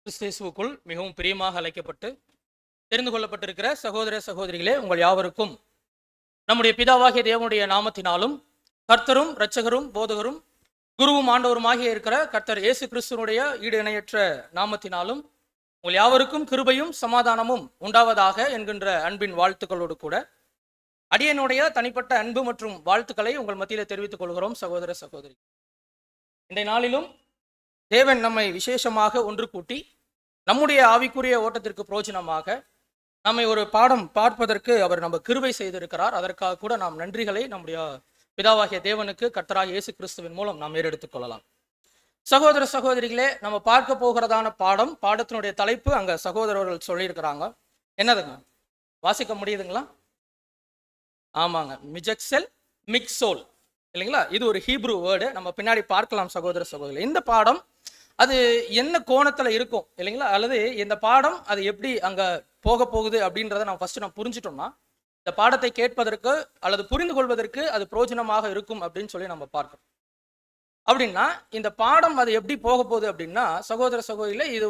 கிறிஸ்துவுக்குள் மிகவும் பிரியமாக அழைக்கப்பட்டு தெரிந்து கொள்ளப்பட்டிருக்கிற சகோதர சகோதரிகளே, உங்கள் யாவருக்கும் நம்முடைய பிதாவாகிய தேவனுடைய நாமத்தினாலும் கர்த்தரும் இரட்சகரும் போதகரும் குருவும் ஆண்டவருமாகிய இருக்கிற கர்த்தர் இயேசு கிறிஸ்துவனுடைய ஈடு இணையற்ற நாமத்தினாலும் உங்கள் யாவருக்கும் கிருபையும் சமாதானமும் உண்டாவதாக என்கின்ற அன்பின் வாழ்த்துக்களோடு கூட அடியனுடைய தனிப்பட்ட அன்பு மற்றும் வாழ்த்துக்களை உங்கள் மத்தியில் தெரிவித்துக் கொள்கிறோம். சகோதர சகோதரி, இன்றைய நாளிலும் தேவன் நம்மை விசேஷமாக ஒன்று கூட்டி நம்முடைய ஆவிக்குரிய ஓட்டத்திற்கு பிரயோஜனமாக நம்மை ஒரு பாடம் பார்ப்பதற்கு அவர் நம்ம கிருபை செய்திருக்கிறார். அதற்காக கூட நாம் நன்றிகளை நம்முடைய பிதாவாகிய தேவனுக்கு கர்த்தராகிய இயேசு கிறிஸ்துவின் மூலம் நாம் ஏறெடுத்துக் கொள்ளலாம். சகோதர சகோதரிகளே, நம்ம பார்க்க போகிறதான பாடத்தினுடைய தலைப்பு அங்க சகோதரர்கள் சொல்லியிருக்கிறாங்க. என்னதுங்க, வாசிக்க முடியுதுங்களா? ஆமாங்க, மிஜக்செல் மிக்சோல் இல்லைங்களா? இது ஒரு ஹீப்ரு வேர்டு. நம்ம பின்னாடி பார்க்கலாம். சகோதர சகோதரி, இந்த பாடம் அது என்ன கோணத்துல இருக்கும் இல்லைங்களா, அல்லது இந்த பாடம் அது எப்படி அங்க போக போகுது அப்படின்றத நம்ம ஃபர்ஸ்ட் புரிஞ்சிட்டோம்னா இந்த பாடத்தை கேட்பதற்கு அல்லது புரிந்து கொள்வதற்கு அது பிரயோஜனமாக இருக்கும் அப்படின்னு சொல்லி நம்ம பார்க்கிறோம். அப்படின்னா இந்த பாடம் அது எப்படி போக போகுது அப்படின்னா, சகோதர சகோதரியில இது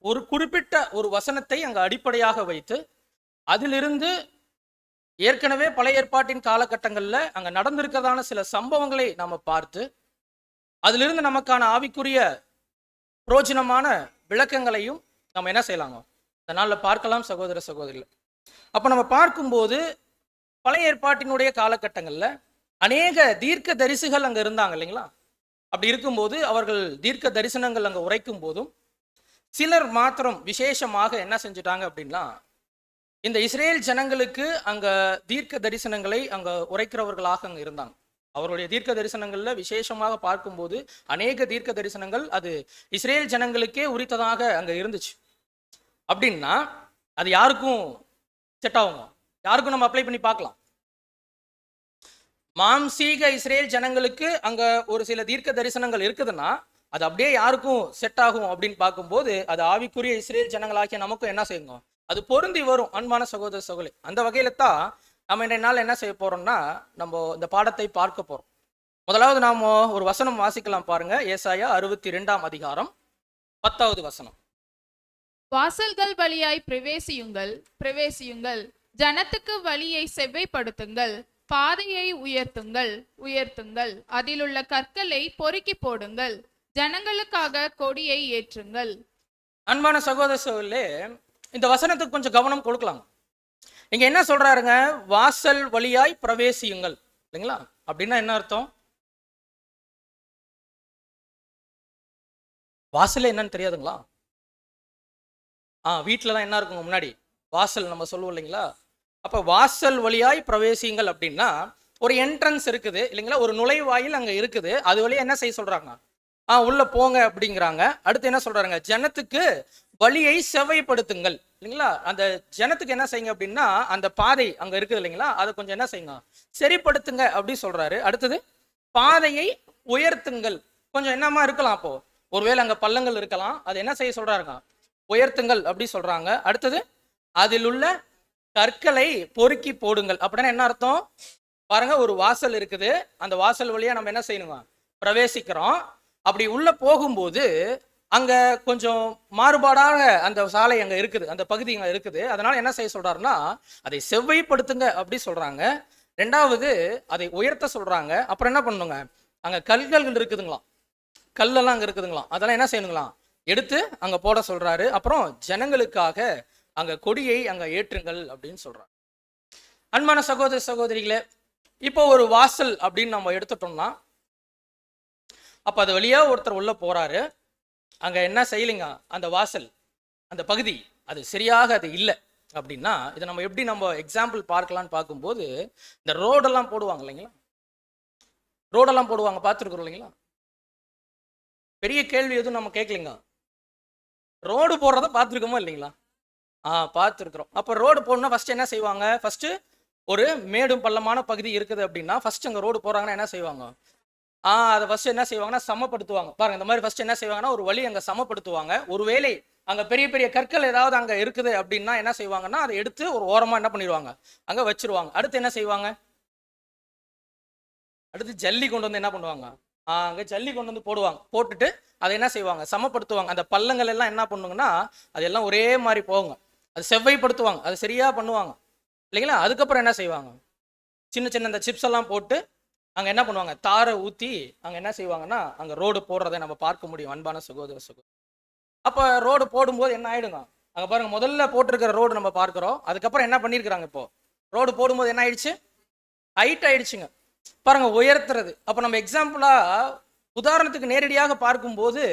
ஒரு குறிப்பிட்ட ஒரு வசனத்தை அங்க அடிப்படையாக வைத்து அதிலிருந்து ஏற்கனவே பழைய ஏற்பாட்டின் காலகட்டங்கள்ல அங்க நடந்திருக்கிறதான சில சம்பவங்களை நம்ம பார்த்து அதிலிருந்து நமக்கான ஆவிக்குரிய பிரயோஜனமான விளக்கங்களையும் நம்ம என்ன செய்யலாங்க இந்த நாளில் பார்க்கலாம். சகோதர சகோதரிகள், அப்ப நம்ம பார்க்கும்போது பழைய ஏற்பாட்டினுடைய காலகட்டங்கள்ல அநேக தீர்க்க தரிசிகள் அங்க இருந்தாங்க இல்லைங்களா? அப்படி இருக்கும்போது அவர்கள் தீர்க்க தரிசனங்கள் அங்க உரைக்கும் போதும் சிலர் மாத்திரம் விசேஷமாக என்ன செஞ்சுட்டாங்க அப்படின்னா, இந்த இஸ்ரேல் ஜனங்களுக்கு அங்க தீர்க்க தரிசனங்களை அங்க உரைக்கிறவர்களாக அங்க இருந்தாங்க. அவருடைய தீர்க்க தரிசனங்கள்ல விசேஷமாக பார்க்கும்போது அநேக தீர்க்க தரிசனங்கள் அது இஸ்ரேல் ஜனங்களுக்கே உரித்ததாக அங்க இருந்துச்சு. அப்படின்னா அது யாருக்கும் செட் ஆகுங்க, யாருக்கும் நம்ம அப்ளை பண்ணி பார்க்கலாம். மாம்சீக இஸ்ரேல் ஜனங்களுக்கு அங்க ஒரு சில தீர்க்க தரிசனங்கள் இருக்குதுன்னா அது அப்படியே யாருக்கும் செட் ஆகும் அப்படின்னு பார்க்கும்போது அது ஆவிக்குரிய இஸ்ரேல் ஜனங்களாகிய நமக்கும் என்ன செய்யுங்க, அது பொருந்தி வரும். அன்பான சகோதர சகோதரி, அந்த வகையில தான் நம்ம இன்றைய நாள் என்ன செய்ய போறோம்னா, நம்ம இந்த பாடத்தை பார்க்க போறோம். முதலாவது நாம ஒரு வசனம் வாசிக்கலாம் பாருங்க. ஏசாயா 62ஆம் அதிகாரம் 10வது வசனம். வாசல்கள் வழியாய் பிரவேசியுங்கள், பிரவேசியுங்கள், ஜனத்துக்கு வழியை செவ்வைப்படுத்துங்கள், பாதையை உயர்த்துங்கள், உயர்த்துங்கள், அதிலுள்ள கற்களை பொறுக்கி போடுங்கள், ஜனங்களுக்காக கொடியை ஏற்றுங்கள். அன்பான சகோதர சகோதரிகளே, இந்த வசனத்துக்கு கொஞ்சம் கவனம் கொடுக்கலாம். இங்க என்ன சொல்றாருங்க, வாசல் வழியாய் பிரவேசியுங்கள் இல்லைங்களா? அப்படின்னா என்ன அர்த்தம்? வாசல் என்னன்னு தெரியாதுங்களா? வீட்டுலதான் என்ன இருக்குங்க முன்னாடி வாசல் நம்ம சொல்லுவோம் இல்லைங்களா? அப்ப வாசல் வழியாய் பிரவேசியுங்கள் அப்படின்னா ஒரு என்ட்ரன்ஸ் இருக்குது இல்லைங்களா, ஒரு நுழைவாயில் அங்க இருக்குது. அது வழியா என்ன செய்ய சொல்றாங்க, உள்ள போங்க அப்படிங்கிறாங்க. அடுத்து என்ன சொல்றாங்க, ஜனத்துக்கு வழியை செவ்வைப்படுத்துங்கள் இல்லைங்களா? அந்த ஜனத்துக்கு என்ன செய்யுங்க அப்படின்னா அந்த பாதை அங்க இருக்குது இல்லைங்களா, அதை கொஞ்சம் என்ன செய்யுங்க, சரிப்படுத்துங்க அப்படி சொல்றாரு. அடுத்தது பாதையை உயர்த்துங்கள். கொஞ்சம் என்னமா இருக்கலாம், அப்போ ஒருவேளை அங்க பள்ளங்கள் இருக்கலாம், அது என்ன செய்ய சொல்றாருங்க, உயர்த்துங்கள் அப்படி சொல்றாங்க. அடுத்தது அதில் உள்ள கற்களை பொறுக்கி போடுங்கள். அப்படின்னா என்ன அர்த்தம் பாருங்க, ஒரு வாசல் இருக்குது, அந்த வாசல் வழியா நம்ம என்ன செய்யணுங்க, பிரவேசிக்கிறோம். அப்படி உள்ள போகும்போது அங்க கொஞ்சம் மாறுபாடாக அந்த சாலை அங்க இருக்குது, அந்த பகுதி அங்க இருக்குது. அதனால என்ன செய்ய சொல்றாருன்னா அதை செவ்வைப்படுத்துங்க அப்படி சொல்றாங்க. ரெண்டாவது அதை உயர்த்த சொல்றாங்க. அப்புறம் என்ன பண்ணுங்க, அங்க கல்கள் இருக்குதுங்களாம், கல்லெல்லாம் அங்க இருக்குதுங்களாம், அதெல்லாம் என்ன செய்யணுங்களாம், எடுத்து அங்க போட சொல்றாரு. அப்புறம் ஜனங்களுக்காக அங்க கொடியை அங்க ஏற்றுங்கள் அப்படின்னு சொல்றாரு. அன்பான சகோதர சகோதரிகளே, இப்போ ஒரு வாசல் அப்படின்னு நம்ம எடுத்துட்டோம்னா அப்ப அது வழியா ஒருத்தர் உள்ள போறாரு. அங்க என்ன செய்யலைங்க, அந்த வாசல் அந்த பகுதி அது சரியாக அது இல்லை அப்படின்னா இதை நம்ம எப்படி நம்ம எக்ஸாம்பிள் பார்க்கலான்னு பார்க்கும்போது, இந்த ரோடெல்லாம் போடுவாங்க இல்லைங்களா, ரோடெல்லாம் போடுவாங்க, பார்த்துருக்குறோம் இல்லைங்களா? பெரிய கேள்வி எதுவும் நம்ம கேட்கலைங்க, ரோடு போடுறத பார்த்துருக்கோமோ இல்லைங்களா? பார்த்துருக்குறோம். அப்போ ரோடு போடணும்னா ஃபர்ஸ்ட் என்ன செய்வாங்க, ஃபர்ஸ்ட் ஒரு மேடும் பள்ளமான பகுதி இருக்குது அப்படின்னா ஃபர்ஸ்ட் அங்கே ரோடு போறாங்கன்னா என்ன செய்வாங்க, அதை ஃபர்ஸ்ட் என்ன செய்வாங்கன்னா சமப்படுத்துவாங்க. பாருங்க, இந்த மாதிரி ஃபர்ஸ்ட் என்ன செய்வாங்கன்னா ஒரு வழி அங்கே சமப்படுத்துவாங்க. ஒருவேளை அங்கே பெரிய பெரிய கற்கள் ஏதாவது அங்கே இருக்குது அப்படின்னா என்ன செய்வாங்கன்னா அதை எடுத்து ஒரு ஓரமா என்ன பண்ணிடுவாங்க, அங்கே வச்சிருவாங்க. அடுத்து என்ன செய்வாங்க, அடுத்து ஜல்லி கொண்டு வந்து என்ன பண்ணுவாங்க, அங்கே ஜல்லி கொண்டு வந்து போடுவாங்க. போட்டுட்டு அதை என்ன செய்வாங்க, சமப்படுத்துவாங்க. அந்த பள்ளங்கள் எல்லாம் என்ன பண்ணுங்கன்னா அதெல்லாம் ஒரே மாதிரி போகுங்க. அது செவ்வாய்ப்படுத்துவாங்க, அது சரியாக பண்ணுவாங்க இல்லைங்களா. அதுக்கப்புறம் என்ன செய்வாங்க, சின்ன சின்ன இந்த சிப்ஸ் எல்லாம் போட்டு அங்கே என்ன பண்ணுவாங்க, தாரை ஊற்றி அங்கே என்ன செய்வாங்கன்னா அங்கே ரோடு போடுறதை நம்ம பார்க்க முடியும் அன்பான சகோதர சகோதரி. அப்போ ரோடு போடும்போது என்ன ஆயிடுங்க, அங்கே பாருங்க முதல்ல போட்டிருக்கிற ரோடு நம்ம பார்க்குறோம். அதுக்கப்புறம் என்ன பண்ணியிருக்கிறாங்க, இப்போ ரோடு போடும்போது என்ன ஆயிடுச்சு, ஹைட் ஆயிடுச்சுங்க பாருங்க, உயர்த்துறது. அப்போ நம்ம எக்ஸாம்பிளா உதாரணத்துக்கு நேரடியாக பார்க்கும்போது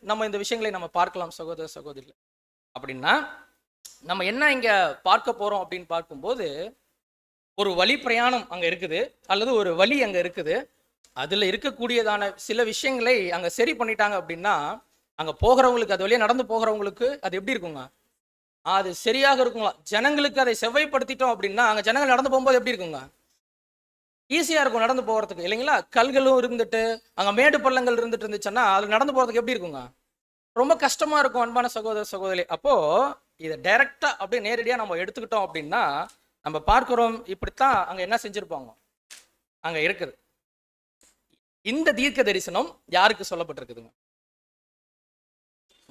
நம்ம இந்த விஷயங்களை நம்ம பார்க்கலாம் சகோதர சகோதரிகள். அப்படின்னா நம்ம என்ன இங்க பார்க்க போறோம் அப்படின்னு பார்க்கும்போது, ஒரு வழி பிரயாணம் அங்க இருக்குது, அல்லது ஒரு வழி அங்க இருக்குது. அதுல இருக்கக்கூடியதான சில விஷயங்களை அங்க சரி பண்ணிட்டாங்க அப்படின்னா அங்க போகிறவங்களுக்கு, அது வழியா நடந்து போகிறவங்களுக்கு அது எப்படி இருக்குங்க, அது சரியாக இருக்குங்களா. ஜனங்களுக்கு அதை செவ்வாய்ப்படுத்திட்டோம் அப்படின்னா அங்க ஜனங்கள் நடந்து போகும்போது எப்படி இருக்குங்க, ஈஸியா இருக்கும் நடந்து போகிறதுக்கு இல்லைங்களா. கல்களும் இருந்துட்டு அங்க மேடு பள்ளங்கள் இருந்துட்டு இருந்துச்சுன்னா அது நடந்து போறதுக்கு எப்படி இருக்குங்க, ரொம்ப கஷ்டமா இருக்கும் அன்பான சகோதர சகோதரி. அப்போ இதை டைரக்டா அப்படியே நேரடியா நம்ம எடுத்துக்கிட்டோம் அப்படின்னா நம்ம பார்க்கிறோம், இப்படித்தான் அங்க என்ன செஞ்சிருப்பாங்க, அங்க இருக்குது. இந்த தீர்க்க தரிசனம் யாருக்கு சொல்லப்பட்டிருக்குதுங்க,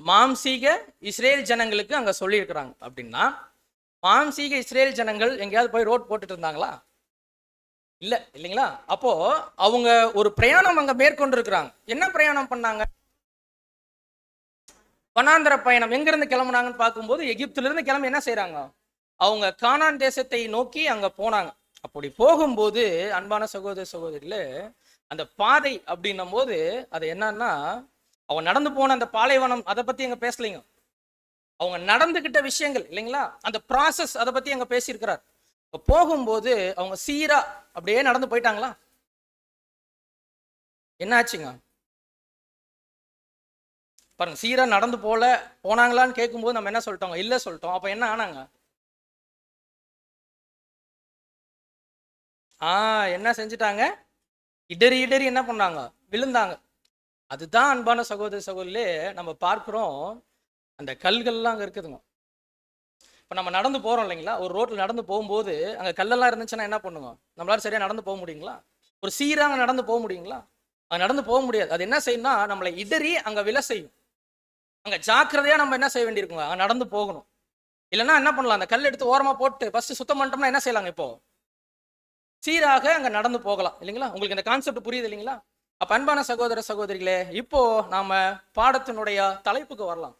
மாம்சீக இஸ்ரேல் ஜனங்களுக்கு அங்க சொல்லி இருக்கிறாங்க. அப்படின்னா மாம்சீக இஸ்ரேல் ஜனங்கள் எங்கேயாவது போய் ரோட் போட்டுட்டு இருந்தாங்களா, இல்ல இல்லைங்களா. அப்போ அவங்க ஒரு பிரயாணம் அங்க மேற்கொண்டு இருக்கிறாங்க. என்ன பிரயாணம் பண்ணாங்க, வனாந்தர பயணம். எங்க இருந்து கிளம்புனாங்கன்னு பார்க்கும்போது எகிப்துல இருந்து கிளம்பி என்ன செய்யறாங்க, அவங்க கானான் தேசத்தை நோக்கி அங்க போனாங்க. அப்படி போகும்போது அன்பான சகோதர சகோதரிகளே, அந்த பாதை அப்படின்னும் போது அது என்னன்னா, அவங்க நடந்து போன அந்த பாலைவனம் அதை பத்தி அங்க பேசலைங்க, அவங்க நடந்துகிட்ட விஷயங்கள் இல்லைங்களா, அந்த ப்ராசஸ் அதை பத்தி அங்க பேசியிருக்கிறார். போகும்போது அவங்க சீரா அப்படியே நடந்து போயிட்டாங்களா, என்ன ஆச்சுங்க பாருங்க. சீரா நடந்து போனாங்களான்னு கேட்கும்போது நம்ம என்ன சொல்லிட்டோங்க, இல்ல சொல்லிட்டோம். அப்ப என்ன ஆனாங்க, என்ன செஞ்சுட்டாங்க, இடறி இடறி என்ன பண்ணாங்க, விழுந்தாங்க. அதுதான் அன்பான சகோதர சகோதரிலே நம்ம பார்க்கிறோம், அந்த கல்கள்லாம் அங்க இருக்குதுங்க. இப்போ நம்ம நடந்து போறோம் இல்லைங்களா, ஒரு ரோட்ல நடந்து போகும்போது அங்க கல்லெல்லாம் இருந்துச்சுன்னா என்ன பண்ணுங்க, நம்மளால சரியா நடந்து போக முடியுங்களா, ஒரு சீராக நடந்து போக முடியுங்களா, அங்க நடந்து போக முடியாது. அது என்ன செய்யும்னா நம்மளை இடறி அங்க விழ செய்யும். அங்க ஜாக்கிரதையா நம்ம என்ன செய்ய வேண்டியிருக்குங்க, அங்க நடந்து போகணும். இல்லைன்னா என்ன பண்ணலாம், அந்த கல் எடுத்து ஓரமா போட்டு ஃபர்ஸ்ட் சுத்தம் பண்ணிட்டோம்னா என்ன செய்யலாங்க, இப்போ சீராக அங்க நடந்து போகலாம் இல்லைங்களா. உங்களுக்கு இந்த கான்செப்ட் புரியுது இல்லைங்களா. அப்ப அன்பான சகோதர சகோதரிகளே, இப்போ நாம பாடத்தினுடைய தலைப்புக்கு வரலாம்.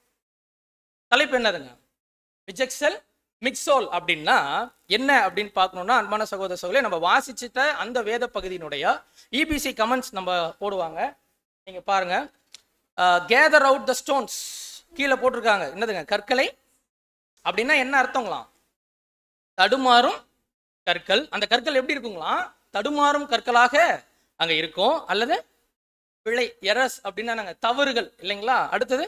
தலைப்பு என்னதுங்க, மிஜெக்சல் மிக்சோல் அப்படின்னா என்ன அப்படின்னு பார்க்கணும்னா அன்பான சகோதர சகோதரி, நம்ம வாசிச்சிட்ட அந்த வேத பகுதியினுடைய இபிசி கமெண்ட்ஸ் நம்ம போடுவாங்க, நீங்க பாருங்க. கேதர் அவுட் த ஸ்டோன்ஸ் கீழே போட்டிருக்காங்க. என்னதுங்க, கற்களை அப்படின்னா என்ன அர்த்தங்களாம், தடுமாறும் கற்கள். அந்த கற்கள் எப்படி இருக்குங்களாம், தடுமாறும் கற்களாக அங்க இருக்கும். அல்லது பிழை, எரஸ் அப்படின்னா நாங்க தவறுகள் இல்லைங்களா. அடுத்தது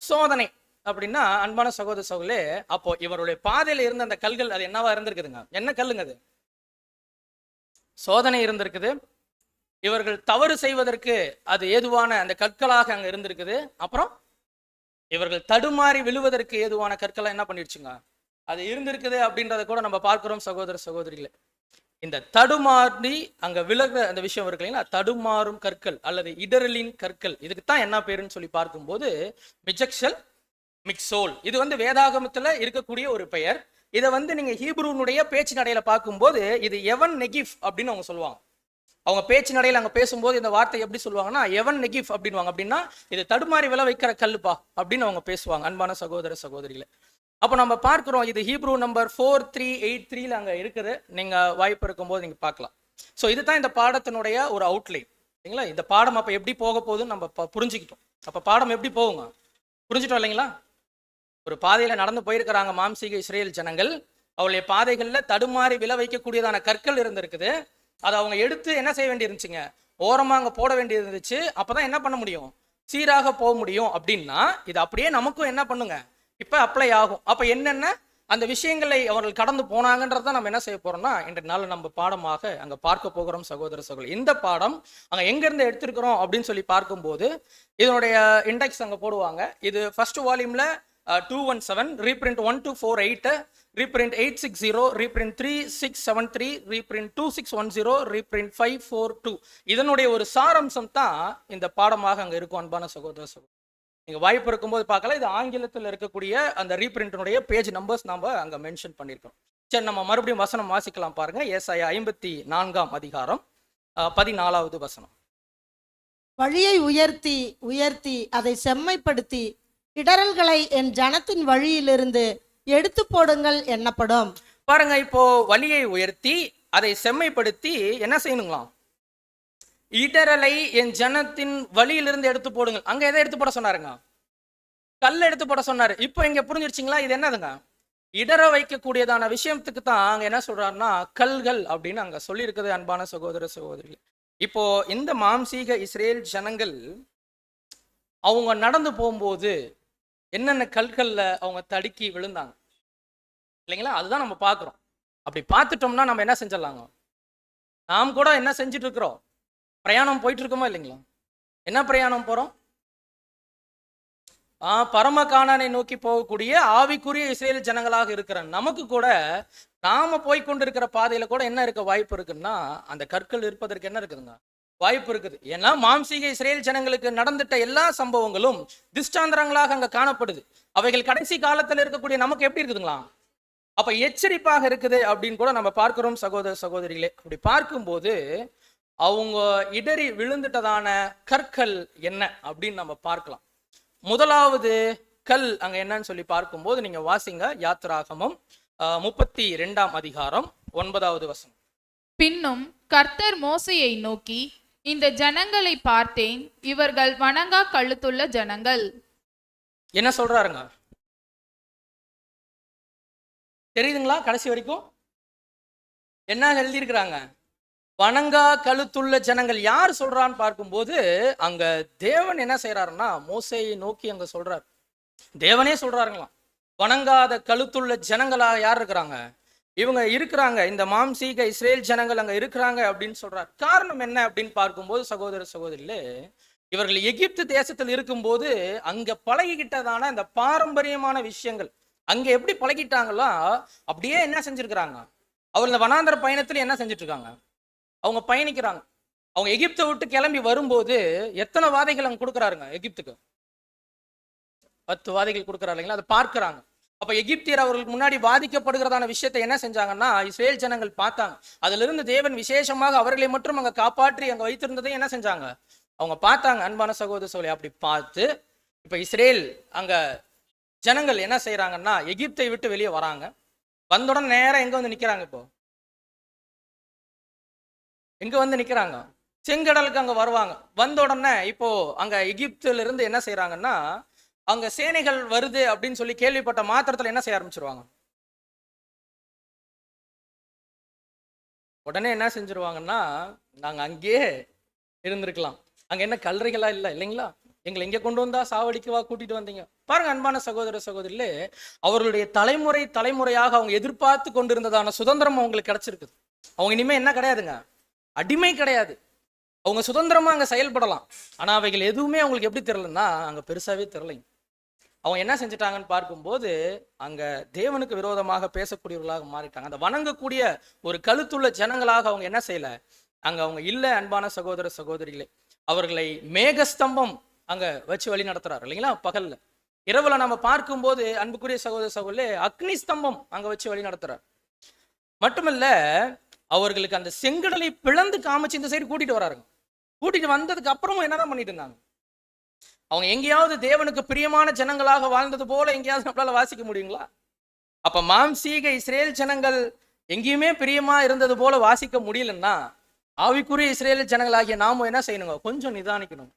சோதனை அப்படின்னா அன்பான சகோதர சகோதரே, அப்போ இவருடைய பாதையில இருந்த அந்த கல்கள் அது என்னவா இருந்திருக்குதுங்க, என்ன கல்லுங்க அது, சோதனை இருந்திருக்குது. இவர்கள் தவறு செய்வதற்கு அது ஏதுவான அந்த கற்களாக அங்க இருந்திருக்குது. அப்புறம் இவர்கள் தடுமாறி விழுவதற்கு ஏதுவான கற்களை என்ன பண்ணிடுச்சுங்க, அது இருந்திருக்குது அப்படின்றத கூட நம்ம பார்க்கிறோம் சகோதர சகோதரிகளே. இந்த தடுமாறி அங்க விலகுற அந்த விஷயம் இருக்கு இல்லைங்களா, தடுமாறும் கற்கள் அல்லது இடரலின் கற்கள், இதுக்கு தான் என்ன பேருன்னு சொல்லி பார்க்கும்போது மிஜெக்சல் மிக்சோல். இது வேதாகமத்துல இருக்கக்கூடிய ஒரு பெயர். இதை நீங்க ஹீப்ரூனுடைய பேச்சு நடையில பார்க்கும்போது இது எவன் நெகிஃப் அப்படின்னு அவங்க சொல்லுவாங்க. அவங்க பேச்சு நடையில அங்க பேசும்போது இந்த வார்த்தை எப்படி சொல்லுவாங்கன்னா எவன் நெகிஃப் அப்படின்வாங்க. அப்படின்னா இது தடுமாறி விழ வைக்கிற கல்லுப்பா அப்படின்னு அவங்க பேசுவாங்க அன்பான சகோதர சகோதரிகளை. அப்போ நம்ம பார்க்கிறோம், இது ஹீப்ரூ நம்பர் 4383 அங்க இருக்குது. நீங்க வாய்ப்பு இருக்கும்போது நீங்க பார்க்கலாம். ஸோ இதுதான் இந்த பாடத்தினுடைய ஒரு அவுட்லைன் இல்லைங்களா. இந்த பாடம் அப்ப எப்படி போக போகுதுன்னு நம்ம புரிஞ்சுக்கிட்டோம். அப்ப பாடம் எப்படி போகுங்க, புரிஞ்சுட்டோம் இல்லைங்களா. ஒரு பாதையில நடந்து போயிருக்கிறாங்க மாம்சீக இஸ்ரேல் ஜனங்கள். அவளுடைய பாதைகள்ல தடுமாறி விழ வைக்கக்கூடியதான கற்கள் இருந்திருக்குது. அதை அவங்க எடுத்து என்ன செய்ய வேண்டி இருந்துச்சுங்க, ஓரமா அங்க போட வேண்டியது இருந்துச்சு. அப்பதான் என்ன பண்ண முடியும், சீராக போக முடியும். அப்படின்னா இது அப்படியே நமக்கும் என்ன பண்ணுங்க, இப்ப அப்ளை ஆகும். அப்ப என்னென்ன அந்த விஷயங்களை அவர்கள் கடந்து போனாங்கன்றத நம்ம என்ன செய்ய போறோம்னா இன்றைய நாள் நம்ம பாடமாக அங்க பார்க்க போகிறோம் சகோதர சகோதரி. இந்த பாடம் அங்க எங்க இருந்து எடுத்திருக்கிறோம் அப்படின்னு சொல்லி பார்க்கும்போது இதனுடைய இண்டெக்ஸ் அங்க போடுவாங்க. இது ஃபர்ஸ்ட் வால்யூம்ல 217, reprint 1248, reprint 860, reprint 3673, reprint 2610, reprint 542. இதனுடைய ஒரு சாரம்சம் தான் இந்த பாடமாக அங்கே இருக்கும். அன்பான சகோதர சகோதரி, நீங்கள் வாய்ப்பு இருக்கும்போது பார்க்கலாம். இது ஆங்கிலத்தில் இருக்கக்கூடிய அந்த ரீப்ரிண்டினுடைய பேஜ் நம்பர்ஸ் நாம் அங்கே மென்ஷன் பண்ணியிருக்கோம். சரி, நம்ம மறுபடியும் வசனம் வாசிக்கலாம் பாருங்க. ஏசாயா 54ஆம் அதிகாரம் 14வது வசனம். வழியை உயர்த்தி உயர்த்தி அதை செம்மைப்படுத்தி இடரல்களை என் ஜனத்தின் வழியிலிருந்து எடுத்து போடுங்கள் என்னப்படும். பாருங்க, இப்போ வழியை உயர்த்தி அதை செம்மைப்படுத்தி என்ன செய்யணுங்களாம்? இடரலை என் ஜனத்தின் வழியிலிருந்து எடுத்து போடுங்கள். அங்க எதை எடுத்து போட சொன்னாருங்க? கல் எடுத்து போட சொன்னாரு. இப்போ இங்க புரிஞ்சிருச்சிங்களா? இது என்னதுங்க? இடர வைக்கக்கூடியதான விஷயத்துக்கு தான் அங்க என்ன சொல்றாருன்னா கல்கள் அப்படின்னு அங்க சொல்லி இருக்குது. அன்பான சகோதர சகோதரிகள், இப்போ இந்த மாம்சீக இஸ்ரேல் ஜனங்கள் அவங்க நடந்து போகும்போது என்னென்ன கல்கள்ல அவங்க தடுக்கி விழுந்தாங்க இல்லைங்களா? அதுதான் நம்ம பார்க்குறோம். அப்படி பார்த்துட்டோம்னா நம்ம என்ன செஞ்சிடலாங்க? நாம் கூட என்ன செஞ்சுட்டு இருக்கிறோம்? பிரயாணம் போயிட்டு இருக்கோமா இல்லைங்களா? என்ன பிரயாணம் போறோம்? பரம கானானை நோக்கி போகக்கூடிய ஆவிக்குரிய இஸ்ரேல் ஜனங்களாக இருக்கிற நமக்கு கூட நாம போய் கொண்டிருக்கிற பாதையில கூட என்ன இருக்க வாய்ப்பு இருக்குன்னா அந்த கற்கள் இருப்பதற்கு என்ன இருக்குதுங்க? வாய்ப்பு இருக்குது. ஏன்னா மாம்சீக இஸ்ரேல் ஜனங்களுக்கு நடந்துட்ட எல்லா சம்பவங்களும் திஷ்டாந்தரங்களாக அங்க காணப்படுது. அவைகள் கடைசி காலத்துல இருக்கக்கூடிய நமக்கு எப்படி இருக்குதுங்களா? அப்ப எச்சரிப்பாக இருக்குது அப்படின்னு கூட நம்ம பார்க்கிறோம் சகோதர சகோதரிகளே. அப்படி பார்க்கும்போது அவங்க இடறி விழுந்துட்டதான கற்கள் என்ன அப்படின்னு நம்ம பார்க்கலாம். முதலாவது கல் அங்க என்னன்னு சொல்லி பார்க்கும்போது நீங்க வாசிங்க யாத்திராகமம் 32ஆம் அதிகாரம் 9வது வசனம். பின்னும் கர்த்தர் மோசேயை நோக்கி, இந்த ஜனங்களை பார்த்தேன், இவர்கள் வணங்கா கழுத்துள்ள ஜனங்கள். என்ன சொல்றாருங்க? தெரியுதுங்களா? கடைசி வரைக்கும் என்ன எழுதியிருக்கிறாங்க? வணங்கா கழுத்துள்ள ஜனங்கள். யார் சொல்றான்னு பார்க்கும்போது அங்க தேவன் என்ன செய்யறாருன்னா மோசேயை நோக்கி அங்க சொல்றாரு. தேவனே சொல்றாருங்களாம், வணங்காத கழுத்துள்ள ஜனங்களா யார் இருக்கிறாங்க? இவங்க இருக்கிறாங்க, இந்த மாம்சீக இஸ்ரேல் ஜனங்கள் அங்க இருக்கிறாங்க அப்படின்னு சொல்றாரு. காரணம் என்ன அப்படின்னு பார்க்கும்போது சகோதர சகோதரிகளே, இவர்கள் எகிப்து தேசத்தில் இருக்கும்போது அங்க பழகிக்கிட்டதான இந்த பாரம்பரியமான விஷயங்கள் அங்க எப்படி பழகிட்டாங்களோ அப்படியே என்ன செஞ்சிருக்கிறாங்க? அவர் இந்த வனாந்தர பயணத்துல என்ன செஞ்சுட்டு இருக்காங்க? அவங்க பயணிக்கிறாங்க. அவங்க எகிப்தை விட்டு கிளம்பி வரும்போது எத்தனை வாதைகள் அங்க கொடுக்குறாருங்க? எகிப்துக்கு 10 வாதைகள் கொடுக்குறாரு இல்லைங்களா? அதை பார்க்கிறாங்க. அப்ப எகிப்தியர் அவர்களுக்கு முன்னாடி பாதிக்கப்படுகிறதான விஷயத்தை என்ன செஞ்சாங்கன்னா இஸ்ரேல் ஜனங்கள் பார்த்தாங்க. அதுல இருந்து தேவன் விசேஷமாக அவர்களை மட்டும் அங்க காப்பாற்றி அங்க வைத்திருந்ததை என்ன செஞ்சாங்க? அவங்க பார்த்தாங்க. அன்பான சகோதர சகோதரி, அப்படி பார்த்து இப்ப இஸ்ரேல் அங்க ஜனங்கள் என்ன செய்யறாங்கன்னா எகிப்தை விட்டு வெளியே வராங்க. வந்தவுடன் நேரம் எங்க வந்து நிக்கிறாங்க? இப்போ எங்க வந்து நிக்கிறாங்க? செங்கடலுக்கு அங்க வருவாங்க. வந்த உடனே இப்போ அங்க எகிப்துல இருந்து என்ன செய்யறாங்கன்னா அங்க சேனைகள் வருது அப்படின்னு சொல்லி கேள்விப்பட்ட மாத்திரத்துல என்ன செய்ய ஆரம்பிச்சிருவாங்க? உடனே என்ன செஞ்சிருவாங்கன்னா நாங்க அங்கேயே இருந்திருக்கலாம், அங்க என்ன கல்லறைகளா இல்லை இல்லைங்களா, எங்களை எங்க கொண்டு வந்தா சாவடிக்கவா கூட்டிட்டு வந்தீங்க? பாருங்க அன்பான சகோதர சகோதரிலே, அவர்களுடைய தலைமுறை தலைமுறையாக அவங்க எதிர்பார்த்து கொண்டிருந்ததான சுதந்திரம் அவங்களுக்கு கிடைச்சிருக்குது. அவங்க இனிமே என்ன கிடையாதுங்க? அடிமை கிடையாது. அவங்க சுதந்திரமா அங்க செயல்படலாம். ஆனா அவைகள் எதுவுமே அவங்களுக்கு எப்படி தெரியலன்னா அங்க பெருசாவே தெரியலைங்க. அவங்க என்ன செஞ்சிட்டாங்கன்னு பார்க்கும்போது அங்க தேவனுக்கு விரோதமாக பேசக்கூடியவர்களாக மாறிட்டாங்க. அந்த வணங்கக்கூடிய ஒரு கழுத்துள்ள ஜனங்களாக அவங்க என்ன செய்யல, அங்க அவங்க இல்லை. அன்பான சகோதர சகோதரிகளே, அவர்களை மேகஸ்தம்பம் அங்க வச்சு வழி நடத்துறாரு இல்லைங்களா? பகல்ல. இரவுல நம்ம பார்க்கும்போது அன்புக்குரிய சகோதர சகோதரிலே அக்னி ஸ்தம்பம் அங்க வச்சு வழி நடத்துறாரு. மட்டுமல்ல, அவர்களுக்கு அந்த செங்கடலை பிளந்து காமிச்சு இந்த சைடு கூட்டிட்டு வராருங்க. கூட்டிட்டு வந்ததுக்கு அப்புறமும் என்னதான் பண்ணிட்டு இருந்தாங்க? அவங்க எங்கேயாவது தேவனுக்கு பிரியமான ஜனங்களாக வாழ்ந்தது போல எங்கேயாவது நம்மளால வாசிக்க முடியுங்களா? அப்ப மாம்சீக இஸ்ரேல் ஜனங்கள் எங்கேயுமே பிரியமா இருந்தது போல வாசிக்க முடியலன்னா ஆவிக்குரிய இஸ்ரேல் ஜனங்களாகிய நாமும் என்ன செய்யணுங்க? கொஞ்சம் நிதானிக்கணும்.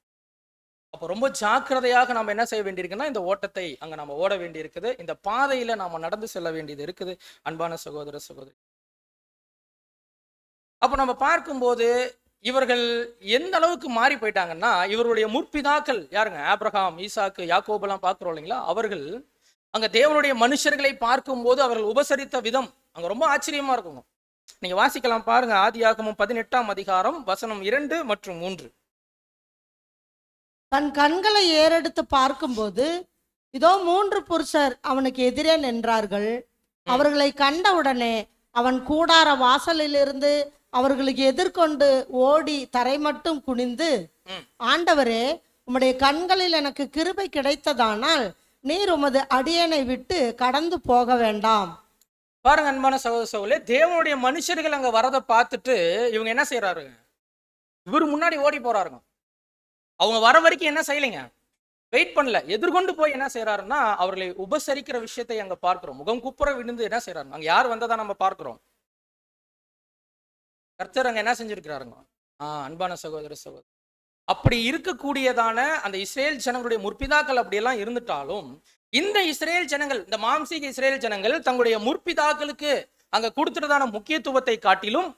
அப்போ ரொம்ப ஜாக்கிரதையாக நம்ம என்ன செய்ய வேண்டியிருக்குன்னா இந்த ஓட்டத்தை அங்க நம்ம ஓட வேண்டி இருக்குது. இந்த பாதையில நாம நடந்து செல்ல வேண்டியது இருக்குது. அன்பான சகோதர சகோதரி, அப்போ நம்ம பார்க்கும்போது இவர்கள் எந்த அளவுக்கு மாறி போயிட்டாங்கன்னா இவருடைய முற்பிதாக்கள் யாருங்க? ஆபிரகாம், ஈசாக்கு, யாக்கோபெல்லாம் பார்க்கிறோம் இல்லைங்களா? அவர்கள் அங்க தேவனுடைய மனுஷர்களை பார்க்கும்போது அவர்கள் உபசரித்த விதம் அங்க ரொம்ப ஆச்சரியமா இருக்குங்க. நீங்க வாசிக்கலாம் பாருங்க, ஆதியாகமம் 18ஆம் அதிகாரம் வசனம் 2 மற்றும் 3. தன் கண்களை ஏறெடுத்து பார்க்கும்போது இதோ 3 புருஷர் அவனுக்கு எதிரே நின்றார்கள். அவர்களை கண்டவுடனே அவன் கூடார வாசலிலிருந்து அவர்களுக்கு எதிர்கொண்டு ஓடி தரை மட்டும் குனிந்து, ஆண்டவரே, உம்முடைய கண்களில் எனக்கு கிருபை கிடைத்ததானால் நீர் உமது அடியேனை விட்டு கடந்து போக வேண்டாம். பாருங்க அன்பான சகோதர சகோதரே, தேவனுடைய மனுஷர்கள் அங்க வரதை பார்த்துட்டு இவங்க என்ன செய்யறாருங்க, இவர் முன்னாடி ஓடி போறாருங்க. அவங்க வர வரைக்கும் என்ன செய்யலைங்க, வெயிட் பண்ணல, எதிர்கொண்டு போய் என்ன செய்யறாருன்னா அவர்களை உபசரிக்கிற விஷயத்தை அங்க பார்க்கிறோம். முகம் குப்புற விழுந்து என்ன செய்யறாரு, அங்க யார் வந்ததா நம்ம பார்க்கிறோம். கர்த்தர் அங்க என்ன செஞ்சிருக்கிறாருங்க. அன்பான சகோதர சகோதரி, அப்படி இருக்கக்கூடியதான அந்த இஸ்ரேல் ஜனங்களுடைய முற்பிதாக்கள் அப்படியெல்லாம் இருந்துட்டாலும், இந்த இஸ்ரேல் ஜனங்கள், இந்த மாம்சீக இஸ்ரேல் ஜனங்கள் தங்களுடைய முற்பிதாக்களுக்கு அங்க கொடுத்துட்டதான முக்கியத்துவத்தை காட்டிலும்,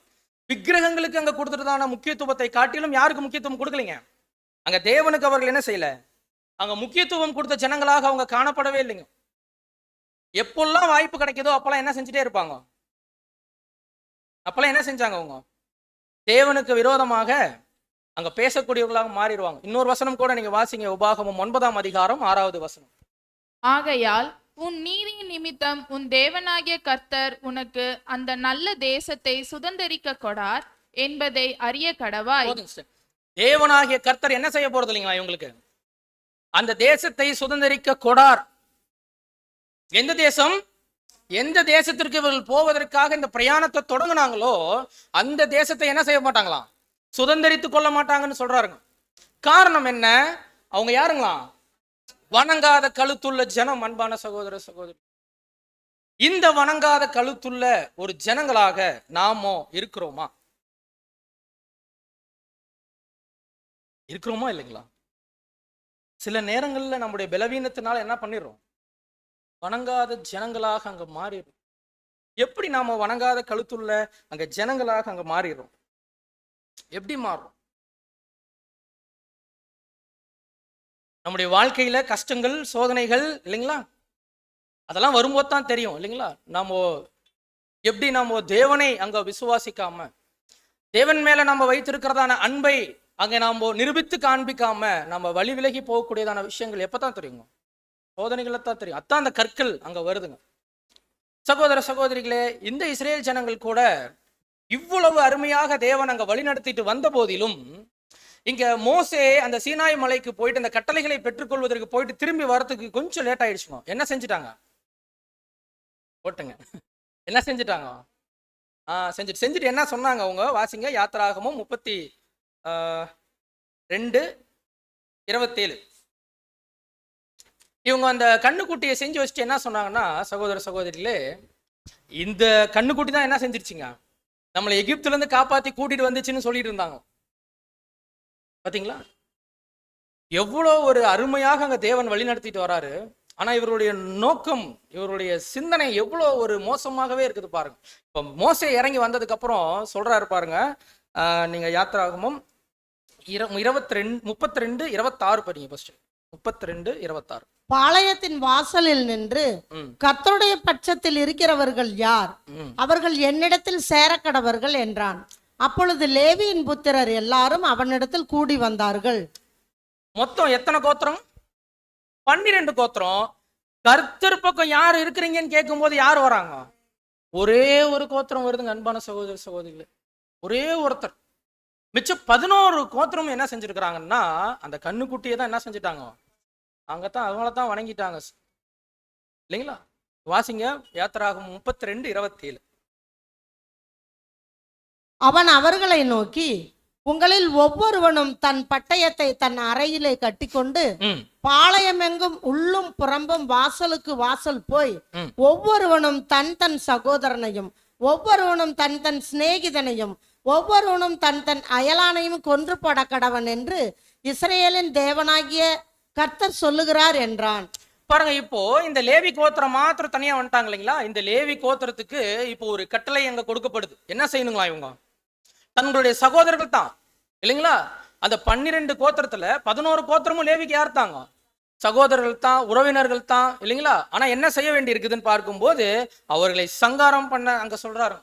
விக்கிரகங்களுக்கு அங்க கொடுத்துட்டதான முக்கியத்துவத்தை காட்டிலும் யாருக்கு முக்கியத்துவம் கொடுக்கலைங்க. அங்க தேவனுக்கு அவர்கள் என்ன செய்யல, அங்க முக்கியத்துவம் கொடுத்த ஜனங்களாக அவங்க காணப்படவே இல்லைங்க. எப்பெல்லாம் வாய்ப்பு கிடைக்குதோ அப்பெல்லாம் என்ன செஞ்சுட்டே இருப்பாங்க, அப்பெல்லாம் என்ன செஞ்சாங்க, அவங்க தேவனுக்கு விரோதமாக அங்க பேசக்கூடியவர்களாக மாறிடுவாங்க. இன்னொரு வசனம் கூட நீங்க வாசிங்க, உபாகமம் 9ஆம் அதிகாரம் 6வது வசனம். ஆகையால் உன் நீதி நிமித்தம் உன் தேவனாகிய கர்த்தர் உனக்கு அந்த நல்ல தேசத்தை சுதந்தரிக்க கொடார் என்பதை அறிய கடவாய். தேவனாகிய கர்த்தர் என்ன செய்ய போறது இல்லைங்களா, இவங்களுக்கு அந்த தேசத்தை சுதந்தரிக்க கொடார். எந்த தேசம், எந்த தேசத்திற்கு இவர்கள் போவதற்காக இந்த பிரயாணத்தை தொடங்கினாங்களோ அந்த தேசத்தை என்ன செய்ய மாட்டாங்களாம், சுதந்தரித்து கொள்ள மாட்டாங்கன்னு சொல்றாருங்க. காரணம் என்ன, அவங்க யாருங்களாம், வணங்காத கழுத்துள்ள ஜனம். அன்பான சகோதர சகோதரி, இந்த வணங்காத கழுத்துள்ள ஒரு ஜனங்களாக நாமோ இருக்கிறோமா, இருக்கிறோமா இல்லைங்களா? சில நேரங்கள்ல நம்முடைய பலவீனத்தினால என்ன பண்ணிடுறோம், வணங்காத ஜனங்களாக அங்க மாறிடுறோம். எப்படி நாம வணங்காத கழுத்துள்ள அங்க ஜனங்களாக அங்க மாறிடுறோம், எப்படி மாறும்? நம்முடைய வாழ்க்கையில கஷ்டங்கள், சோதனைகள் இல்லைங்களா, அதெல்லாம் வரும்போது தான் தெரியும் இல்லைங்களா, நாம எப்படி நாம தேவனை அங்க விசுவாசிக்காம, தேவன் மேல நம்ம வைத்திருக்கிறதான அன்பை அங்க நாம நிரூபித்து காண்பிக்காம நம்ம வழி விலகி போகக்கூடியதான விஷயங்கள் எப்பதான் தெரியுங்க, சோதனைகளை தான் தெரியும். அதான் அந்த கற்கள் அங்க வருதுங்க. சகோதர சகோதரிகளே, இந்த இஸ்ரேல் ஜனங்கள் கூட இவ்வளவு அருமையாக தேவன் அங்க வழி நடத்திட்டு வந்த போதிலும், இங்க மோசே அந்த சீனாய் மலைக்கு போயிட்டு அந்த கட்டளைகளை பெற்றுக்கொள்வதற்கு போயிட்டு திரும்பி வரதுக்கு கொஞ்சம் லேட் ஆயிடுச்சுங்க. என்ன செஞ்சுட்டாங்க, போட்டுங்க, என்ன செஞ்சுட்டாங்க, செஞ்சுட்டு என்ன சொன்னாங்க அவங்க, வாசிங்க, யாத்திராகமும் 32:27. இவங்க அந்த கண்ணுக்குட்டியை செஞ்சு வச்சுட்டு என்ன சொன்னாங்கன்னா, சகோதர சகோதரிகளே, இந்த கண்ணுக்குட்டி தான் என்ன செஞ்சிருச்சுங்க, நம்மளை எகிப்துல இருந்து காப்பாத்தி கூட்டிட்டு வந்துச்சுன்னு சொல்லிட்டு இருந்தாங்க. பாத்தீங்களா, எவ்வளோ ஒரு அருமையாக அங்க தேவன் வழி நடத்திட்டு வராரு. ஆனா இவருடைய நோக்கம், இவருடைய சிந்தனை எவ்வளோ ஒரு மோசமாகவே இருக்குது பாருங்க. இப்போ மோசே இறங்கி வந்ததுக்கு அப்புறம் சொல்றாரு பாருங்க, நீங்க யாத்திராகமும் 32:26 படிங்க. ஃபர்ஸ்ட் 32:26. பாளையத்தின் வாசலில் நின்று கர்த்தருடைய பட்சத்தில் இருக்கிறவர்கள் யார், அவர்கள் என்னிடத்தில் சேரக்கடவர்கள் என்றான். அப்பொழுது லேவியின் புத்திரர் எல்லாரும் அவனிடத்தில் கூடி வந்தார்கள். மொத்தம் எத்தனை கோத்திரம், 12 கோத்திரம். கர்த்தர் பக்கம் யார் இருக்கிறீங்கன்னு கேட்கும் போது யார் வராங்க, ஒரே ஒரு கோத்திரம் வருதுங்க. அன்பான சகோதர சகோதரிகளே, ஒரே ஒருத்தர். மிச்சம் 11 கோத்திரம் என்ன செஞ்சிருக்கிறாங்கன்னா அந்த கண்ணுக்குட்டியை தான் என்ன செஞ்சுட்டாங்க, அங்கத்தான் அவங்கள தான் வணங்கிட்டாங்க இல்லைங்களா. வாசிங்க, யாத்திராகமம் 32:27. அவன் அவர்களை நோக்கி, உங்களில் ஒவ்வொருவனும் தன் பட்டயத்தை தன் அறையிலே கட்டிக்கொண்டு பாளையமெங்கும் உள்ளும் புறம்பும் வாசலுக்கு வாசல் போய் ஒவ்வொருவனும் தன் தன் சகோதரனையும் ஒவ்வொருவனும் தன் தன் சிநேகிதனையும் ஒவ்வொருவனும் தன் தன் அயலானையும் கொன்று போட கடவன் என்று இஸ்ரவேலின் தேவனாகிய கர்த்தர் சொல்லுகிறார் என்றான். பாருங்க, இப்போ இந்த லேவி கோத்திரம் மாத்திரம் தனியா வந்துட்டாங்க இல்லைங்களா. இந்த லேவி கோத்திரத்துக்கு இப்போ ஒரு கட்டளை அங்க கொடுக்கப்படுது. என்ன செய்யணுங்களா, இவங்க தங்களுடைய சகோதரர்கள் தான் இல்லைங்களா. அந்த 12 கோத்திரத்துல 11 கோத்திரமும் லேவிக்கு யார் தாங்க, சகோதரர்கள் தான், உறவினர்கள் தான் இல்லைங்களா. ஆனா என்ன செய்ய வேண்டி இருக்குதுன்னு பார்க்கும்போது அவர்களை சங்காரம் பண்ண அங்க சொல்றாரு.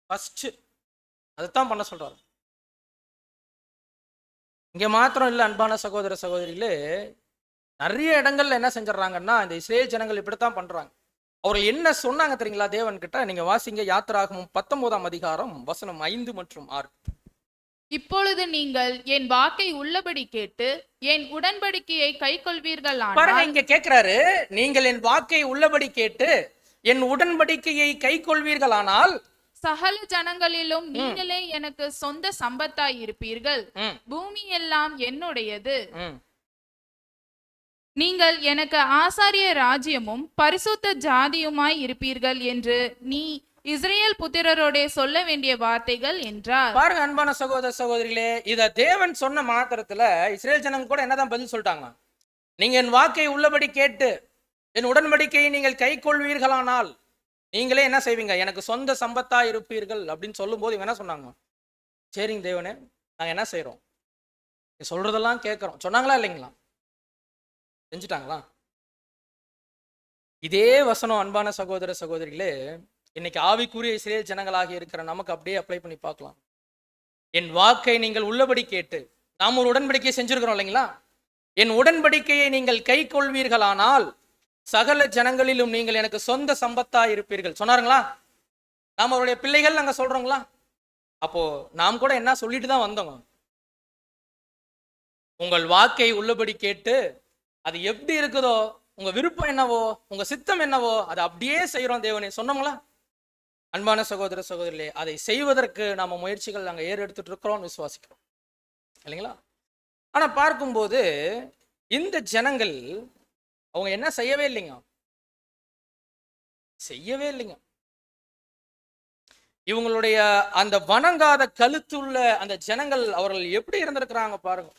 ஃபர்ஸ்ட் அதைத்தான் பண்ண சொல்றாரு. இங்க மாத்திரம் இல்லை அன்பான சகோதர சகோதரிகளே, நிறைய இடங்கள்ல என்ன செஞ்சிடறாங்கன்னா, இந்த இஸ்ரேல் ஜனங்கள் இப்படித்தான் பண்றாங்க. அவர்கள் என்ன சொன்னாங்க தெரியுங்களா தேவன் கிட்ட? நீங்க வாசிங்க யாத்திராகமம் 19ஆம் அதிகாரம் வசனம் 5 மற்றும் 6. இப்பொழுது நீங்கள் என் வாக்கை உள்ளபடி கேட்டு என் உடன்படிக்கையை கைக்கொள்வீர்களானால் பாருங்க, இங்க கேட்கிறாரு, நீங்கள் என் வாக்கை உள்ளபடி கேட்டு என் உடன்படிக்கையை கைக்கொள்வீர்களானால் சகல ஜனங்களிலும் நீங்களே எனக்கு சொந்த சம்பத்தாய் இருப்பீர்கள். பூமி எல்லாம் என்னுடையது. நீங்கள் எனக்கு ஆசாரிய ராஜ்யமும் பரிசுத்த ஜாதியுமாய் இருப்பீர்கள் என்று நீ இஸ்ரேல் புத்திரரோடே சொல்ல வேண்டிய வார்த்தைகள் என்றார். பாருங்க அன்பான சகோதர சகோதரிகளே, இத தேவன் சொன்ன மாத்திரத்துல இஸ்ரேல் ஜனங்க கூட என்னதான் பதில் சொல்லிட்டாங்க? நீங்க என் வாக்கை உள்ளபடி கேட்டு என் உடன்படிக்கையை நீங்கள் கை கொள்வீர்களானால் நீங்களே என்ன செய்வீங்க? எனக்கு சொந்த சம்பத்தா இருப்பீர்கள் அப்படின்னு சொல்லும் போது இவங்க என்ன சொன்னாங்க? சரிங்க தேவனே, நாங்க என்ன செய்யறோம், சொல்றதெல்லாம் கேட்கிறோம் சொன்னாங்களா இல்லைங்களா? செஞ்சுட்டாங்களா? இதே வசனம் அன்பான சகோதர சகோதரிகளே இன்னைக்கு ஆவிக்குரிய இஸ்ரேல் ஜனங்களாக இருக்கிற நமக்கு அப்படியே அப்ளை பண்ணி பார்க்கலாம். என் வாக்கை நீங்கள் உள்ளபடி கேட்டு, நாம் ஒரு உடன்படிக்கையை செஞ்சிருக்கிறோம் இல்லைங்களா? என் உடன்படிக்கையை நீங்கள் கை கொள்வீர்களானால் சகல ஜனங்களிலும் நீங்கள் எனக்கு சொந்த சம்பத்தா இருப்பீர்கள் சொன்னாருங்களா? நாம் அவருடைய பிள்ளைகள் நாங்க சொல்றோங்களா? அப்போ நாம் கூட என்ன சொல்லிட்டு தான் வந்தோங்க? உங்கள் வாக்கை உள்ளபடி கேட்டு அது எப்படி இருக்குதோ, உங்க விருப்பம் என்னவோ, உங்க சித்தம் என்னவோ அதை அப்படியே செய்யறோம் தேவனே சொன்னோங்களா? அன்பான சகோதர சகோதரிகளே, அதை செய்வதற்கு நாம முயற்சிகள் நாங்கள் ஏறெடுத்துட்டு இருக்கிறோம், விசுவாசிக்கிறோம் இல்லைங்களா? ஆனா பார்க்கும்போது இந்த ஜனங்கள் அவங்க என்ன செய்யவே இல்லைங்க, செய்யவே இல்லைங்க. இவங்களுடைய அந்த வணங்காத கழுத்துள்ள அந்த ஜனங்கள் அவர்கள் எப்படி இருந்திருக்கிறாங்க பாருங்க.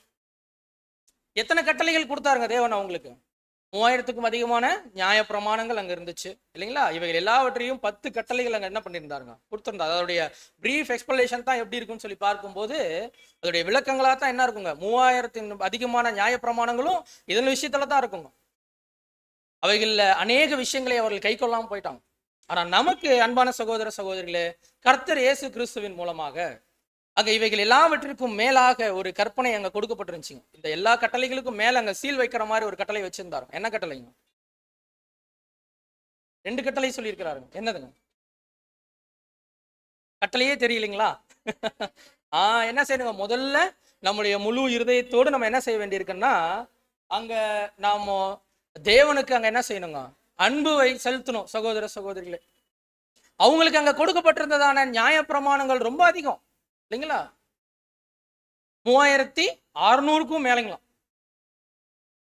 எத்தனை கட்டளைகள் கொடுத்தாருங்க தேவன் அவங்களுக்கு? 3000க்கும் அதிகமான நியாய பிரமாணங்கள் அங்க இருந்துச்சு இல்லைங்களா? இவைகள் எல்லாவற்றையும் 10 கட்டளைகள் அங்க என்ன பண்ணியிருந்தாருங்க, கொடுத்திருந்தாரு. அதோடைய பிரீஃப் எக்ஸ்பிளனேஷன் தான் எப்படி இருக்குன்னு சொல்லி பார்க்கும்போது அதோடைய விளக்கங்களா தான் என்ன இருக்குங்க, 3000க்கும் அதிகமான நியாய பிரமாணங்களும் இதன் விஷயத்துல தான் இருக்குங்க. அவைகள்ல அநேக விஷயங்களை அவர்கள் கை கொள்ளாம போயிட்டாங்க. ஆனா நமக்கு அன்பான சகோதர சகோதரிகளே, கர்த்தர் இயேசு கிறிஸ்துவின் மூலமாக அங்க இவைகள் எல்லாவற்றிற்கும் மேலாக ஒரு கற்பனை அங்க கொடுக்கப்பட்டிருந்துச்சுங்க. இந்த எல்லா கட்டளைகளுக்கும் மேல அங்க சீல் வைக்கிற மாதிரி ஒரு கட்டளை வச்சிருந்தாரு. என்ன கட்டளைங்க? 2 கட்டளை சொல்லியிருக்கிறாருங்க. என்னதுங்க? கட்டளையே தெரியலைங்களா? என்ன செய்யணுங்க? முதல்ல நம்முடைய முழு இருதயத்தோடு நம்ம என்ன செய்ய வேண்டியிருக்குன்னா, அங்க நாம தேவனுக்கு அங்க என்ன செய்யணுங்க, அன்பு செலுத்தணும். சகோதர சகோதரிகளே, அவங்களுக்கு அங்க கொடுக்கப்பட்டிருந்ததான நியாய பிரமாணங்கள் ரொம்ப அதிகம் இல்லைங்களா? 3600க்கும் மேலைங்களாம்.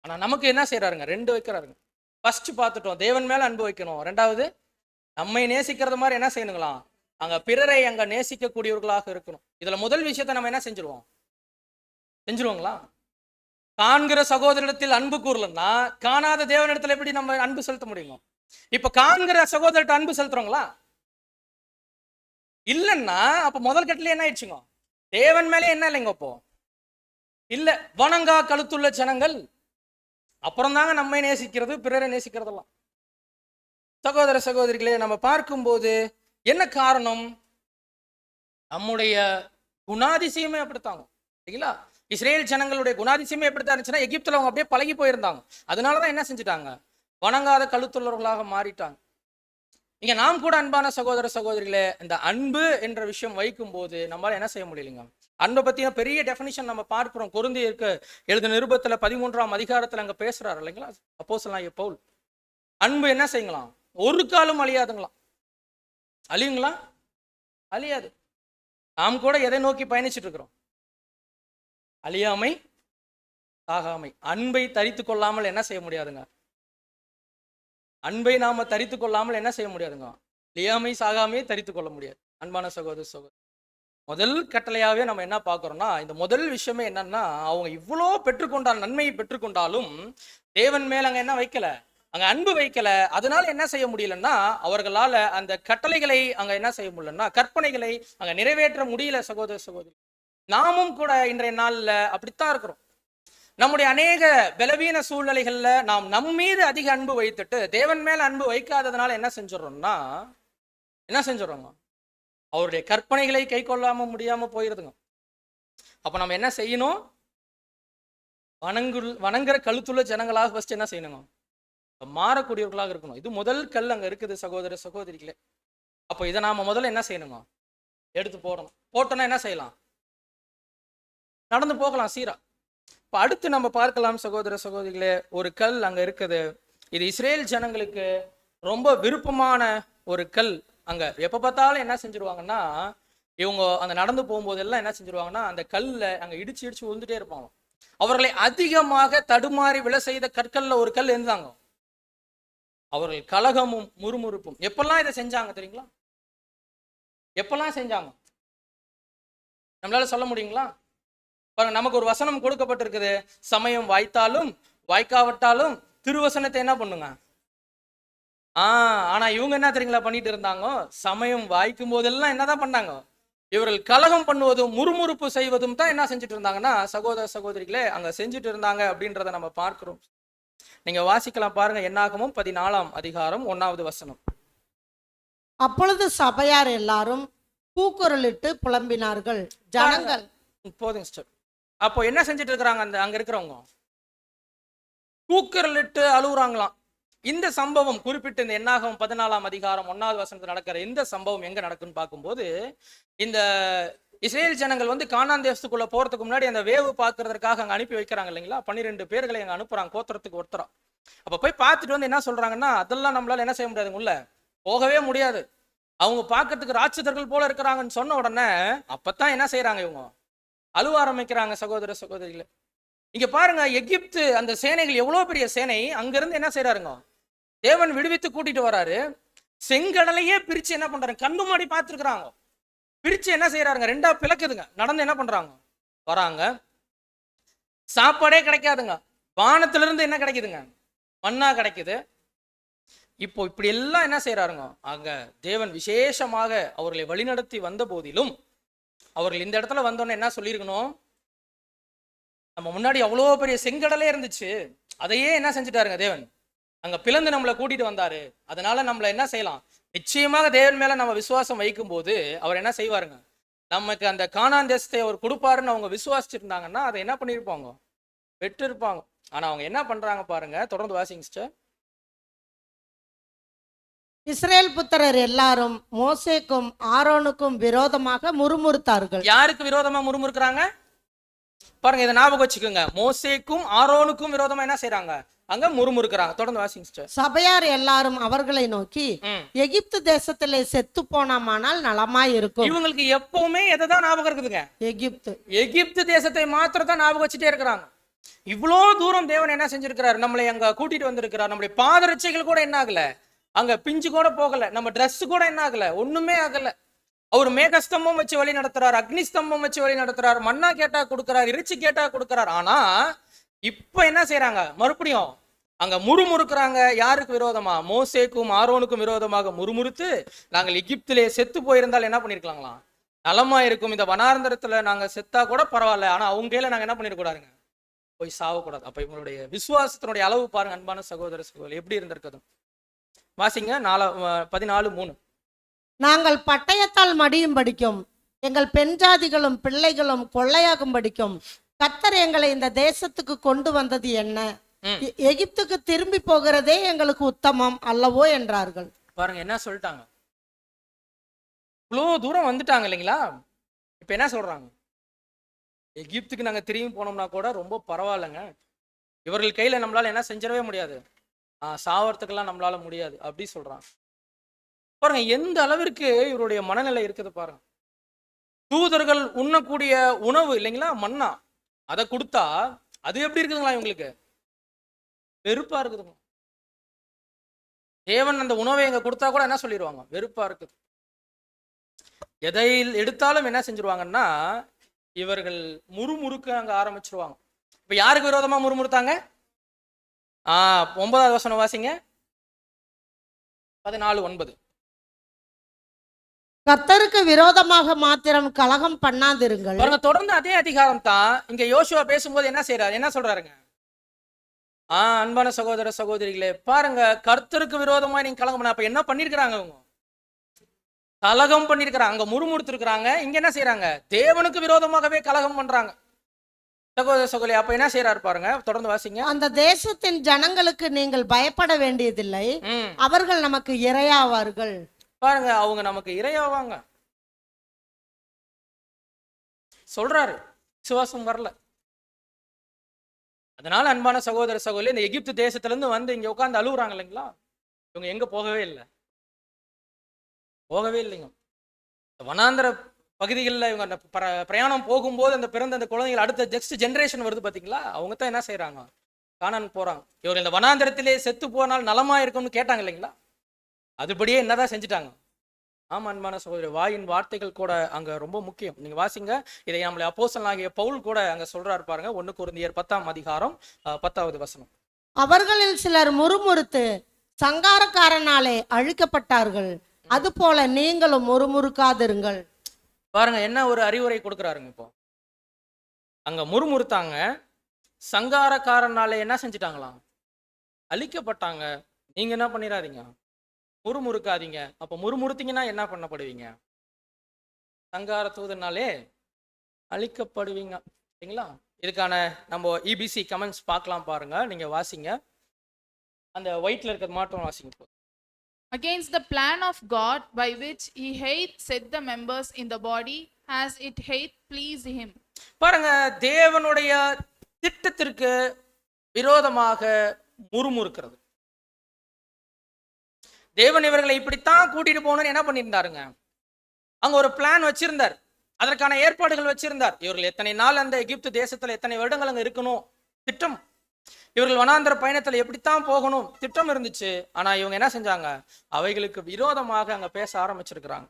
ஆனா நமக்கு என்ன செய்யறாருங்க? 2 வைக்கிறாருங்க. ஃபர்ஸ்ட் பார்த்துட்டோம், தேவன் மேல அன்பு வைக்கணும். 2வது நம்மை நேசிக்கிறது மாதிரி என்ன செய்யணுங்களாம், அங்க பிறரை அங்க நேசிக்கக்கூடியவர்களாக இருக்கணும். இதுல முதல் விஷயத்தை நம்ம என்ன செஞ்சிருவோங்களா? காண்கிற சகோதரிடத்தில் அன்பு கூறலன்னா காணாத தேவனிடத்துல எப்படி நம்ம அன்பு செலுத்த முடியும்? இப்ப காண்கிற சகோதரர்கிட்ட அன்பு செலுத்துறோங்களா? இல்லைன்னா அப்ப முதல் கட்டளை என்ன ஆயிடுச்சுங்க? தேவன் மேலே என்ன இல்லைங்க இப்போ இல்ல, வணங்கா கழுத்துள்ள ஜனங்கள். அப்புறம் தாங்க நம்மை நேசிக்கிறது, பிறரை நேசிக்கிறதெல்லாம். சகோதர சகோதரிகளே, நம்ம பார்க்கும்போது என்ன காரணம்? நம்முடைய குணாதிசயமே அப்படித்தாங்க சரிங்களா? இஸ்ரேல் ஜனங்களுடைய குணாதிசயமே எப்படித்தான் இருந்துச்சுன்னா, எகிப்துல அவங்க அப்படியே பழகி போயிருந்தாங்க. அதனாலதான் என்ன செஞ்சுட்டாங்க, வணங்காத கழுத்துள்ளவர்களாக மாறிட்டாங்க. இங்க நாம் கூட அன்பான சகோதர சகோதரிகளே, இந்த அன்பு என்ற விஷயம் வைக்கும் போது நம்மளால என்ன செய்ய முடியலைங்க. அன்பை பத்தின பெரிய டெஃபினிஷன் நம்ம பார்க்கிறோம். கொரிந்தியருக்கு எழுதின நிருபத்துல 13ஆம் அதிகாரத்துல அங்க பேசுறாரு இல்லைங்களா அப்போஸ்தலனாகிய பவுல். அன்பு என்ன செய்யலாம், ஒரு காலம் அழியாதுங்களாம். அழியுங்களா? அழியாது. நாம் கூட எதை நோக்கி பயணிச்சுட்டு இருக்கிறோம்? அழியாமை, சாகாமை. அன்பை தரித்து கொள்ளாமல் என்ன செய்ய முடியாதுங்க, அன்பை நாம தரித்து கொள்ளாமல் என்ன செய்ய முடியாதுங்க, அழியாமை சாகாமையை தரித்து கொள்ள முடியாது. அன்பான சகோதர சகோதரி, முதல் கட்டளையாவே நம்ம என்ன பார்க்கிறோம்னா, இந்த முதல் விஷயமே என்னன்னா, அவங்க இவ்வளோ பெற்றுக்கொண்டால் நன்மையை பெற்றுக்கொண்டாலும் தேவன் மேல அங்க என்ன வைக்கல, அங்க அன்பு வைக்கல. அதனால என்ன செய்ய முடியலன்னா, அவர்களால அந்த கட்டளைகளை அங்க என்ன செய்ய முடியலன்னா, கற்பனைகளை அங்க நிறைவேற்ற முடியல. சகோதர சகோதரி, நாமும் கூட இன்றைய நாள்ல அப்படித்தான் இருக்கிறோம். நம்முடைய அநேக பலவீன சூழ்நிலைகள்ல நாம் நம் மீது அதிக அன்பு வைத்துட்டு தேவன் மேல அன்பு வைக்காததுனால என்ன செஞ்சிடறோங்க, அவருடைய கற்பனைகளை கை கொள்ளாம முடியாம போயிருதுங்க. அப்ப நம்ம என்ன செய்யணும்? வணங்குற கழுத்துள்ள ஜனங்களாக ஃபர்ஸ்ட் என்ன செய்யணுங்க? மாறக்கூடியவர்களாக இருக்கணும். இது முதல் கல் அங்க இருக்குது சகோதர சகோதரிகளே. அப்போ இதை நாம முதல்ல என்ன செய்யணுங்க? எடுத்து போடணும். போட்டோன்னா என்ன செய்யலாம்? நடந்து போகலாம் சீரா. இப்போ அடுத்து நம்ம பார்க்கலாம் சகோதர சகோதரிகளே, ஒரு கல் அங்க இருக்குது. இது இஸ்ரேல் ஜனங்களுக்கு ரொம்ப விருப்பமான ஒரு கல். அங்க எப்ப பார்த்தாலும் என்ன செஞ்சிருவாங்கன்னா, இவங்க அந்த நடந்து போகும்போதெல்லாம் என்ன செஞ்சிருவாங்கன்னா, அந்த கல்ல அங்க இடிச்சு இடிச்சு விழுந்துட்டே இருப்பாங்க. அவர்களை அதிகமாக தடுமாறி விழ செய்த கற்கள்ல ஒரு கல் இருந்தாங்க. அவர்கள் கலகமும் முறுமுறுப்பும். எப்பெல்லாம் இதை செஞ்சாங்க தெரியுங்களா? எப்பெல்லாம் செஞ்சாங்க நம்மளால சொல்ல முடியுங்களா? பாருங்க, நமக்கு ஒரு வசனம் கொடுக்கப்பட்டிருக்குது. சமயம் வாய்த்தாலும் வாய்க்காவிட்டாலும் திருவசனத்தை என்ன பண்ணுங்க? ஆனா இவங்க என்ன தெரியுங்களா பண்ணிட்டு இருந்தாங்க? சமயம் வாய்க்கும் போதெல்லாம் என்னதான் பண்ணாங்க? இவர்கள் கலகம் பண்ணுவதும் முறுமுறுப்பு செய்வதும் தான் என்ன செஞ்சுட்டு இருந்தாங்கன்னா சகோதர சகோதரிகளே அங்க செஞ்சுட்டு இருந்தாங்க அப்படின்றத நம்ம பார்க்கிறோம். நீங்க வாசிக்கலாம் பாருங்க, என்னாகமும் 14ஆம் அதிகாரம் 1வது வசனம். அப்பொழுது சபையார் எல்லாரும் கூக்குரலிட்டு புலம்பினார்கள். ஜனங்கள் போதுங்க ஸ்டெப். அப்போ என்ன செஞ்சுட்டு இருக்கிறாங்க? அங்க இருக்கிறவங்க கூக்குரலிட்டு அழுகுறாங்களாம். இந்த சம்பவம் குறிப்பிட்டு இந்த என்னாகமும் 14ஆம் அதிகாரம் 1வது வசனத்தில் நடக்கிற இந்த சம்பவம் எங்க நடக்குன்னு பார்க்கும்போது, இந்த இஸ்ரேல் ஜனங்கள் வந்து கானான் தேசத்துக்குள்ள போறதுக்கு முன்னாடி அந்த வேவு பார்க்கறதுக்காக அங்க அனுப்பி வைக்கிறாங்க இல்லைங்களா? 12 பேர்களை அங்க அனுப்புறாங்க, கோத்திரத்துக்கு ஒருத்தரா. அப்ப போய் பார்த்துட்டு வந்து என்ன சொல்றாங்கன்னா, அதெல்லாம் நம்மளால என்ன செய்ய முடியாது, உள்ள போகவே முடியாது, அவங்க பார்க்கறதுக்கு ராட்சதர்கள் போல இருக்கிறாங்கன்னு சொன்ன உடனே அப்பதான் என்ன செய்யறாங்க? இவங்க அழுவ ஆரம்பிக்கிறாங்க சகோதர சகோதரிகளை. இங்க பாருங்க, எகிப்து அந்த சேனைகள் எவ்வளவு பெரிய சேனை அங்கிருந்து என்ன செய்யறாருங்க? தேவன் விடுவித்து கூட்டிட்டு வராரு. செங்கடலையே பிரிச்சு என்ன பண்றாங்க? கண்ணு மாடி பார்த்துருக்குறாங்க. பிரிச்சு என்ன செய்யறாருங்க? 2ஆ பிளக்குதுங்க. நடந்து என்ன பண்றாங்க? வராங்க. சாப்பாடே கிடைக்காதுங்க. வானத்துல இருந்து என்ன கிடைக்குதுங்க? மண்ணா கிடைக்குது. இப்போ இப்படி எல்லாம் என்ன செய்யறாருங்க? அங்க தேவன் விசேஷமாக அவர்களை வழிநடத்தி வந்த போதிலும் அவர்கள் இந்த இடத்துல வந்தோன்னு என்ன சொல்லியிருக்கணும்? நம்ம முன்னாடி அவ்வளோ பெரிய செங்கடலே இருந்துச்சு, அதையே என்ன செஞ்சுட்டாருங்க தேவன்? அங்க பிளந்து நம்மளை கூட்டிட்டு வந்தாரு. அதனால நம்மள என்ன செய்யலாம்? நிச்சயமாக தேவன் மேல நம்ம விசுவாசம் வைக்கும் போது அவர் என்ன செய்வாருங்க? நமக்கு அந்த கானான் தேசத்தை அவர் கொடுப்பாருன்னு அவங்க விசுவாசிச்சிருந்தாங்கன்னா அதை என்ன பண்ணிருப்பாங்க? பெற்று இருப்பாங்க. ஆனா அவங்க என்ன பண்றாங்க பாருங்க, தொடர்ந்து வாசிங்க சிஸ்டர். இஸ்ரேல் புத்திரர் எல்லாரும் மோசேக்கும் ஆரோனுக்கும் விரோதமாக முறுமுறுத்தார்கள். யாருக்கு விரோதமா முறுமுறுக்கிறாங்க பாருங்க, இதை ஞாபகம் வச்சுக்கோங்க. மோசேக்கும் ஆரோனுக்கும் விரோதமா என்ன செய்யறாங்க? அங்க முறுமுறுக்கிறாங்க. தொடர்ந்து வாசிங்க சிஸ்டர். சபையார் எல்லாரும் அவர்களை நோக்கி, எகிப்து தேசத்திலே செத்து போனாமானால் நலமாய் இருக்கும். இவங்களுக்கு எப்பவுமே எதைதான் ஞாபகம் இருக்குதுங்க? எகிப்து தேசத்தை மாத்திரம் தான் ஞாபகம் வச்சுட்டே இருக்கிறாங்க. இவ்வளோ தூரம் தேவன் என்ன செஞ்சிருக்கிறாரு? நம்மளை அங்க கூட்டிட்டு வந்திருக்கிறார். நம்மளுடைய பாதரட்சைகள் கூட என்ன ஆகல, அங்க பிஞ்சு கூட போகல. நம்ம ட்ரெஸ் கூட என்ன ஆகல, ஒண்ணுமே ஆகல. அவர் மேகஸ்தம்பம் வச்சு வழி நடத்துறாரு, அக்னி ஸ்தம்பம் வச்சு வழி நடத்துறாரு, மண்ணா கேட்டா கொடுக்கிறார், இறைச்சி கேட்டா கொடுக்கிறார். ஆனா இப்ப என்ன செய்யறாங்க? மறுபடியும் அங்க முறுமுறுக்கிறாங்க. யாருக்கு விரோதமா? மோசேக்கும் ஆரோனுக்கும் விரோதமாக முறுமுறுத்து, நாங்கள் எகிப்திலே செத்து போயிருந்தால் என்ன பண்ணிருக்கலாங்களாம்? நலமா இருக்கும். இந்த வனாந்தரத்துல நாங்க செத்தா கூட பரவாயில்ல, ஆனா அவங்க கையில நாங்க என்ன பண்ணிடக்கூடாதுங்க? போய் சாவக்கூடாது. அப்ப இவங்களுடைய விசுவாசத்தினுடைய அளவு பாருங்க அன்பான சகோதர சகோதரி எப்படி இருந்திருக்குது. வாசிங்க 14:3. நாங்கள் பட்டயத்தால் மடியும் படிக்கும், எங்கள் பெண் ஜாதிகளும் பிள்ளைகளும் கொள்ளையாகும் படிக்கும் கர்த்தர் எங்களை இந்த தேசத்துக்கு கொண்டு வந்தது என்ன? எகிப்துக்கு திரும்பி போகிறதே எங்களுக்கு உத்தமம் அல்லவோ என்றார்கள். பாருங்க என்ன சொல்லிட்டாங்க. இவ்வளோ தூரம் வந்துட்டாங்க இல்லைங்களா? இப்ப என்ன சொல்றாங்க? எகிப்துக்கு நாங்க திரும்பி போனோம்னா கூட ரொம்ப பரவாயில்லைங்க, இவர்கள் கையில நம்மளால என்ன செஞ்சிடவே முடியாது, சாவறதுக்கெல்லாம் நம்மளால முடியாது அப்படி சொல்றாங்க. பாருங்க எந்த அளவிற்கு இவருடைய மனநிலை இருக்குது பாருங்க. தூதர்கள் உண்ணக்கூடிய உணவு இல்லைங்களா, மன்னா, அதை கொடுத்தா அது எப்படி இருக்குதுங்களா? இவங்களுக்கு வெறுப்பா இருக்குதுங்க. தேவன் அந்த உணவை எங்க கொடுத்தா கூட என்ன சொல்லிடுவாங்க? வெறுப்பா இருக்குது. எதை எடுத்தாலும் என்ன செஞ்சிருவாங்கன்னா இவர்கள் முறுமுறுக்க அங்க ஆரம்பிச்சிருவாங்க. இப்ப யாருக்கு விரோதமா முறுமுறுத்தாங்க? 9வது வசனம் வாசிங்க. 14:9. கர்த்தருக்கு விரோதமாக மாத்திரம் கலகம் பண்ணாதிருங்கள். பாருங்க தொடர்ந்து அதே அதிகாரம் தான் இங்க யோசுவா பேசும்போது என்ன செய்யறாரு? என்ன சொல்றாருங்க? அன்பான சகோதர சகோதரிகளே பாருங்க, கர்த்தருக்கு விரோதமா நீங்க கலகம் பண்ண. அப்ப என்ன பண்ணிருக்கிறாங்க? அவங்க கலகம் பண்ணிருக்கிறாங்க, அங்க முறுமுறுத்து இருக்கிறாங்க. இங்க என்ன செய்யறாங்க? தேவனுக்கு விரோதமாகவே கலகம் பண்றாங்க. சகோதர சகோதரி, அப்ப என்ன செய்யறாரு பாருங்க, தொடர்ந்து வாசிங்க. அந்த தேசத்தின் ஜனங்களுக்கு நீங்கள் பயப்பட வேண்டியதில்லை, ம். அவர்கள் நமக்கு இரையாவார்கள். பாருங்க, அவங்க நமக்கு இரையாவாங்க சொல்றாரு. விசுவாசம் வரல. அதனால அன்பான சகோதர சகோதரி, இந்த எகிப்து தேசத்துல இருந்து வந்து இங்க உட்கார்ந்து அழுகுறாங்க இல்லைங்களா, இவங்க எங்க போகவே இல்லை, போகவே இல்லைங்க. வனாந்திர பகுதிகளில் இவங்க அந்த பிரயாணம் போகும்போது அந்த பிறந்த அந்த குழந்தைகள் அடுத்த நெக்ஸ்ட் ஜென்ரேஷன் வருது பார்த்தீங்களா, அவங்க தான் என்ன செய்யறாங்க, கானான் போறாங்க. இவர் இந்த வனாந்திரத்திலே செத்து போனால் நலமா இருக்கும்னு கேட்டாங்க இல்லைங்களா, அதுபடியே என்னதான் செஞ்சுட்டாங்க. ஆமா அன்பான சகோதரி, வாயின் வார்த்தைகள் கூட அங்க ரொம்ப முக்கியம். நீங்க வாசிங்க, இதை நம்மளை அப்போஸ்தலனாகிய பவுல் கூட அங்க சொல்றாரு பாருங்க. 1 கொரிந்தியர் 10ஆம் அதிகாரம் 10வது வசனம். அவர்களில் சிலர் முறுமுறுத்து சங்காரக்காரனாலே அழிக்கப்பட்டார்கள், அதுபோல நீங்களும் முறுமுறுக்காதிருங்கள். பாருங்க என்ன ஒரு அறிவுரை கொடுக்குறாருங்க. இப்போ அங்க முறுமுறுத்தாங்க, சங்காரக்காரனால என்ன செஞ்சுட்டாங்களாம், அழிக்கப்பட்டாங்க. நீங்க என்ன பண்ணிடாதீங்க, முறுமுறுக்காதீங்க. அப்ப முறுமுறுத்தீங்கன்னா என்ன பண்ணப்படுவீங்க, சங்கார தூதனாலே அழிக்கப்படுவீங்க. சரிங்களா? இதுக்கான நம்ம இபிசி கமெண்ட்ஸ் பார்க்கலாம் பாருங்க, நீங்க வாசிங்க. அந்த ஒயிட்ல இருக்கிறது மாற்றம் வாசிங்க. Against the plan of God by which he hath set the members in the body, as it hath pleased him. பாருங்க, தேவனுடைய திட்டத்திற்கு விரோதமாக முறுமுறுக்கிறது. தேவன் இவர்களை இப்படித்தான் கூட்டிட்டு போகணும்னு என்ன பண்ணியிருந்தாருங்க, அங்க ஒரு பிளான் வச்சிருந்தார், அதற்கான ஏற்பாடுகள் வச்சிருந்தார். இவர்கள் எத்தனை நாள் அந்த எகிப்து தேசத்துல, எத்தனை வருடங்கள் அங்க இருக்கணும் திட்டம், இவர்கள் வனாந்திர பயணத்துல எப்படித்தான் போகணும் திட்டம் இருந்துச்சு. ஆனா இவங்க என்ன செஞ்சாங்க, அவைகளுக்கு விரோதமாக அங்க பேச ஆரம்பிச்சிருக்கிறாங்க.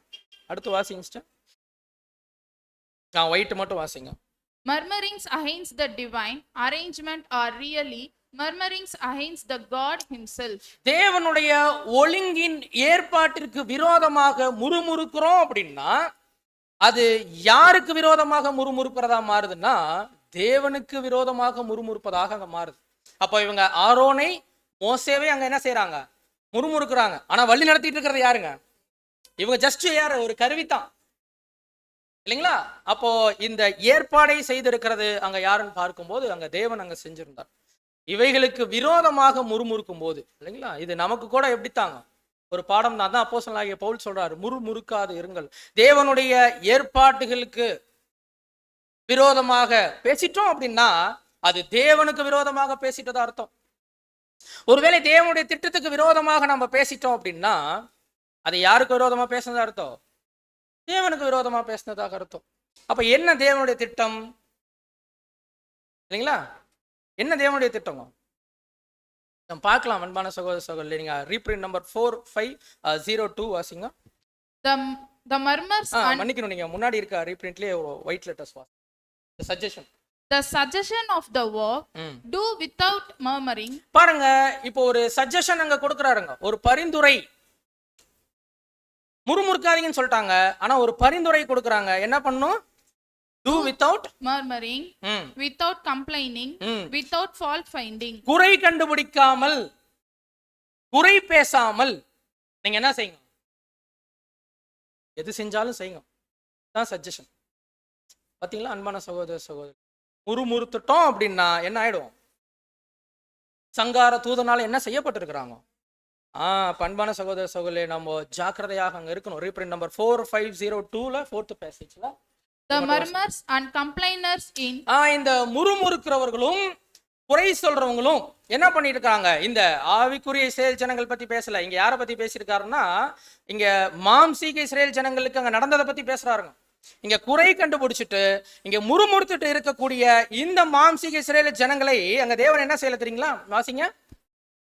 அடுத்து வாசிங்க, நான் ஒயிட் மட்டும் வாசிங்க. Murmurings against the divine arrangement are really murmurings against the God himself. தேவனுடைய ஒழுங்கின் ஏற்பாட்டிற்கு விரோதமாக முறுமுறுக்கிறோம் அப்படின்னா அது யாருக்கு விரோதமாக முறுமுறுக்கிறதா மாறுதுன்னா தேவனுக்கு விரோதமாக முறுமுறுப்பதாக அங்க மாறுது. அப்போ இவங்க ஆரோனை மோசேவே அங்க என்ன செய்யறாங்க, முறுமுறுக்கிறாங்க. ஆனா வழி நடத்திட்டு இருக்கிறது யாருங்க, இவங்க ஜஸ்ட் யாரு, ஒரு கருவித்தான் இல்லைங்களா. அப்போ இந்த ஏற்பாடை செய்திருக்கிறது அங்க யாருன்னு பார்க்கும்போது அங்க தேவன் அங்க செஞ்சிருந்தார். இவைகளுக்கு விரோதமாக முறுமுறுக்கும் போது இல்லைங்களா, இது நமக்கு கூட எப்படித்தாங்க ஒரு பாடம் தான். அப்போஸ்தலனாகிய பவுல் சொல்றாரு, முறுமுறுக்காது இருங்கள். தேவனுடைய ஏற்பாட்டுகளுக்கு விரோதமாக பேசிட்டோம் அப்படின்னா அது தேவனுக்கு விரோதமாக பேசிட்டதா அர்த்தம். ஒருவேளை தேவனுடைய திட்டத்துக்கு விரோதமாக நம்ம பேசிட்டோம் அப்படின்னா அது யாருக்கு விரோதமா பேசினதா அர்த்தம், தேவனுக்கு விரோதமா பேசினதாக அர்த்தம். அப்ப என்ன தேவனுடைய திட்டம் இல்லைங்களா, என்ன தேவனுடைய திட்டம் நம்ம பார்க்கலாம். அன்பான சகோதர சகோதரி, நீங்க ரீப்ரிண்ட் நம்பர் 4502 வாசிங்க. The murmurs மன்னிக்கணும், நீங்க முன்னாடி இருக்க ரீப்ரிண்ட்லயே ஒயிட் லெட்டர்ஸ் வாசிங்க. The suggestion of the work do without murmuring. பாருங்க, இப்போ ஒரு சஜஷன் அங்க கொடுக்கறாருங்க, ஒரு பரிந்துரை. முறுமுறுக்காதீங்கன்னு சொல்லிட்டாங்க, ஆனா ஒரு பரிந்துரை கொடுக்கறாங்க. என்ன பண்ணும், do without murmuring, without complaining, without fault finding. குறை கண்டுபிடிக்காமல், குறை பேசாமல் நீங்க என்ன செய்யுங்க, எது செஞ்சாலும் செய்யுங்க. தான் சஜஷன். பாத்தீங்களா அன்பான சகோதர சகோதரி, முறுமுறுத்துட்டோம் அப்படின்னா என்ன ஆயிடும், சங்கார தூதனால என்ன செய்யப்பட்டிருக்கிறாங்க. அன்பான சகோதர சகோதரி, நம்ம ஜாக்கிரதையாக அங்க இருக்கணும். ரீப்ரிண்ட் நம்பர் 4502ல 4th பேசேஜ்ல The murmurs and complainers in இந்த முறுமுறுக்கிறவர்களும் குறை சொல்றவங்களும் என்ன பண்ணிட்டு இருக்காங்க, இந்த ஆவிக்குரிய இஸ்ரேல் ஜனங்கள் பத்தி பேசல. இங்க யாரை பத்தி பேசியிருக்காருன்னா இங்க மாம்சீக இஸ்ரேல் ஜனங்களுக்கு அங்க நடந்ததை பத்தி பேசுறாருங்க. இங்க குறை கண்டுபிடிச்சிட்டு இங்க முறுமுறுத்துட்டு இருக்கக்கூடிய இந்த மாம்சீக இஸ்ரேல் ஜனங்களை அங்க தேவன் என்ன செய்யல தெரியுங்களா, வாசிங்க.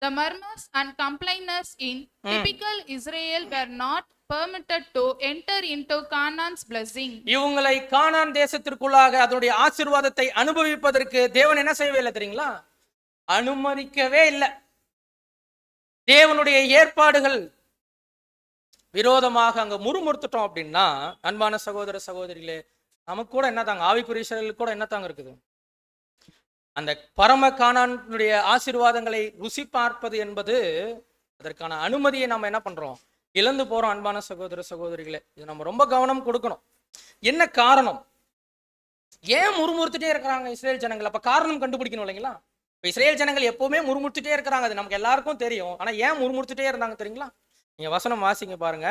The murmurs and complainers in typical Israel were not permitted to enter into Canaan's blessing. இவங்களை கானான் தேசத்திற்குள்ளாக அதனுடைய ஆசீர்வாதத்தை அனுபவிப்பதற்கு தேவன் என்ன செய்யவே இல்லை தெரியுங்களா, அனுமதிக்கவே இல்லை. தேவனுடைய ஏற்பாடுகள் விரோதமாக அங்க முறுமுறுத்துட்டோம் அப்படின்னா அன்பான சகோதர சகோதரிகளே, நமக்கு கூட என்னதாங்க, ஆவிக்குரிய இஸ்ரவேலுக்கு கூட என்னதாங்க இருக்குது, அந்த பரம கானானுடைய ஆசீர்வாதங்களை ருசி பார்ப்பது என்பது அதற்கான அனுமதியை நம்ம என்ன பண்றோம், இழந்து போறோம். அன்பான சகோதர சகோதரிகளே, இது நம்ம ரொம்ப கவனம் கொடுக்கணும். என்ன காரணம், ஏன் முறுமுறுத்துட்டே இருக்கிறாங்க இஸ்ரேல் ஜனங்கள்? அப்ப காரணம் கண்டுபிடிக்கணும் இல்லைங்களா? இப்ப இஸ்ரேல் ஜனங்கள் எப்பவுமே முறுமுறுத்துட்டே இருக்கிறாங்க, அது நமக்கு எல்லாருக்கும் தெரியும். ஆனா ஏன் முறுமுறுத்துட்டே இருந்தாங்க தெரியுங்களா? நீங்க வசனம் வாசிங்க பாருங்க.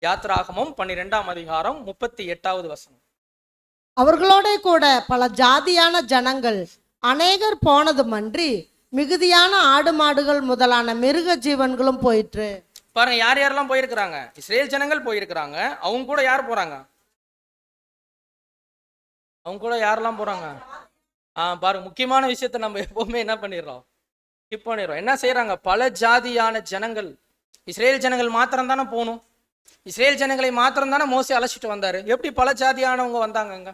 யாத்ராகமம் 12ஆம் அதிகாரம் 38வது வசனம். அவர்களோட கூட பல ஜாதியான ஜனங்கள் அநேகர் போனதுமன்றி மிகுதியான ஆடு மாடுகள் முதலான மிருக ஜீவன்களும் போயிற்று. பாருங்க, யார் யாரெல்லாம் போயிருக்கிறாங்க? இஸ்ரேல் ஜனங்கள் போயிருக்கிறாங்க. அவங்க கூட யார் போறாங்க? அவங்க கூட யாரெல்லாம் போறாங்க? பாருங்க, முக்கியமான விஷயத்த நம்ம எப்பவுமே என்ன பண்ணிடுறோம்? ஸ்கிப் பண்ணிடுறோம். என்ன செய்யறாங்க? பல ஜாதியான ஜனங்கள். இஸ்ரேல் ஜனங்கள் மாத்திரம் தானே போகணும். இஸ்ரேல் ஜனங்களை மாத்திரம் தானே மோசே அழைச்சிட்டு வந்தாரு. எப்படி பல ஜாதியானவங்க வந்தாங்க?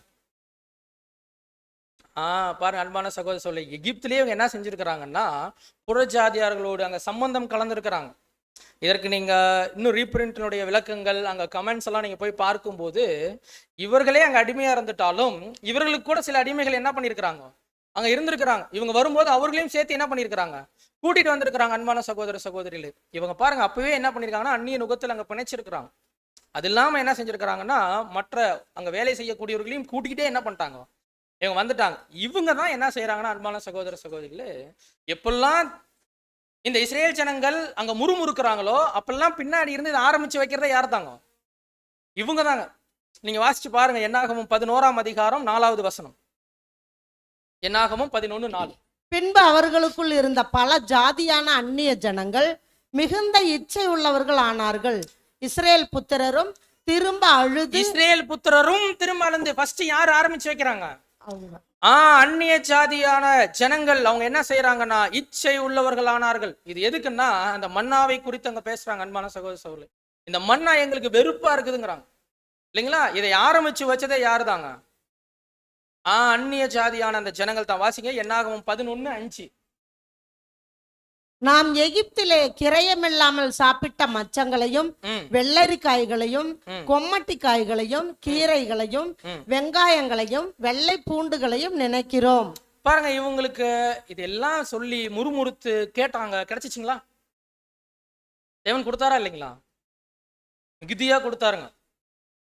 பாருங்க அன்பான சகோதர சொல்ல, எகிப்திலேயே இவங்க என்ன செஞ்சிருக்கிறாங்கன்னா புற ஜாதியார்களோடு அங்க சம்பந்தம் கலந்துருக்கிறாங்க. இதற்கு நீங்க இன்னும் ரீபிரிண்டினுடைய விளக்கங்கள் அங்க கமெண்ட்ஸ் எல்லாம் நீங்க போய் பார்க்கும்போது, இவர்களே அங்க அடிமையா இருந்துட்டாலும் இவர்களுக்கு கூட சில அடிமைகள் என்ன பண்ணிருக்கிறாங்க, அங்க இருந்திருக்கிறாங்க. இவங்க வரும்போது அவர்களையும் சேர்த்து என்ன பண்ணிருக்கிறாங்க, கூட்டிட்டு வந்திருக்கிறாங்க. அன்பான சகோதர சகோதரிகளே, இவங்க பாருங்க அப்பவே என்ன பண்ணிருக்காங்கன்னா அந்நிய நுகத்தில் அங்க பிணைச்சிருக்கிறாங்க. அது இல்லாம என்ன செஞ்சிருக்கிறாங்கன்னா மற்ற அங்க வேலை செய்யக்கூடியவர்களையும் கூட்டிக்கிட்டே என்ன பண்ணிட்டாங்க, இவங்க வந்துட்டாங்க. இவங்க தான் என்ன செய்யறாங்கன்னா அன்பான சகோதர சகோதரிகளே, எப்பெல்லாம் இந்த இஸ்ரேல் ஜனங்கள் அங்க முறுமுறுக்கிறாங்களோ அப்பெல்லாம் பின்னாடி இருந்து இதை ஆரம்பிச்சு வைக்கிறதே யார் தாங்க? இவங்க தாங்க. நீங்க வாசிச்சு பாருங்க, என்னாகமும் 11ஆம் அதிகாரம் 4வது வசனம். என்னாகமும் 11:4. பின்பு அவர்களுக்குள் இருந்த பல ஜாதியான அந்நிய ஜனங்கள் மிகுந்த இச்சை உள்ளவர்கள் ஆனார்கள். இஸ்ரேல் புத்திரரும் திரும்ப அழுது ஃபர்ஸ்ட் யார் ஆரம்பிச்சு வைக்கிறாங்க? அந்நிய ஜாதியான ஜனங்கள். அவங்க என்ன செய்யறாங்கன்னா இச்சை உள்ளவர்கள் ஆனார்கள். இது எதுக்குன்னா அந்த மன்னாவை குறித்து அங்க பேசுறாங்க. அன்பான சகோதர சகோதரி, இந்த மன்னா எங்களுக்கு வெறுப்பா இருக்குதுங்கிறாங்க இல்லைங்களா? இதை ஆரம்பிச்சு வச்சதே யாரு தாங்க? அந்நிய ஜாதியான அந்த ஜனங்கள் தான். வாசிங்க என்னாகமும் 11:5. நாம் எகிப்திலே கிரயமில்லாமல் சாப்பிட்ட மச்சங்களையும் வெள்ளரிக்காய்களையும் கொம்மட்டி காய்களையும் கீரைகளையும் வெங்காயங்களையும் வெள்ளை பூண்டுகளையும் நினைக்கிறோம். பாருங்க, இவங்களுக்கு இதெல்லாம் சொல்லி முறுமுறுத்து கேட்டாங்க. கிடைச்சிச்சுங்களா? தேவன் கொடுத்தாரா இல்லைங்களா? மிகுதியா கொடுத்தாருங்க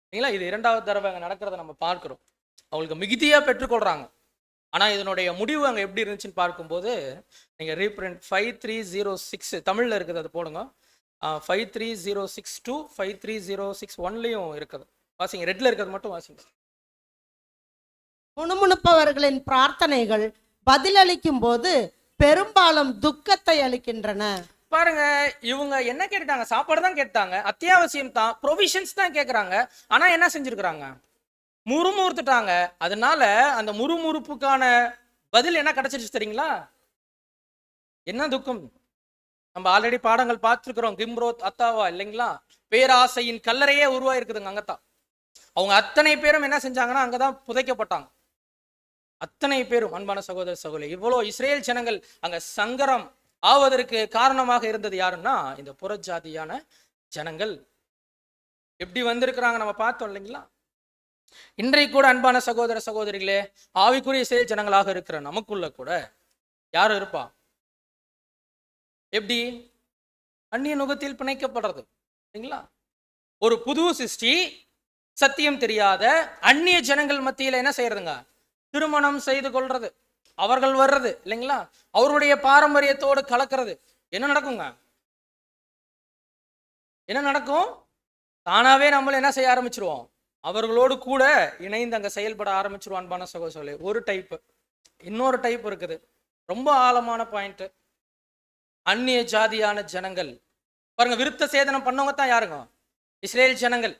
இல்லைங்களா? இது 2வது தடவை அங்க நடக்கிறத நம்ம பார்க்கிறோம். அவங்களுக்கு மிகுதியா பெற்றுக்கொள்றாங்க. ஆனா இதனுடைய முடிவு அங்க எப்படி இருந்துச்சுன்னு பார்க்கும்போது, நீங்க ரீப்ரிண்ட் 5306 தமிழ்ல இருக்குது, அது போடுங்க. 5306 5306 இருக்குது. வாசிங்க, ரெட்ல இருக்கிறது மட்டும் வாசிங்க. முணுமுணுப்பவர்களின் பிரார்த்தனைகள் பதிலளிக்கும் போது பெரும்பாலும் துக்கத்தை அளிக்கின்றன. பாருங்க, இவங்க என்ன கேட்டாங்க? சாப்பாடு தான் கேட்டாங்க, அத்தியாவசியம் தான், ப்ரொவிஷன்ஸ் தான் கேட்கறாங்க. ஆனா என்ன செஞ்சிருக்கிறாங்க? முறுமுறுத்துட்டாங்க. அதனால அந்த முறுமுறுப்புக்கான பதில் என்ன கிடைச்சிருச்சு தெரியுங்களா? என்ன துக்கம்? நம்ம ஆல்ரெடி பாடங்கள் பார்த்துருக்கிறோம். கிம்ரோத் அத்தாவா இல்லைங்களா? பேராசையின் கல்லறையே உருவாயிருக்குதுங்க. அங்கத்தான் அவங்க அத்தனை பேரும் என்ன செஞ்சாங்கன்னா அங்கதான் புதைக்கப்பட்டாங்க. அத்தனை பேரும். அன்பான சகோதர சகோதரி, இவ்வளவு இஸ்ரேல் ஜனங்கள் அங்க சங்கரம் ஆவதற்கு காரணமாக இருந்தது யாருன்னா இந்த புறஜாதியான ஜனங்கள். எப்படி வந்திருக்கிறாங்க நம்ம பார்த்தோம் இல்லைங்களா? இன்றைக்கு கூட அன்பான சகோதர சகோதரிகளே, ஆவிக்குரிய இஸ்ரேல் ஜனங்களாக இருக்கிற நமக்குள்ள கூட யாரும் இருப்பா? எப்படி? அந்நிய நுகத்தில் பிணைக்கப்படுறது இல்லைங்களா? ஒரு புது சிருஷ்டி, சத்தியம் தெரியாத அந்நிய ஜனங்கள் மத்தியில என்ன செய்யறதுங்க? திருமணம் செய்து கொள்றது, அவர்கள் வர்றது இல்லைங்களா? அவருடைய பாரம்பரியத்தோடு கலக்கிறது. என்ன நடக்குங்க? என்ன நடக்கும்? தானாவே நம்மள என்ன செய்ய ஆரம்பிச்சிருவோம்? அவர்களோடு கூட இணைந்து அங்க செயல்பட ஆரம்பிச்சிருவோம். அன்பான சகோதரர்களே, ஒரு டைப். இன்னொரு டைப் இருக்குது, ரொம்ப ஆழமான பாயிண்ட். அந்நிய ஜாதியான ஜனங்கள். பாருங்க, விருத்த சேதனம் பண்ணவங்க தான் யாருங்க? இஸ்ரேல் ஜனங்கள்.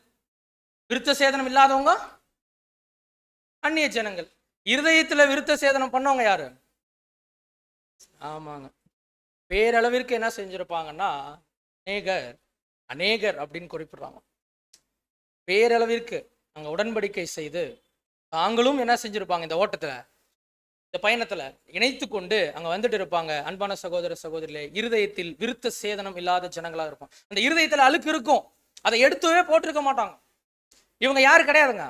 விருத்த சேதனம் இல்லாதவங்க அந்நிய ஜனங்கள். இருதயத்துல விருத்த சேதனம் பண்ணவங்க யாரு? ஆமாங்க, பேரளவிற்கு என்ன செஞ்சிருப்பாங்கன்னா அநேகர் அப்படின்னு குறிப்பிடுறாங்க. பேரளவிற்கு அங்க உடன்படிக்கை செய்து தாங்களும் என்ன செஞ்சிருப்பாங்க? இந்த ஓட்டத்துல, இந்த பயணத்துல இணைத்து கொண்டு அங்க வந்துட்டு இருப்பாங்க. அன்பான சகோதர சகோதரிகளே, இருதயத்தில் விருத்த சேதனம் இல்லாத ஜனங்களா இருப்பாங்க. அந்த இருதயத்துல அழுக்கு இருக்கும், அதை எடுத்துவே போட்டிருக்க மாட்டாங்க. இவங்க யாரு கிடையாதுங்க?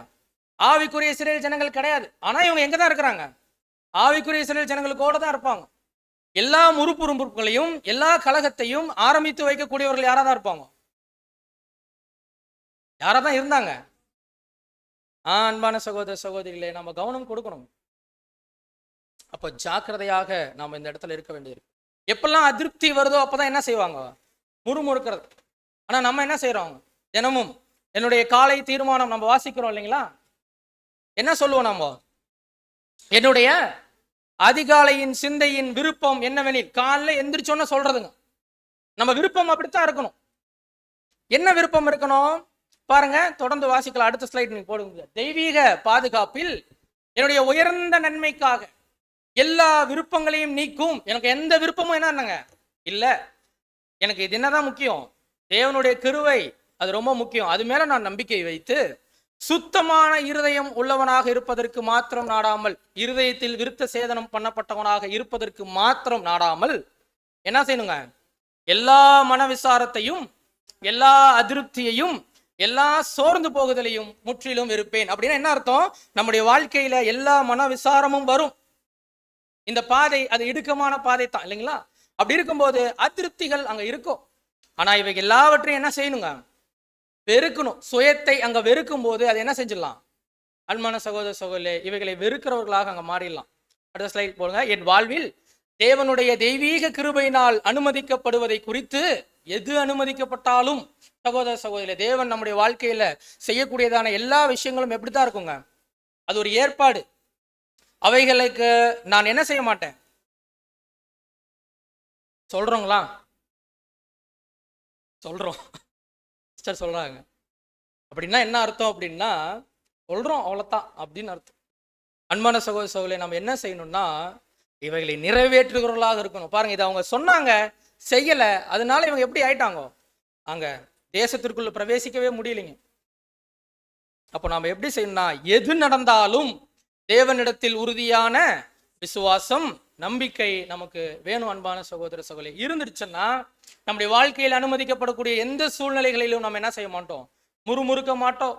ஆவிக்குரிய இஸ்ரேல் ஜனங்கள் கிடையாது. ஆனா இவங்க எங்க தான் இருக்கிறாங்க? ஆவிக்குரிய இஸ்ரேல் ஜனங்களுக்கோட தான் இருப்பாங்க. எல்லா முறுப்புறுப்புகளையும் எல்லா கலகத்தையும் ஆரம்பித்து வைக்கக்கூடியவர்கள் யாரா தான் இருப்பாங்க? யாரா தான் இருந்தாங்க? அன்பான சகோதர சகோதரிகளே, நம்ம கவனம் கொடுக்கணும். அப்போ ஜாக்கிரதையாக நாம் இந்த இடத்துல இருக்க வேண்டியது. எப்பெல்லாம் அதிருப்தி வருதோ அப்பதான் என்ன செய்வாங்க? முறுமுறுக்கிறது. ஆனா நம்ம என்ன செய்யறோம்? தினமும் என்னுடைய காலை தீர்மானம் நம்ம வாசிக்கிறோம் இல்லைங்களா? என்ன சொல்லுவோம் நம்ம? என்னுடைய அதிகாலையின் சிந்தையின் விருப்பம் என்னவெனில், காலைல எந்திரிச்சோன்னு சொல்றதுங்க. நம்ம விருப்பம் அப்படித்தான் இருக்கணும். என்ன விருப்பம் இருக்கணும் பாருங்க, தொடர்ந்து வாசிக்கலாம். அடுத்த ஸ்லைட் நீங்க போடுங்க. தெய்வீக பாதுகாப்பில் என்னுடைய உயர்ந்த நன்மைக்காக எல்லா விருப்பங்களையும் நீக்கும். எனக்கு எந்த விருப்பமும் என்னங்க இல்ல, எனக்கு இது என்னதான் முக்கியம்? தேவனுடைய கிருபை, அது ரொம்ப முக்கியம். அது மேல நான் நம்பிக்கை வைத்து சுத்தமான இருதயம் உள்ளவனாக இருப்பதற்கு மாத்திரம் நாடாமல், இருதயத்தில் விருத்த சேதனம் பண்ணப்பட்டவனாக இருப்பதற்கு மாத்திரம் நாடாமல் என்ன செய்யணுங்க? எல்லா மன விசாரத்தையும், எல்லா அதிருப்தியையும், எல்லா சோர்ந்து போகுதலையும் முற்றிலும் இருப்பேன். அப்படின்னா என்ன அர்த்தம்? நம்முடைய வாழ்க்கையில எல்லா மன விசாரமும் வரும். இந்த பாதை அது இடுக்கமான பாதை தான் இல்லைங்களா? அப்படி இருக்கும்போது அதிருப்திகள் அங்க இருக்கும். ஆனா இவை எல்லாவற்றையும் என்ன செய்யணுங்க? வெறுக்கணும். சுயத்தை அங்க வெறுக்கும் போது அது என்ன செஞ்சிடலாம்? அன்பான சகோதர சகோதரே, இவைகளை வெறுக்கிறவர்களாக அங்க மாறிடலாம். அடுத்த ஸ்லைட் போடுங்க. என் வாழ்வில் தேவனுடைய தெய்வீக கிருபையினால் அனுமதிக்கப்படுவதை குறித்து, எது அனுமதிக்கப்பட்டாலும் சகோதர சகோதரிகளே, தேவன் நம்முடைய வாழ்க்கையில செய்யக்கூடியதான எல்லா விஷயங்களும் எப்படித்தான் இருக்குங்க? அது ஒரு ஏற்பாடு. அவைகளுக்கு நான் என்ன செய்ய மாட்டேன். சொல்றோங்களா? சொல்றோம், சொல்றாங்க. அப்படின்னா என்ன அர்த்தம்? அப்படின்னா சொல்றோம் அவ்வளவுதான் அப்படின்னு அர்த்தம். அன்பான சகோதர சகோதரிகளே, நம்ம என்ன செய்யணும்னா இவைகளை நிறைவேற்றுகிறவர்களாக இருக்கணும். பாருங்க, இதை அவங்க சொன்னாங்க, செய்யல, அதனால இவங்க எப்படி ஆயிட்டாங்க? அங்க தேசத்திற்குள்ள பிரவேசிக்கவே முடியலைங்க. அப்போ நாம எப்படி செய்யணும்னா, எது நடந்தாலும் தேவனிடத்தில் உறுதியான விசுவாசம், நம்பிக்கை நமக்கு வேணும். அன்பான சகோதர சகோதரி, இருந்துருச்சுன்னா நம்முடைய வாழ்க்கையில் அனுமதிக்கப்படக்கூடிய எந்த சூழ்நிலைகளிலும் நம்ம என்ன செய்ய மாட்டோம்? முறுமுறுக்க மாட்டோம்.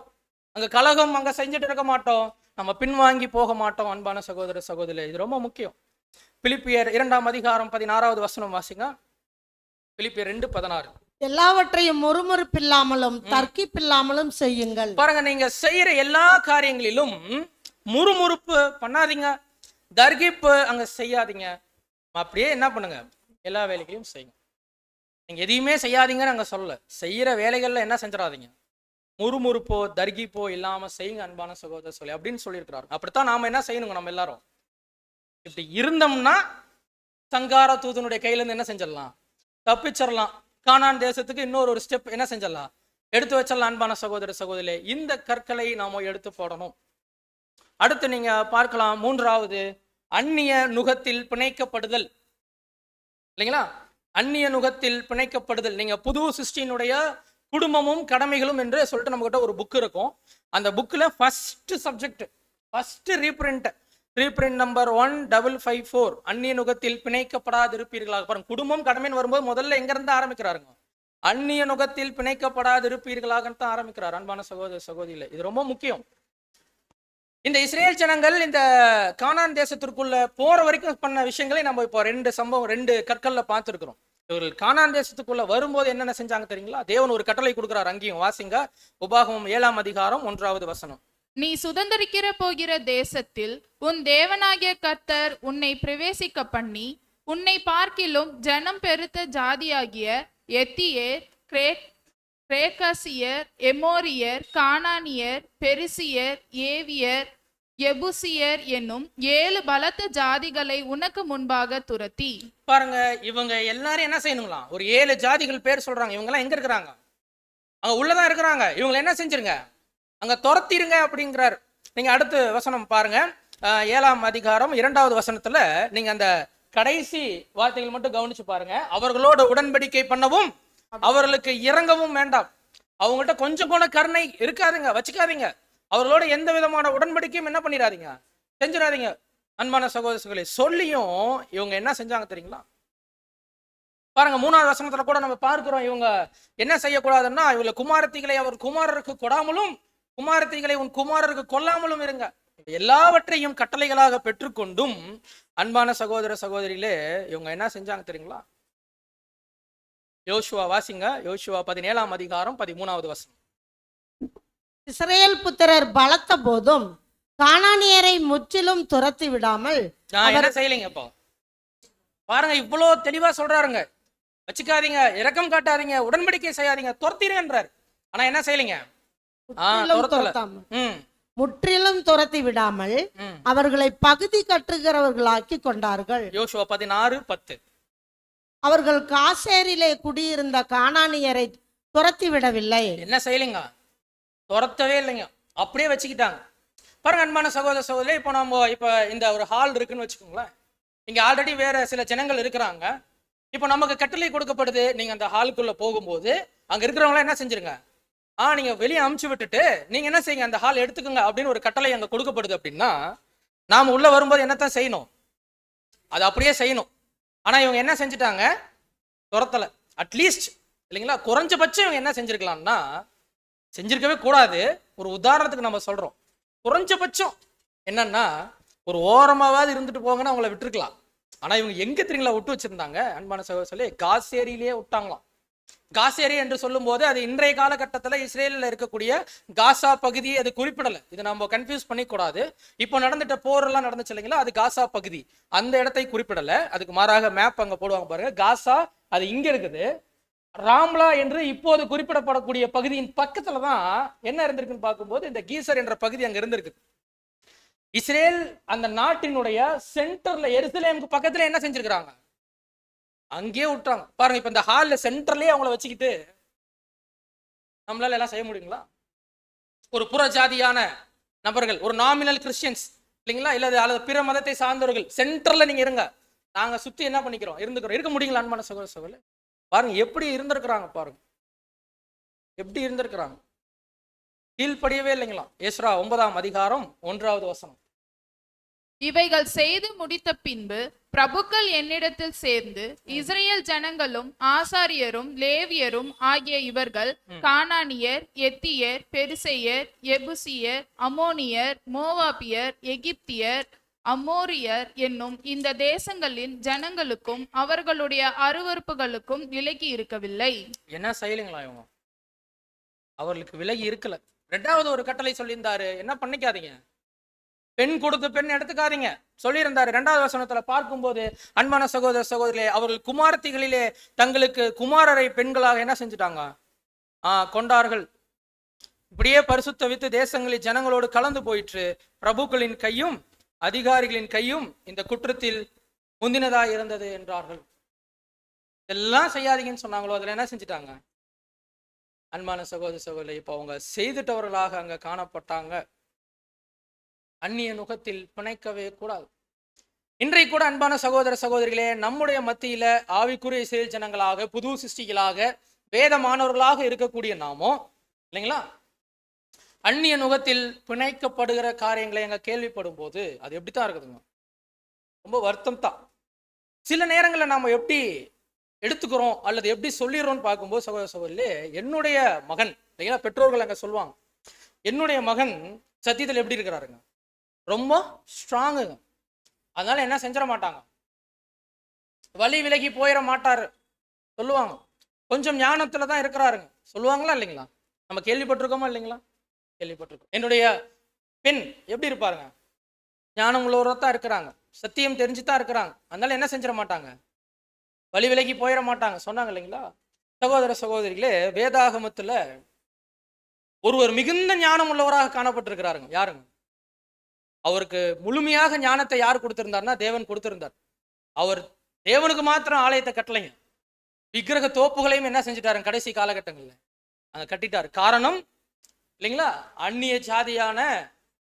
அங்க கலகம் அங்க செஞ்சுட்டு இருக்க மாட்டோம். நம்ம பின்வாங்கி போக மாட்டோம். அன்பான சகோதர சகோதரி, இது ரொம்ப முக்கியம். பிலிப்பியர் 2ஆம் அதிகாரம் 16வது வசனம் வாசிங்க. பிலிப்பியர் 2:16. எல்லாவற்றையும் முறுமுறுப்பில்லாமலும் தர்க்கிப்பில்லாமலும் செய்யுங்கள். பாருங்க, நீங்க செய்யற எல்லா காரியங்களிலும் முறுமுறுப்பு பண்ணாதீங்க, தர்கிப்பு அங்க செய்யாதீங்க. அப்படியே என்ன பண்ணுங்க? எல்லா வேலைகளையும் செய்யுங்க. நீங்க எதையுமே செய்யாதீங்கன்னு அங்க சொல்லல. செய்யற வேலைகள்ல என்ன செஞ்சிடாதீங்க, முறுமுறுப்போ தர்கிப்போ இல்லாம செய்யுங்க. அன்பான சகோதர சொல்லி அப்படின்னு சொல்லியிருக்கிறாரு. அப்படித்தான் நாம என்ன செய்யணுங்க? நம்ம எல்லாரும் இப்படி இருந்தோம்னா சங்கார தூதனுடைய கையில இருந்து என்ன செஞ்சிடலாம்? தப்பிச்சிடலாம். கானான் தேசத்துக்கு இன்னொரு ஸ்டெப் என்ன செஞ்சிடலாம்? எடுத்து வச்சிடலாம். அன்பான சகோதர சகோதரிகளே, இந்த கற்களை நாம எடுத்து போடணும். அடுத்து நீங்க பார்க்கலாம், 3வது அந்நிய நுகத்தில் பிணைக்கப்படுதல் இல்லைங்களா? அந்நிய நுகத்தில் பிணைக்கப்படுதல். நீங்க புது சிருஷ்டியினுடைய குடும்பமும் கடமைகளும் என்று சொல்லிட்டு நம்ம கிட்ட ஒரு புக் இருக்கும். அந்த புக்ல first subject, first reprint number 1554, அந்நிய நுகத்தில் பிணைக்கப்படாதிருப்பீர்களாக. பாருங்க, குடும்பம் கடமைன்னு வரும்போது முதல்ல எங்க இருந்து ஆரம்பிக்கிறாருங்க? அந்நிய நுகத்தில் பிணைக்கப்படாதிருப்பீர்களாக தான் ஆரம்பிக்கிறார். அன்பான சகோதர சகோதரிகளே, இது ரொம்ப முக்கியம். இந்த இஸ்ரேல் ஜனங்கள் இந்த கானான் தேசத்திற்குள்ள போற வரைக்கும் பண்ண விஷயங்களை நம்ம இப்போ 2 கற்கள்ல பார்த்துருக்கிறோம். இவர்கள் கானான் தேசத்துக்குள்ள வரும்போது என்னென்ன செஞ்சாங்க தெரியுங்களா? தேவன் ஒரு கட்டளை கொடுக்கிறார். அங்கேயும் வாசிங்க. உபாகமம் 7ஆம் அதிகாரம் 1வது வசனம். நீ சுதந்தரிக்கிற போகிற தேசத்தில் உன் தேவனாகிய கர்த்தர் உன்னை பிரவேசிக்க பண்ணி, உன்னை பார்க்கிலும் ஜனம் பெருத்த ஜாதியாகிய எத்தியர், கிரேக்கசியர், எமோரியர், கானானியர், பெரிசியர், ஏவியர், எபுசியர் என்னும் 7 பலத்த ஜாதிகளை உனக்கு முன்பாக துரத்தி. பாருங்க, இவங்க எல்லாரும் என்ன செய்யணுங்களாம்? ஒரு 7 ஜாதிகள் பேர் சொல்றாங்க. இவங்க எல்லாம் எங்க இருக்கிறாங்க? அங்க உள்ளதான் இருக்கிறாங்க. இவங்களை என்ன செஞ்சிருங்க? அங்க துரத்திருங்க அப்படிங்கிறார். நீங்க அடுத்த வசனம் பாருங்க. 7ஆம் அதிகாரம் 2வது வசனத்துல நீங்க அந்த கடைசி வார்த்தைகள் மட்டும் கவனிச்சு பாருங்க. அவர்களோட உடன்படிக்கை பண்ணவும் அவர்களுக்கு இறங்கவும் வேண்டாம். அவங்கள்ட்ட கொஞ்சம் கூட கருணை இருக்காதுங்க, வச்சுக்காதீங்க. அவர்களோட எந்த விதமான உடன்படிக்கையும் என்ன பண்ணிடாதீங்க, செஞ்சிடாதீங்க. அன்பான சகோதரர்களே, சொல்லியும் இவங்க என்ன செஞ்சாங்க தெரியுங்களா? பாருங்க, 3வது வசனத்துல கூட நம்ம பார்க்கிறோம். இவங்க என்ன செய்யக்கூடாதுன்னா, இவங்க குமாரத்திகளை அவர் குமாரருக்கு கொடாமலும் குமாரத்திகளை உன் குமாரருக்கு கொல்லாமலும் இருங்க. எல்லாவற்றையும் கட்டளைகளாக பெற்றுக்கொண்டும் அன்பான சகோதர சகோதரிகளே, இவங்க என்ன செஞ்சாங்க தெரியுங்களா? யோசுவா வாசிங்க. யோசுவா 17ஆம் அதிகாரம் 13வது வசனம். இஸ்ரேல் புத்திரர் பலத்த போதும் கானானியரை முற்றிலும் துரத்தி விடாமல் நான் என்ன செய்யலைங்க இப்போ பாருங்க, இவ்வளோ தெளிவா சொல்றாருங்க. வச்சுக்காதீங்க, இரக்கம் காட்டாதீங்க, உடன்படிக்கை செய்யாதீங்க, துரத்திடுன்றாரு. ஆனா என்ன செய்யலைங்க? முற்றிலும் துரத்தாமல் முற்றிலும் துரத்தி விடாமல் அவர்களை பகுதி கட்டுகிறவர்களாக்கி கொண்டார்கள். யோசுவா 16:10. அவர்கள் காசேரிலே குடியிருந்த கானானியரை துரத்தி விடவில்லை. என்ன செய்யலைங்க? துரத்தவே இல்லைங்க, அப்படியே வச்சுக்கிட்டாங்க. பாருங்க அன்பான சகோதர சகோதரி, இப்போ நம்ம இப்போ இந்த ஒரு ஹால் இருக்குன்னு வச்சுக்கோங்களேன். இங்க ஆல்ரெடி வேற சில ஜனங்கள் இருக்கிறாங்க. இப்போ நமக்கு கட்டளை கொடுக்கப்படுது, நீங்க அந்த ஹாலுக்குள்ள போகும்போது அங்க இருக்கிறவங்களாம் என்ன செஞ்சிருங்க, நீங்க வெளியே அமுச்சு விட்டுட்டு நீங்க என்ன செய்யுங்க, அந்த ஹால் எடுத்துக்கோங்க அப்படின்னு ஒரு கட்டளை அங்க கொடுக்கப்படுது. அப்படின்னா நாம உள்ள வரும்போது என்னத்தான் செய்யணும்? அது அப்படியே செய்யணும். ஆனா இவங்க என்ன செஞ்சுட்டாங்க? துரத்தல. அட்லீஸ்ட் இல்லைங்களா, குறைஞ்சபட்சம் இவங்க என்ன செஞ்சிருக்கலாம்னா, செஞ்சிருக்கவே கூடாது. ஒரு உதாரணத்துக்கு நம்ம சொல்றோம், குறைஞ்சபட்சம் என்னன்னா ஒரு ஓரமாவது இருந்துட்டு போங்கன்னு அவங்கள விட்டுருக்கலாம். ஆனா இவங்க எங்க தெரியுங்களா விட்டு வச்சிருந்தாங்க? அன்பான சகோதரர் சொல்லி காசேரியிலேயே விட்டாங்களாம். காசேரி என்று சொல்லும் போது அது இன்றைய காலகட்டத்தில் இஸ்ரேலில் இருக்கக்கூடிய காசா பகுதியை அது குறிப்பிடலை. இதை நம்ம கன்ஃபியூஸ் பண்ணிக்கூடாது. இப்போ நடந்துட்ட போரெல்லாம் நடந்துச்சு இல்லைங்களா, அது காசா பகுதி, அந்த இடத்தை குறிப்பிடலை. அதுக்கு மாறாக மேப் அங்கே போடுவாங்க பாருங்க. காசா அது இங்க இருக்குது. ராம்லா என்று இப்போது குறிப்பிடப்படக்கூடிய பகுதியின் பக்கத்துல தான் என்ன இருந்திருக்குன்னு பார்க்கும்போது இந்த கீசர் என்ற பகுதி அங்க இருந்திருக்கு. இஸ்ரேல் அந்த நாட்டினுடைய சென்டர்ல, எருசலேமுக்கு பக்கத்துல என்ன செஞ்சிருக்கிறாங்க? அங்கேயே விட்டாங்க. பாருங்க, இப்ப இந்த ஹால்ல சென்டர்லயே அவங்கள வச்சுக்கிட்டு நம்மளால எல்லாம் செய்ய முடியுங்களா? ஒரு புற ஜாதியான நபர்கள், ஒரு நாமினல் கிறிஸ்டியன்ஸ் இல்லைங்களா, அல்லது பிற மதத்தை சார்ந்தவர்கள் சென்டர்ல நீங்க இருங்க, நாங்க சுத்தி என்ன பண்ணிக்கிறோம், இருந்துக்கிறோம். இருக்க முடியுங்களா அன்பான சகோதர சகோதரி? பாருங்க எப்படி இருந்திருக்கிறாங்க, பாருங்க எப்படி இருந்திருக்கிறாங்க. கீழ்ப்படியவே இல்லைங்களா? எஸ்ரா 9ஆம் அதிகாரம் 1வது வசனம். இவைகள் செய்து முடித்த பின்பு பிரபுக்கள் என்னிடத்தில் சேர்ந்து இஸ்ரேல் ஜனங்களும் ஆசாரியரும் லேவியரும் ஆகிய இவர்கள் கானானியர், எத்தியர், பெரிசெயர், எபுசியர், அமோனியர், மோவாபியர், எகிப்தியர், அமோரியர் என்னும் இந்த தேசங்களின் ஜனங்களுக்கும் அவர்களுடைய அருவருப்புகளுக்கும் விலகி இருக்கவில்லை. என்ன செய்யலைங்களா இவங்க? அவர்களுக்கு விலகி இருக்கல. 2வது ஒரு கட்டளை சொல்லியிருந்தாரு, என்ன பண்ணிக்காதீங்க, பெண் கொடுத்து பெண் எடுத்துக்காதீங்க சொல்லியிருந்தாரு. 2வது வசனத்துல பார்க்கும்போது அன்பான சகோதர சகோதரிகளே, அவர்கள் குமாரத்திகளிலே தங்களுக்கு குமாரரை பெண்களாக என்ன செஞ்சுட்டாங்க? கொண்டார்கள். இப்படியே பரிசுத்த வித்து தேசங்களில் ஜனங்களோடு கலந்து போயிற்று. பிரபுக்களின் கையும் அதிகாரிகளின் கையும் இந்த குற்றத்தில் முந்தினதா இருந்தது என்றார்கள். இதெல்லாம் செய்யாதீங்கன்னு சொன்னாங்களோ, அதுல என்ன செஞ்சுட்டாங்க? அன்பான சகோதர சகோதரி, இப்போ அவங்க செய்துட்டவர்களாக அங்க காணப்பட்டாங்க. அந்நிய நுகத்தில் பிணைக்கவே கூடாது. இன்றைக்கு கூட அன்பான சகோதர சகோதரிகளே, நம்முடைய மத்தியில ஆவிக்குரிய இஸ்ரேல் ஜனங்களாக, புது சிருஷ்டிகளாக, வேதமானவர்களாக இருக்கக்கூடிய நாமோ இல்லைங்களா, அந்நிய நுகத்தில் பிணைக்கப்படுகிற காரியங்களை அங்க கேள்விப்படும் போது அது எப்படித்தான் இருக்குதுங்க? ரொம்ப வருத்தம் தான். சில நேரங்களில் நாம எப்படி எடுத்துக்கிறோம் அல்லது எப்படி சொல்லிடுறோம்னு பார்க்கும்போது சகோதர சகோதரிலே, என்னுடைய மகன் இல்லைங்களா, பெற்றோர்கள் அங்க சொல்லுவாங்க, என்னுடைய மகன் சத்தியத்தில் எப்படி இருக்கிறாருங்க? ரொம்ப ஸ்ட்ராங்குங்க. அதனால என்ன செஞ்சிட மாட்டாங்க, வழி விலகி போயிட மாட்டாரு சொல்லுவாங்க. கொஞ்சம் ஞானத்துல தான் இருக்கிறாருங்க சொல்லுவாங்களா இல்லைங்களா? நம்ம கேள்விப்பட்டிருக்கோமா இல்லைங்களா? கேள்விப்பட்டிருக்கோம். என்னுடைய பெண் எப்படி இருப்பாருங்க? ஞானம் உள்ளவராக தான் இருக்கிறாங்க, சத்தியம் தெரிஞ்சுதான் இருக்கிறாங்க. அதனால என்ன செஞ்சிட மாட்டாங்க, வழி விலகி போயிட மாட்டாங்க சொன்னாங்க இல்லைங்களா? சகோதர சகோதரிகளே, வேதாகமத்துல ஒருவர் மிகுந்த ஞானம் உள்ளவராக காணப்பட்டிருக்கிறாருங்க. யாருங்க? அவருக்கு முழுமையாக ஞானத்தை யார் கொடுத்திருந்தார்னா தேவன் கொடுத்திருந்தார். அவர் தேவனுக்கு மாத்திரம் ஆலயத்தை கட்டலைங்க, விக்கிரக தோப்புகளையும் என்ன செஞ்சுட்டாருங்க கடைசி காலகட்டங்கள்ல அங்க கட்டிட்டாரு. காரணம் இல்லைங்களா, அந்நிய ஜாதியான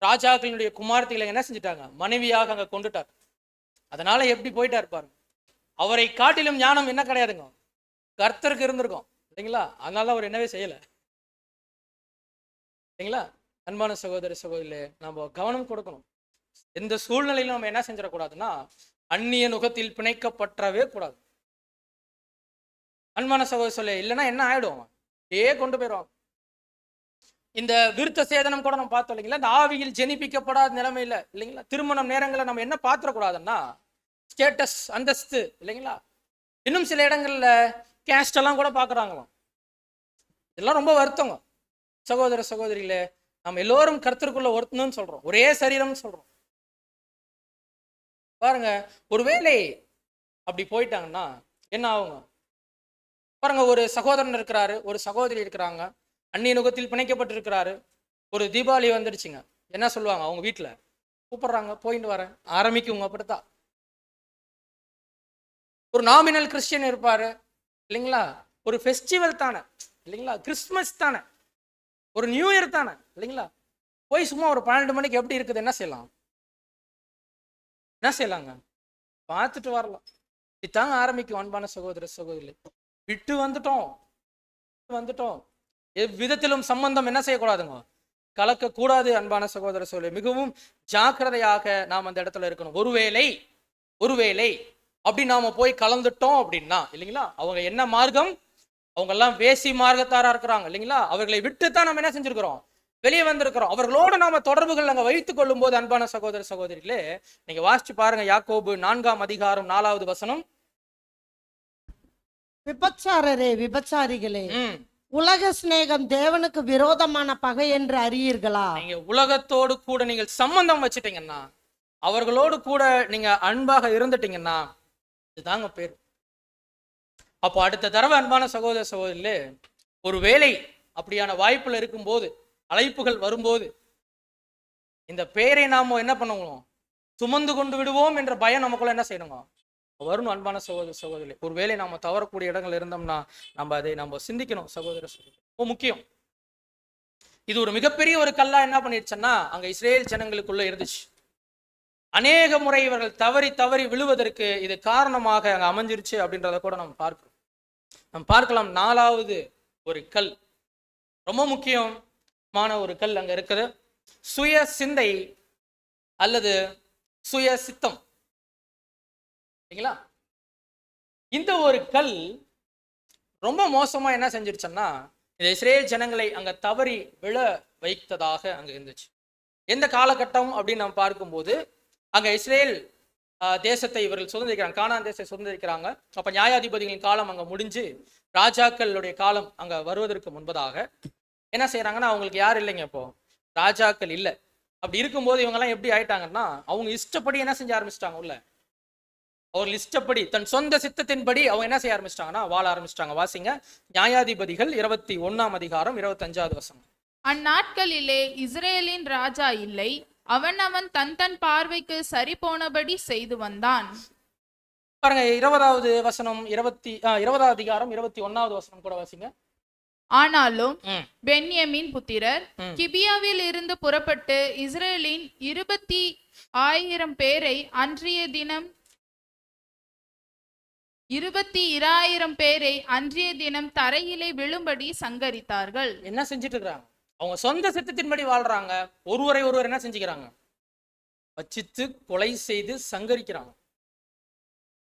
ராஜாக்களினுடைய குமாரத்திகளை என்ன செஞ்சுட்டாங்க, மனைவியாக அங்க கொண்டுட்டார். அதனால எப்படி போயிட்டா இருப்பாரு. அவரை காட்டிலும் ஞானம் என்ன கிடையாதுங்க, கர்த்தருக்கு இருந்திருக்கும் இல்லைங்களா? அதனால அவர் என்னவே செய்யல இல்லைங்களா? அன்பான சகோதர சகோதரிலே, நம்ம கவனம் கொடுக்கணும். எந்த சூழ்நிலையிலும் நம்ம என்ன செஞ்சிடக்கூடாதுன்னா, அந்நிய நுகத்தில் பிணைக்கப்பட்டவே கூடாது. அன்பான சகோதர சொல்ல இல்லைன்னா என்ன ஆயிடும், கொண்டு போயிடுவாங்க. இந்த விருத்த சேதனம் கூட நம்ம பார்த்தோம் இல்லைங்களா, இந்த ஆவியில் ஜெனிப்பிக்கப்படாத நிலைமையில இல்லைங்களா, திருமணம் நேரங்களில் நம்ம என்ன பாத்திரக்கூடாதுன்னா, ஸ்டேட்டஸ், அந்தஸ்து இல்லைங்களா, இன்னும் சில இடங்கள்ல கேஸ்ட் எல்லாம் கூட பாக்குறாங்களாம். இதெல்லாம் ரொம்ப வருத்தங்க சகோதர சகோதரிகளே. நம்ம எல்லோரும் கர்த்தருக்குள்ள ஒருத்தணும்னு சொல்றோம், ஒரே சரீரம்னு சொல்றோம். பாருங்க, ஒருவேளை அப்படி போயிட்டாங்கன்னா என்ன ஆகுங்க பாருங்க. ஒரு சகோதரன் இருக்கிறாரு, ஒரு சகோதரி இருக்கிறாங்க, அந்நிய நுகத்தில் பிணைக்கப்பட்டிருக்கிறாரு. ஒரு தீபாவளி வந்துடுச்சுங்க, என்ன சொல்லுவாங்க, அவங்க வீட்டுல கூப்பிடுறாங்க, போயிட்டு வரேன் ஆரம்பிக்குங்க. அப்படித்தான் ஒரு நாமினல் கிறிஸ்டியன் இருப்பாரு இல்லைங்களா, ஒரு ஃபெஸ்டிவல் தானே இல்லைங்களா, கிறிஸ்துமஸ் தானே, ஒரு நியூ இயர் தானே இல்லைங்களா, போய் சும்மா ஒரு 12 மணிக்கு எப்படி இருக்குது என்ன செய்யலாம், என்ன செய்யலாங்க, பார்த்துட்டு வரலாம். இதுதாங்க ஆரம்பிக்கும். அன்பான சகோதர சகோதரி, விட்டு வந்துட்டோம் எவ்விதத்திலும் சம்பந்தம் என்ன செய்யக்கூடாதுங்க, கலக்கக்கூடாது. அன்பான சகோதர சகோதரி, மிகவும் ஜாக்கிரதையாக நாம் அந்த இடத்துல இருக்கணும். ஒருவேளை அப்படி நாம போய் கலந்துட்டோம் அப்படின்னா இல்லைங்களா, அவங்க என்ன மார்க்கம், அவங்க எல்லாம் வேசி மார்க்கத்தாரா இருக்கிறாங்க இல்லைங்களா, அவர்களை விட்டுத்தான் நம்ம என்ன செஞ்சிருக்கிறோம், வெளியே வந்திருக்கிறோம். அவர்களோடு நாம தொடர்புகள் நாங்க வைத்துக் கொள்ளும் போது அன்பான சகோதர சகோதரிகளே, நீங்க வாசிச்சு பாருங்க, யாக்கோபு 4ஆம் அதிகாரம் 4வது வசனம். விபச்சாரரே, விபச்சாரிகளே, உலக சிநேகம் தேவனுக்கு விரோதமான பகை என்று அறியீர்களா? நீங்க உலகத்தோடு கூட நீங்கள் சம்பந்தம் வச்சுட்டீங்கன்னா, அவர்களோடு கூட நீங்க அன்பாக இருந்துட்டீங்கன்னா, இதுதாங்க பேர். அப்போ அடுத்த தடவை அன்பான சகோதர சகோதரிலே, ஒரு வேளை அப்படியான வாய்ப்புல இருக்கும்போது, அழைப்புகள் வரும்போது, இந்த பேரை நாம என்ன பண்ணுவோம், சுமந்து கொண்டு விடுவோம் என்ற பயம் நமக்குள்ள என்ன செய்யணுங்க வரணும். அன்பான சகோதர சகோதரி, ஒருவேளை நாம தவறக்கூடிய இடங்கள் இருந்தோம்னா அதை நம்ம சிந்திக்கணும் சகோதர சகோதரி. ரொம்ப முக்கியம். இது ஒரு மிகப்பெரிய ஒரு கல்லா என்ன பண்ணிடுச்சுன்னா அங்க இஸ்ரேல் ஜனங்களுக்குள்ள இருந்துச்சு. அநேக முறை இவர்கள் தவறி விழுவதற்கு இது காரணமாக அங்க அமைஞ்சிருச்சு அப்படின்றத கூட நம்ம பார்க்கலாம். 4வது ஒரு கல், ரொம்ப முக்கியமான ஒரு கல் அங்க இருக்குது. சுய சிந்தை அல்லது சுய சித்தம். இந்த ஒரு கல் ரொம்ப மோசமா என்ன செஞ்சிருச்சுன்னா, இந்த இஸ்ரேல் ஜனங்களை அங்க தவறி விழ வைத்ததாக அங்க இருந்துச்சு. எந்த காலகட்டம் அப்படின்னு நம்ம பார்க்கும்போது, அங்க இஸ்ரேல் தேசத்தை இவர்கள் சுதந்திரிக்கிறாங்க, கானான் தேசத்தை சுதந்திரிக்கிறாங்க. அப்ப நியாயாதிபதிகளின் காலம் அங்க முடிஞ்சு ராஜாக்களுடைய காலம் அங்க வருவதற்கு முன்பதாக என்ன செய்யறாங்கன்னா, அவங்களுக்கு யார் இல்லைங்க, இப்போ ராஜாக்கள் இல்லை. அப்படி இருக்கும்போது இவங்க எல்லாம் எப்படி ஆயிட்டாங்கன்னா, அவங்க இஷ்டப்படி என்ன செஞ்ச ஆரம்பிச்சிட்டாங்க, உள்ள அவர்கள் இஷ்டப்படி தன் சொந்த சித்தத்தின்படி அவங்க என்ன செய்ய ஆரம்பிச்சிட்டாங்கன்னா வாழ ஆரம்பிச்சிட்டாங்க. வாசிங்க, நியாயாதிபதிகள் 21ஆம் அதிகாரம் 25வது வசனம். அந்நாட்களிலே இஸ்ரேலின் ராஜா இல்லை, அவன் தன் பார்வைக்கு சரி போனபடி செய்து வந்தான். பாருங்க, 20வது வசனம், 20வது அதிகாரம் 21வது வசனம் கூட வாசிங்க. ஆனாலும் பென்யமீன் புத்திரர் கிபியாவில் இருந்து புறப்பட்டு இஸ்ரேலின் 20,000 பேரை அன்றைய தினம் தரையிலே விழும்படி சங்கரித்தார்கள். என்ன செஞ்சுட்டு இருக்கிறாங்க, அவங்க சொந்த சித்தத்தின்படி வாழ்றாங்க. ஒருவர் என்ன செஞ்சுக்கிறாங்க, வச்சித்து கொலை செய்து சங்கரிக்கிறாங்க,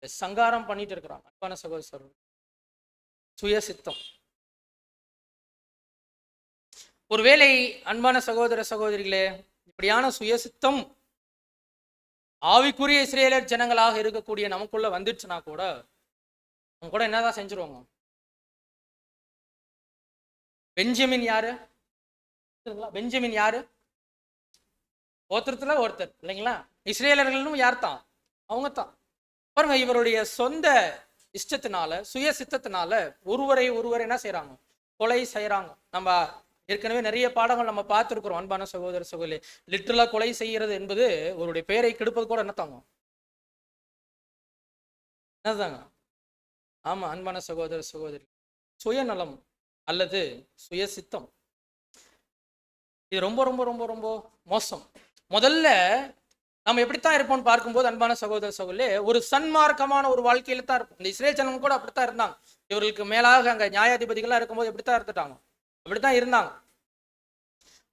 சங்காரம் பண்ணிட்டு இருக்கிறாங்க. அன்பான சகோதரர், சுய சித்தம். ஒருவேளை அன்பான சகோதர சகோதரிகளே, இப்படியான சுயசித்தம் ஆவிக்குரிய இஸ்ரேலர் ஜனங்களாக இருக்கக்கூடிய நமக்குள்ள வந்துடுச்சுன்னா கூட அவங்க கூட என்னதான் செஞ்சிருவாங்க. பெஞ்சமின் யாரு, ஒருத்தர் இல்லைங்களா, இஸ்ரேலர்களும் யார் தான், அவங்க தான். பாருங்க, இவருடைய சொந்த இஷ்டத்தினால சுய சித்தத்தினால ஒருவரை என்ன செய்யறாங்க, கொலை செய்யறாங்க. நம்ம ஏற்கனவே நிறைய பாடங்கள் நம்ம பார்த்துருக்கிறோம். அன்பான சகோதர சகோதரி, லிட்டரலா கொலை செய்யறது என்பது ஒருவருடைய பெயரை கெடுப்பது கூட என்னத்தாங்க, என்னதாங்க. ஆமா, அன்பான சகோதர சகோதரி, சுயநலம் அல்லது சுய சித்தம், இது ரொம்ப ரொம்ப ரொம்ப ரொம்ப மோசம். முதல்ல நம்ம எப்படித்தான் இருப்போம்னு பார்க்கும்போது அன்பான சகோதர சகோதரி, ஒரு சன்மார்க்கமான ஒரு வாழ்க்கையில தான் இருப்போம். இந்த இஸ்ரேல் ஜனங்க கூட அப்படித்தான் இருந்தாங்க. இவர்களுக்கு மேலாக அங்க நியாயாதிபதிகளா இருக்கும்போது எப்படித்தான் இருந்துட்டாங்க, அப்படித்தான் இருந்தாங்க.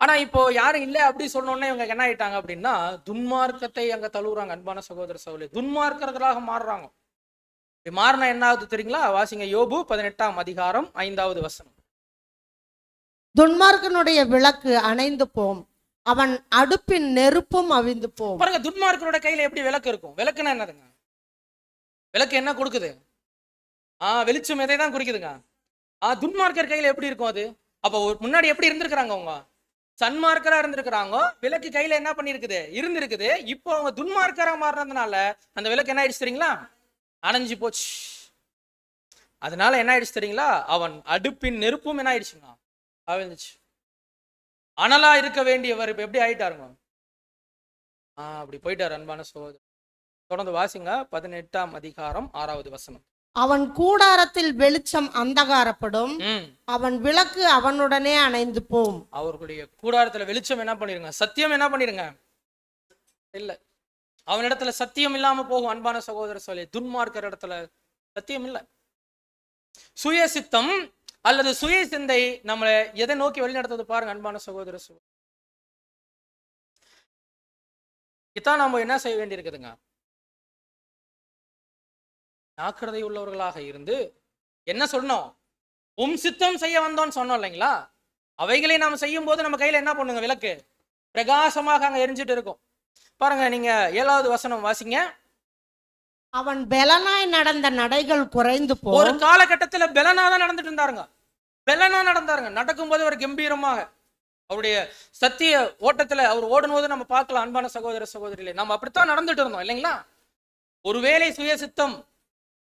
ஆனா இப்போ யாரும் இல்லை அப்படி சொன்னோன்னே இவங்க என்ன ஆயிட்டாங்க அப்படின்னா, துன்மார்க்கத்தை அங்க தழுவுறாங்க. அன்பான சகோதர சகோதரி, துன்மார்க்கர்களாக மாறுறாங்க. மாறினா என்ன ஆகுது தெரியுங்களா? வாசிங்க, யோபு 18ஆம் அதிகாரம் 5வது வசனம். துன்மார்க்கனுடைய விளக்கு அணைந்து போம், அவன் அடுப்பின் நெருப்பும் அவிந்து போம். பாருங்க, துன்மார்க்கனோட கையில எப்படி விளக்கு இருக்கும்? விளக்குன்னா என்னதுங்க? விளக்கு என்ன கொடுக்குது? வெளிச்சம் எதை தான் குறிக்குதுங்க. துன்மார்க்கர் கையில எப்படி இருக்கும் அது? அப்போ முன்னாடி எப்படி இருந்திருக்கிறாங்க அவங்க? சன்மார்க்கரா இருந்திருக்கிறாங்க, விளக்கு கையில என்ன பண்ணிருக்குது, இருந்திருக்குது. இப்போ அவங்க துன்மார்க்கரா மாறினதுனால அந்த விளக்கு என்ன ஆயிடுச்சு தெரியுங்களா, அணைஞ்சு போச்சு. அதனால என்ன ஆயிடுச்சு தெரியுங்களா, அவன் அடுப்பின் நெருப்பும் என்ன ஆயிடுச்சுங்க, அவிழ்ந்துச்சு. அனலா இருக்க வேண்டியவர் இப்ப எப்படி ஆயிட்டாருங்க, அப்படி போயிட்டார். அன்பான சகோதரர், தொடர்ந்து வாசிங்க 18ஆம் அதிகாரம் 6வது வசனம். அவன் கூடாரத்தில் வெளிச்சம் அந்தகாரப்படும், அவன் விளக்கு அவனுடனே அணைந்து போம். அவர்களுடைய கூடாரத்துல வெளிச்சம் என்ன பண்ணிருங்க, சத்தியம் என்ன பண்ணிருங்க, இல்ல. அவனிடத்துல சத்தியம் இல்லாம போகும். அன்பான சகோதரர் சொல்லி, துன்மார்க்கர் இடத்துல சத்தியம் இல்லை. சுய சித்தம் அல்லது சுய சிந்தை நம்மளை எதை நோக்கி வழிநடத்துறது பாருங்க. அன்பான சகோதர இதான் நம்ம என்ன செய்ய வேண்டியிருக்குதுங்க, ஜாக்கிரதை உள்ளவர்களாக இருந்து என்ன சொன்னோம், சித்தம் செய்ய வந்தோம்னு சொன்னோம் இல்லைங்களா, அவைகளை நாம் செய்யும் போது நம்ம கையில என்ன பண்ணுங்க, விளக்கு பிரகாசமாக அங்க எரிஞ்சிட்டு இருக்கும். பாருங்க, நீங்க 7வது வசனம் வாசிங்க. அவன் பெலனாய் நடந்த நடைகள் குறைந்து போ. ஒரு காலகட்டத்துல பெலனா தான் நடந்துட்டு இருந்தாருங்க, பெலனா நடந்தாருங்க. நடக்கும்போது அவர் கம்பீரமாக அவருடைய சத்திய ஓட்டத்துல அவர் ஓடும் போது நம்ம பார்க்கலாம். அன்பான சகோதர சகோதரிகளே, நம்ம அப்படித்தான் நடந்துட்டு இருந்தோம் இல்லைங்களா. ஒருவேளை சுய சித்தம்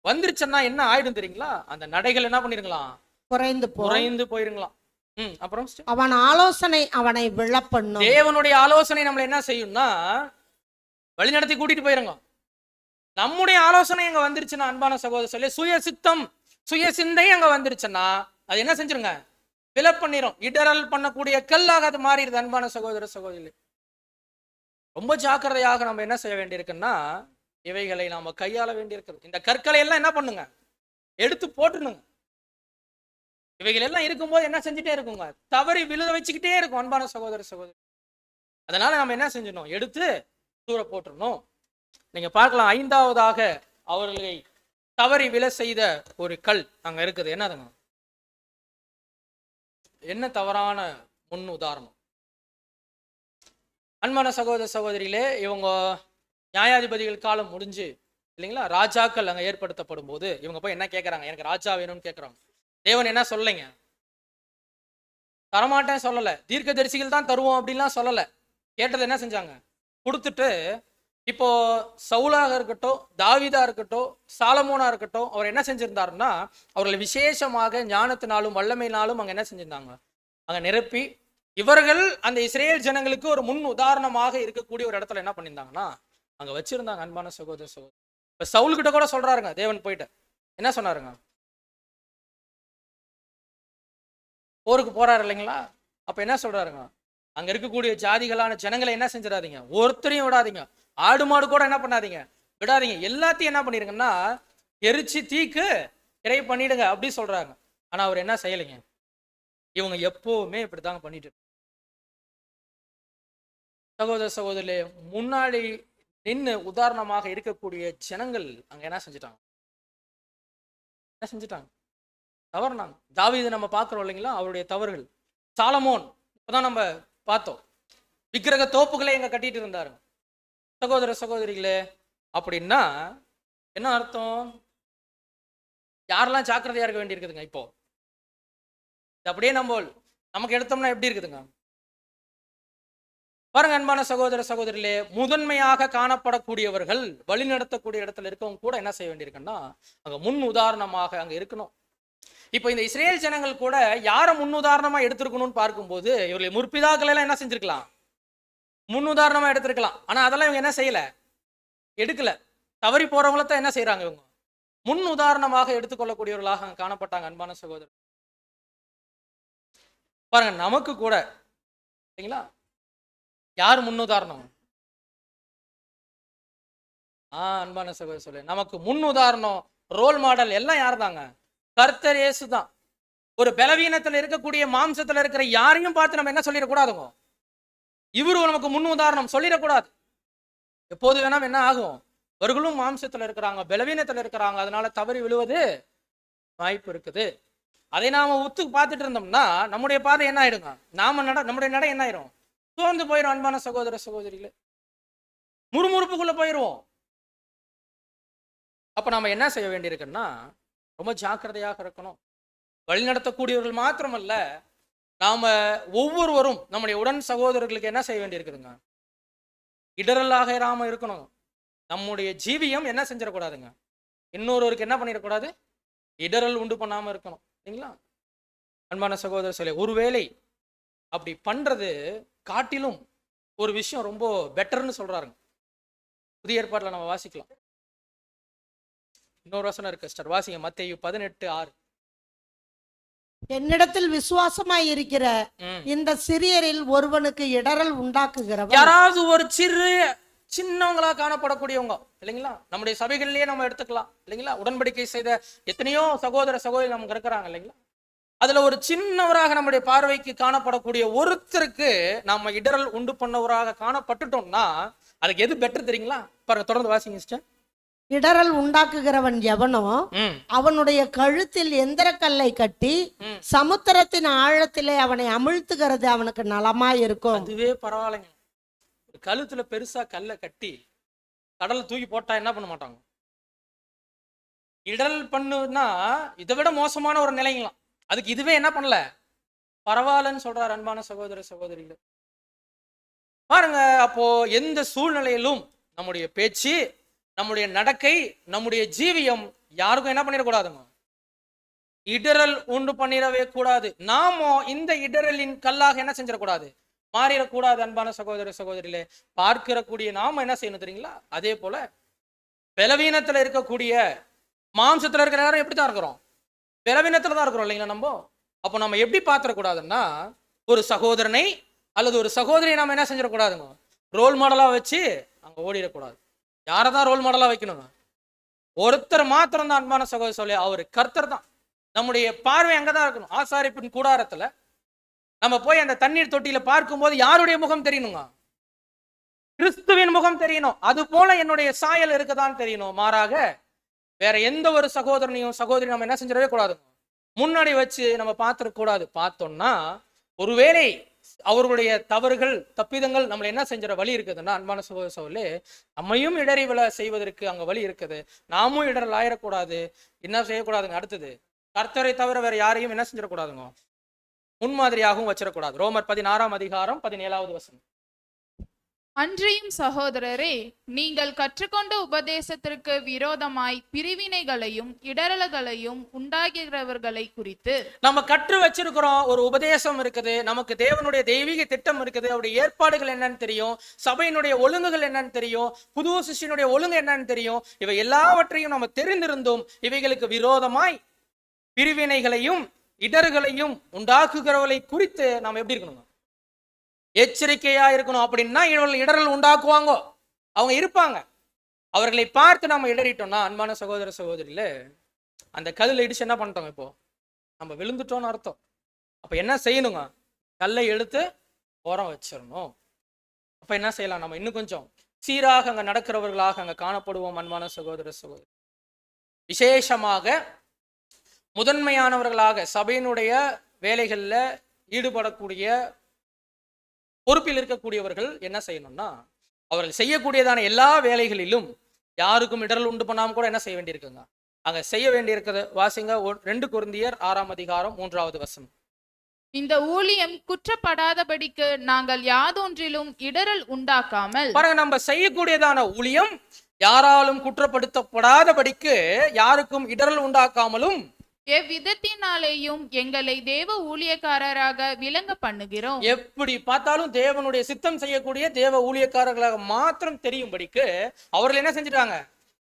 வந்துருச்சுன்னா என்ன ஆயிடும் தெரியுங்களா, அந்த நடைகள் என்ன பண்ணிருக்கலாம், குறைந்து போயிருங்களாம். அப்புறம் அவன் ஆலோசனை அவனை விழப்பண்ணும். தேவனுடைய ஆலோசனை நம்மளை என்ன செய்யும்னா வழிநடத்தி கூட்டிட்டு போயிருங்க. நம்முடைய ஆலோசனை அங்க வந்துருச்சுன்னா, அன்பான சகோதர சொல்லி, சுய சித்தம் சுய சிந்தை அங்க வந்துருச்சுன்னா அது என்ன செஞ்சிருங்க, விலை பண்ணிரும். இடரல் பண்ணக்கூடிய கல்லாக அது மாறிடுது. அன்பான சகோதர சகோதரி, ரொம்ப ஜாக்கிரதையாக நம்ம என்ன செய்ய வேண்டியிருக்குன்னா, இவைகளை நாம கையாள வேண்டியிருக்கிறது. இந்த கற்களை எல்லாம் என்ன பண்ணுங்க, எடுத்து போட்டுணுங்க. இவைகள் எல்லாம் இருக்கும்போது என்ன செஞ்சுட்டே இருக்குங்க, தவறி விழுத வச்சுக்கிட்டே இருக்கும். அன்பான சகோதர சகோதரி, அதனால நம்ம என்ன செஞ்சிடணும், எடுத்து தூர போட்டுடணும். நீங்க பார்க்கலாம், 5வதாக அவர்களை தவறி விழ செய்த ஒரு கல் அங்க இருக்குது. என்னதுங்க, என்ன தவறான முன் உதாரணம். அன்பான சகோதர சகோதரிகளே, இவங்க நியாயாதிபதிகள் காலம் முடிஞ்சு இல்லைங்களா, ராஜாக்கள் அங்க ஏற்படுத்தப்படும் போது இவங்க போய் என்ன கேட்கறாங்க, எனக்கு ராஜா வேணும்னு கேட்கறாங்க. தேவன் என்ன சொல்லலைங்க, தரமாட்டேன் சொல்லல, தீர்க்கதரிசிகள் தான் தருவோம் அப்படின்லாம் சொல்லல. கேட்டது என்ன செஞ்சாங்க, கொடுத்துட்டு இப்போ சவுலாக இருக்கட்டும், தாவீதா இருக்கட்டும், சாலமோனா இருக்கட்டும், அவர் என்ன செஞ்சிருந்தாருன்னா அவர்களை விசேஷமாக ஞானத்தினாலும் வல்லமையினாலும் அங்க என்ன செஞ்சிருந்தாங்க, அங்க நிரப்பி இவர்கள் அந்த இஸ்ரேல் ஜனங்களுக்கு ஒரு முன் உதாரணமாக இருக்கக்கூடிய ஒரு இடத்துல என்ன பண்ணியிருந்தாங்கன்னா அங்க வச்சிருந்தாங்க. அன்பான சகோதர சகோதரி, இப்ப சவுல்கிட்ட கூட சொல்றாருங்க, தேவன் போயிட்டு என்ன சொன்னாருங்க, போருக்கு போறாரு இல்லைங்களா, அப்ப என்ன சொல்றாருங்க, அங்க இருக்கக்கூடிய ஜாதிகளான ஜனங்களை என்ன செஞ்சிடாதீங்க, ஒருத்தரையும் விடாதீங்க, ஆடு மாடு கூட என்ன பண்ணாதீங்க, விடாதீங்க, எல்லாத்தையும் என்ன பண்ணிருங்கன்னா எரிச்சு தீக்கு இறை பண்ணிடுங்க அப்படி சொல்றாங்க. ஆனா அவர் என்ன செய்யலைங்க, இவங்க எப்பவுமே இப்படித்தாங்க பண்ணிட்டு. சகோதர சகோதரிலே, முன்னாடி நின்று உதாரணமாக இருக்கக்கூடிய ஜனங்கள் அங்க என்ன செஞ்சுட்டாங்க, தவறுனாங்க. தாவீது நம்ம பார்க்கிறோம் இல்லைங்களா, அவருடைய தவறுகள். சாலமோன் இப்பதான் நம்ம பார்த்தோம், விக்கிரக தோப்புகளை எங்க கட்டிட்டு இருந்தாரு. சகோதர சகோதரிகளே, அப்படின்னா என்ன அர்த்தம், யாரெல்லாம் ஜாக்கிரதையா இருக்க வேண்டி இருக்குதுங்க. இப்போ அப்படியே நமக்கு எடுத்தோம்னா எப்படி இருக்குதுங்க பாருங்க. அன்பான சகோதர சகோதரிகளே, முதன்மையாக காணப்படக்கூடியவர்கள் வழி நடத்தக்கூடிய இடத்துல இருக்கவங்க கூட என்ன செய்ய வேண்டியிருக்குன்னா அங்க முன் உதாரணமாக அங்க இருக்கணும். இப்போ இந்த இஸ்ரேல் ஜனங்கள் கூட யாரை முன்னுதாரணமா எடுத்திருக்கணும்னு பார்க்கும்போது இவர்களை முற்பிதாக்கள் எல்லாம் என்ன செஞ்சிருக்கலாம், முன்னுதாரணமா எடுத்திருக்கலாம். ஆனா அதெல்லாம் இவங்க என்ன செய்யல, எடுக்கல. தவறி போறவங்களத்தான் என்ன செய்யறாங்க, இவங்க முன் உதாரணமாக எடுத்துக்கொள்ளக்கூடியவர்களாக காணப்பட்டாங்க. அன்பான சகோதரர் பாருங்க, நமக்கு கூட சரிங்களா யார் முன்னுதாரணம், அன்பான சகோதரர் சொல்லு, நமக்கு முன் உதாரணம் ரோல் மாடல் எல்லாம் யார் தாங்க, கர்த்தர் இயேசு தான். ஒரு பலவீனத்துல இருக்கக்கூடிய மாம்சத்துல இருக்கிற யாரையும் பார்த்து நம்ம என்ன சொல்லிடக்கூடாதுங்க, இவரு நமக்கு முன் உதாரணம் சொல்லிடக்கூடாது. எப்போது வேணா என்ன ஆகும், அவர்களும் மாம்சத்துல இருக்கிறாங்க, பலவீனத்துல இருக்கிறாங்க, அதனால தவறி விழுவது வாய்ப்பு இருக்குது. அதை நாம உத்து பார்த்துட்டு இருந்தோம்னா நம்முடைய பாதை என்ன ஆயிடுங்க, நம்முடைய நடை என்ன ஆயிரும், சோர்ந்து போயிடும். அன்பான சகோதர சகோதரிகளே, முறுமுறுப்புக்குள்ள போயிடுவோம். அப்ப நாம என்ன செய்ய வேண்டியிருக்குன்னா ரொம்ப ஜாக்கிரதையாக இருக்கணும். வழிநடத்தக்கூடியவர்கள் மாத்திரமல்ல, நாம ஒவ்வொருவரும் நம்முடைய உடன் சகோதரர்களுக்கு என்ன செய்ய வேண்டியிருக்குதுங்க? இடரலாக இராம இருக்கணும். நம்முடைய ஜீவியம் என்ன செஞ்சிடக்கூடாதுங்க? இன்னொருவருக்கு என்ன பண்ணிடக்கூடாது? இடரல் உண்டு பண்ணாம இருக்கணும். இல்லைங்களா? அன்பான சகோதர சொல்ல, ஒருவேளை அப்படி பண்றது காட்டிலும் ஒரு விஷயம் ரொம்ப பெட்டர்னு சொல்றாருங்க. புதிய ஏற்பாட்டில் நம்ம வாசிக்கலாம். இன்னொரு வசனம் இருக்கு சிஸ்டர், வாசிங்க. மத்தேயு 18:6. என்னிடத்தில் விசுவாசமாய் இருக்கிற இந்த சிறியரில் ஒருவனுக்கு இடரல் உண்டாக்குகிறவன். யாராவது ஒரு சின்னவங்களா காணப்படக்கூடியவங்க இல்லைங்களா? நம்முடைய சபைகள்லயே நம்ம எடுத்துக்கலாம் இல்லைங்களா? உடன்படிக்கை செய்த எத்தனையோ சகோதர சகோதரி நமக்கு இருக்கிறாங்க இல்லைங்களா? அதுல ஒரு சின்னவராக நம்முடைய பார்வைக்கு காணப்படக்கூடிய ஒருத்தருக்கு நாம இடரல் உண்டு பண்ணவராக காணப்பட்டுட்டோம்னா அதுக்கு எது பெட்டர் தெரியுங்களா? பாருங்க, தொடர்ந்து வாசிங்க சிஸ்டர். இடரல் உண்டாக்குகிறவன் எவனோ அவனுடைய கழுத்தில் எந்திரக்கல்லை கட்டி சமுத்திரத்தின் ஆழத்திலே அவனை அமிழ்த்துகிறது அவனுக்கு நலமா இருக்கும். அதுவே பரவாயில்லைங்க. கழுத்துல பெருசா கல்லை கட்டி கடல்ல தூக்கி போட்டா என்ன பண்ண மாட்டாங்க? இடரல் பண்ணுனா இதை விட மோசமான ஒரு நிலைங்களாம். அதுக்கு இதுவே என்ன பண்ணல, பரவாயில்லன்னு சொல்றாரு. அன்பான சகோதர சகோதரிகள் பாருங்க, அப்போ எந்த சூழ்நிலையிலும் நம்முடைய பேச்சு, நம்முடைய நடக்கை, நம்முடைய ஜீவியம் யாருக்கும் என்ன பண்ணிடக்கூடாதுங்க? இடரல் உண்டு பண்ணிடவே கூடாது. நாமோ இந்த இடரலின் கல்லாக என்ன செஞ்சிடக்கூடாது? மாறிடக்கூடாது. அன்பான சகோதர சகோதரிகளே, பார்க்கிற கூடிய நாம என்ன செய்யணும் தெரியுங்களா? அதே போல பலவீனத்துல இருக்கக்கூடிய மாம்சத்துல இருக்கிற நேரம் எப்படித்தான் இருக்கிறோம்? பலவீனத்துல தான் இருக்கிறோம் இல்லைங்களா நம்ம? அப்போ நம்ம எப்படி பார்த்துடக்கூடாதுன்னா, ஒரு சகோதரனை அல்லது ஒரு சகோதரியை நாம என்ன செஞ்சிடக்கூடாதுங்க? ரோல் மாடலா வச்சு அங்க ஓடிடக்கூடாது. யாரை தான் ரோல் மாடலா வைக்கணுங்க? ஒருத்தர் மாத்திரம் தான். அன்பான சகோதரி சொல்லி, அவர் கர்த்தர் தான். நம்முடைய பார்வை அங்கதான் இருக்கணும். ஆசாரிப்பின் கூடாரத்துல நம்ம போய் அந்த தண்ணீர் தொட்டியில பார்க்கும்போது யாருடைய முகம் தெரியணுங்க? கிறிஸ்துவின் முகம் தெரியணும். அது போல என்னுடைய சாயல் இருக்கதான் தெரியணும். மாறாக வேற எந்த ஒரு சகோதரனையும் சகோதரி நம்ம என்ன செஞ்சிடவே கூடாதுங்க, முன்னாடி வச்சு நம்ம பார்த்துடக்கூடாது. பார்த்தோம்னா ஒருவேளை அவர்களுடைய தவறுகள் தப்பிதங்கள் நம்மளை என்ன செஞ்சிட வழி இருக்குதுன்னா, அன்பான சகோதர சகோதரி, நம்மையும் இடறி விழ செய்வதற்கு அங்க வழி இருக்குது. நாமும் இடரல் ஆயிடக்கூடாது. என்ன செய்யக்கூடாதுங்க? அடுத்தது, கர்த்தரை தவிர வேற யாரையும் என்ன செஞ்சிடக்கூடாதுங்க? முன்மாதிரியாகவும் வச்சிடக்கூடாது. ரோமர் 16:17. அன்றியும் சகோதரரே, நீங்கள் கற்றுக்கொண்ட உபதேசத்திற்கு விரோதமாய் பிரிவினைகளையும் இடரல்களையும் உண்டாகிறவர்களை குறித்து நம்ம கற்று வச்சிருக்கிறோம். ஒரு உபதேசம் இருக்குது, நமக்கு தேவனுடைய தெய்வீக திட்டம் இருக்குது, அவருடைய ஏற்பாடுகள் என்னன்னு தெரியும், சபையினுடைய ஒழுங்குகள் என்னன்னு தெரியும், புது சிஷ்யனுடைய ஒழுங்கு என்னன்னு தெரியும். இவை எல்லாவற்றையும் நம்ம தெரிந்திருந்தோம். இவைகளுக்கு விரோதமாய் பிரிவினைகளையும் இடர்களையும் உண்டாக்குகிறவர்களை குறித்து நாம் எப்படி இருக்கணும்? எச்சரிக்கையா இருக்கணும். அப்படின்னா இடரல் உண்டாக்குவாங்க, அவங்க இருப்பாங்க. அவர்களை பார்த்து நம்ம இடறிட்டோம்னா, அன்பான சகோதர சகோதரியில அந்த கல்லை இடிச்சு என்ன பண்ணிட்டோம்? இப்போ நம்ம விழுந்துட்டோம்னு அர்த்தம். அப்ப என்ன செய்யணுங்க? கல்லை எடுத்து ஓரம் வச்சிடணும். அப்ப என்ன செய்யலாம்? நம்ம இன்னும் கொஞ்சம் சீராக அங்க நடக்கிறவர்களாக அங்க காணப்படுவோம். அன்பான சகோதர சகோதரி, விசேஷமாக முதன்மையானவர்களாக சபையினுடைய வேலைகள்ல ஈடுபடக்கூடிய பொறுப்பில் இருக்கக்கூடியவர்கள் என்ன செய்யணும்னா, அவர்கள் செய்யக்கூடியதான எல்லா வேலைகளிலும் யாருக்கும் இடரல் உண்டு பண்ணாம கூட என்ன செய்ய வேண்டியிருக்குங்க? அங்க செய்ய வேண்டியிருக்கிறது. வாசிங்க 2 கொரிந்தியர் 6:3. இந்த ஊழியம் குற்றப்படாதபடிக்கு நாங்கள் யாதொன்றிலும் இடரல் உண்டாக்காமல். பாருங்க, நம்ம செய்யக்கூடியதான ஊழியம் யாராலும் குற்றப்படுத்தப்படாதபடிக்கு, யாருக்கும் இடரல் உண்டாக்காமலும், எவ்விதத்தினாலேயும் எங்களை தேவ ஊழியக்காரராக விளங்க பண்ணுகிறோம். எப்படி பார்த்தாலும் தேவனுடைய சித்தம் செய்யக்கூடிய தேவ ஊழியக்காரர்களாக மாத்திரம் தெரியும்படிக்கு அவர்கள் என்ன செஞ்சுட்டாங்க?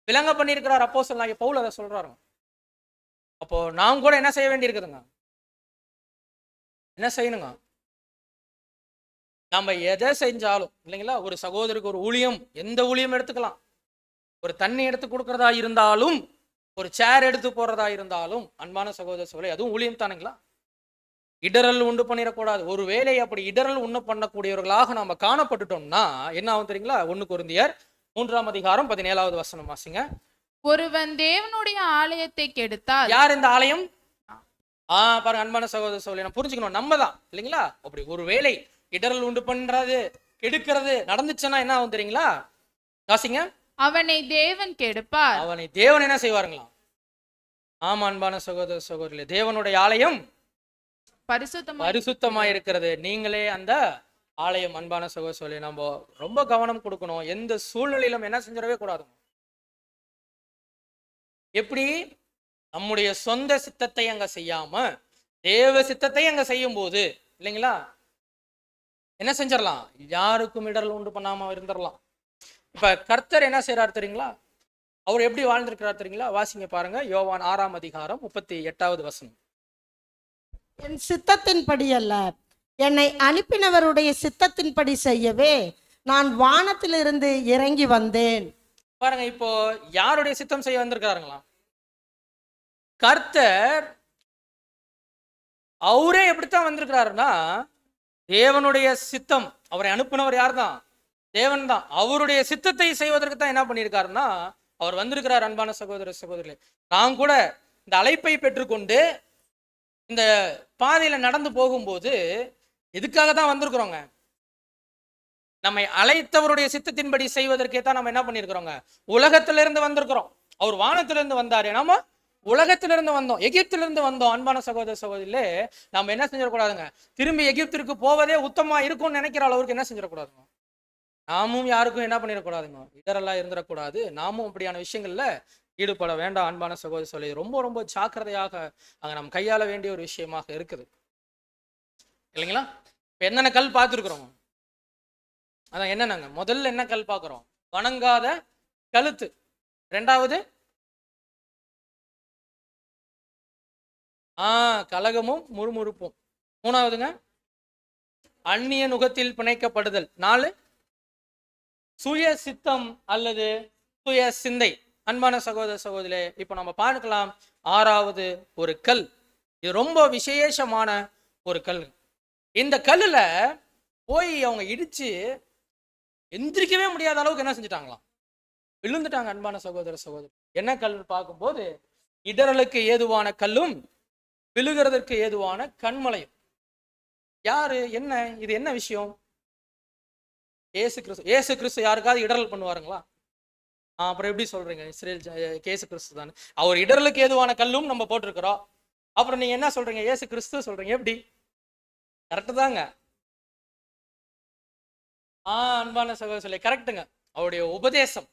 விளங்க பண்ணியிருக்கிறார் அப்போஸ்தலனாகிய பவுல். அதை சொல்றாரு. அப்போ நாம் கூட என்ன செய்ய வேண்டியிருக்குதுங்க? என்ன செய்யணுங்க? நம்ம எதை செஞ்சாலும் இல்லைங்களா, ஒரு சகோதரருக்கு ஒரு ஊழியம், எந்த ஊழியம் எடுத்துக்கலாம், ஒரு தண்ணி எடுத்து கொடுக்கறதா இருந்தாலும், ஒரு சேர் எடுத்து போறதா இருந்தாலும், அன்பான சகோதர சகோதரி, அதுவும் ஊழியம் தானுங்களா? இடரல் உண்டு பண்ணிடக்கூடாது. ஒரு வேளை அப்படி இடரல் உண்டு பண்ணக்கூடியவர்களாக நாம காணப்பட்டுட்டோம்னா என்ன ஆகும் தெரியுங்களா? 1 கொரிந்தியர் 3:17. வாசிங்க. ஒருவன் தேவனுடைய ஆலயத்தை கெடுத்தால். யார் இந்த ஆலயம்? பாருங்க அன்பான சகோதர சகோதரி, நான் புரிஞ்சுக்கணும், நம்ம தான் இல்லைங்களா? அப்படி ஒரு வேளை இடரல் உண்டு பண்றது கெடுக்கிறது நடந்துச்சுன்னா என்ன ஆகும் தெரியுங்களா? வாசிங்க. அவனை தேவன் கெடுப்பார். அவனை தேவன் என்ன செய்வாருங்களா? ஆமா அன்பான சகோதர சகோதரிகளே, தேவனுடைய ஆலயம் பரிசுத்தமா இருக்கிறது. நீங்களே அந்த ஆலயம். அன்பான சகோதரி, நம்ம ரொம்ப கவனம் கொடுக்கணும். எந்த சூழ்நிலையிலும் என்ன செஞ்சிடவே கூடாது. எப்படி நம்முடைய சொந்த சித்தத்தை அங்க செய்யாம தேவ சித்தத்தை அங்க செய்யும் போது இல்லைங்களா, என்ன செஞ்சிடலாம், யாருக்கும் இடர்கள் உண்டு பண்ணாம இருந்துடலாம். இப்ப கர்த்தர் என்ன செய்யறாரு தெரியுங்களா, அவர் எப்படி வாழ்ந்திருக்கிறார் தெரியுங்களா? வாசிங்க பாருங்க, யோவான் 6ஆம் அதிகாரம் 38வது வசனம். என் சித்தத்தின்படி அல்ல, என்னை அனுப்பினவருடைய சித்தத்தின்படி செய்யவே நான் வானத்திலிருந்து இறங்கி வந்தேன். பாருங்க, இப்போ யாருடைய சித்தம் செய்ய வந்திருக்கிறாருங்களா? கர்த்தர். அவரே எப்படித்தான் வந்திருக்கிறாருன்னா, தேவனுடைய சித்தம். அவரை அனுப்பினவர் யார் தான்? தேவன் தான். அவருடைய சித்தத்தை செய்வதற்கு தான் என்ன பண்ணியிருக்காருன்னா அவர் வந்திருக்கிறார். அன்பான சகோதர சகோதரிகளே, நான் கூட இந்த அழைப்பை பெற்றுக்கொண்டு இந்த பாதையில நடந்து போகும்போது எதுக்காக தான் வந்திருக்கிறோங்க? நம்மை அழைத்தவருடைய சித்தத்தின்படி செய்வதற்கே தான் நம்ம என்ன பண்ணியிருக்கிறோங்க, உலகத்திலிருந்து வந்திருக்கிறோம். அவர் வானத்திலிருந்து வந்தாரு, நாம உலகத்திலிருந்து வந்தோம், எகிப்திலிருந்து வந்தோம். அன்பான சகோதர சகோதரிலே, நம்ம என்ன செஞ்சிடக்கூடாதுங்க, திரும்பி எகிப்திற்கு போவதே உத்தமா இருக்கும்னு நினைக்கிற அளவுக்கு என்ன செஞ்சிடக்கூடாதுங்க, நாமும் யாருக்கும் என்ன பண்ணிடக்கூடாதுங்க, இதரெல்லாம் இருந்துடக்கூடாது. நாமும் அப்படியான விஷயங்கள்ல ஈடுபட வேண்டாம். அன்பான சகோதர சொல்லி ரொம்ப ரொம்ப ஜாக்கிரதையாக அங்க நம்ம கையாள வேண்டிய ஒரு விஷயமாக இருக்குது இல்லைங்களா? இப்ப என்னென்ன கல் பார்த்துருக்குறோம், அதான் என்னென்னங்க, முதல்ல என்ன கல் பார்க்குறோம், வணங்காத கழுத்து. ரெண்டாவது கலகமும் முறுமுறுப்பும். மூணாவதுங்க அந்நிய நுகத்தில் பிணைக்கப்படுதல். 4 சுய சித்தம் அல்லது சுய சிந்தை. அன்பான சகோதர சகோதரிகளே, இப்ப நம்ம பார்க்கலாம் 6வது ஒரு கல். இது ரொம்ப விசேஷமான ஒரு கல். இந்த கல்லுல போய் அவங்க இடிச்சு எந்திரிக்கவே முடியாத அளவுக்கு என்ன செஞ்சுட்டாங்களாம், விழுந்துட்டாங்க. அன்பான சகோதர சகோதரி, என்ன கல் பார்க்கும்போது இடரலுக்கு ஏதுவான கல்லும் விழுகிறதற்கு ஏதுவான கண்மலையும். யாரு, என்ன, இது என்ன விஷயம்? ஏசு கிறிஸ்து. ஏசு கிறிஸ்து யாருக்காவது இடரல் பண்ணுவாருங்களா? அப்புறம் எப்படி சொல்றீங்க, ஏசு கிறிஸ்து தானே. அவர் இடரலுக்கு ஏதுவான கல்லும் நம்ம போட்டிருக்கிறோம். அப்புறம் நீங்க என்ன சொல்றீங்க, ஏசு கிறிஸ்து சொல்றீங்க, எப்படி? கரெக்டு தாங்க. அன்பான சகோதர சொல்லி கரெக்டுங்க. அவருடைய உபதேசம்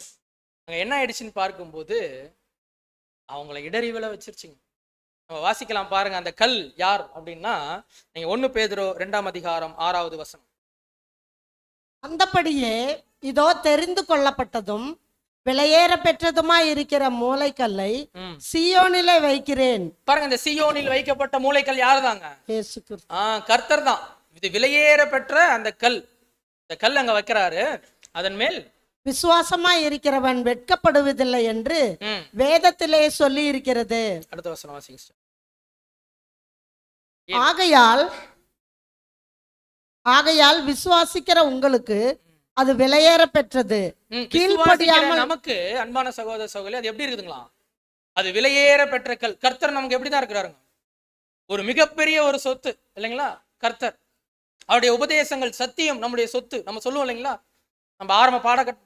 அங்க என்ன ஆயிடுச்சுன்னு பார்க்கும்போது அவங்கள இடறிவில வச்சிருச்சுங்க. நம்ம வாசிக்கலாம் பாருங்க, அந்த கல் யார் அப்படின்னா, நீங்க 1 பேதுரு 2ஆம் அதிகாரம் 6வது வசனம். அந்தபடியே இதோ தெரிந்து கொள்ளப்பட்டதும் விலையேற பெற்றதுமாய் இருக்கிற மூலைக்கல்லை சீயோனிலே வைக்கிறேன். பாருங்க, இந்த சீயோனில் வைக்கப்பட்ட மூலைக்கல் யாரு தாங்க? இயேசு கிறிஸ்து. கர்த்தர் தான். இது விலையேற பெற்ற அந்த கல். இந்த கல் அங்க வைக்கிறாரு. அதன் மேல் விசுவாசமாய் இருக்கிறவன் வெட்கப்படுவதில்லை என்று வேதத்திலே சொல்லி இருக்கிறது. அடுத்த வசனம் வாசிங்க. ஆகையால் விசுவாசிக்கிற உங்களுக்கு அது விலையேற பெற்றது. கீழ்ப்படியாமல் நமக்கு அன்பான சகோதர சகோதரி, அது எப்படி இருக்குதுங்களா, அது விலையேற பெற்ற கல். கர்த்தர் நமக்கு எப்படிதான் இருக்கிறாருங்க, ஒரு மிகப்பெரிய ஒரு சொத்து இல்லைங்களா? கர்த்தர் அவருடைய உபதேசங்கள் சத்தியம் நம்முடைய சொத்து. நம்ம சொல்லுவோம் இல்லைங்களா, நம்ம ஆரம்ப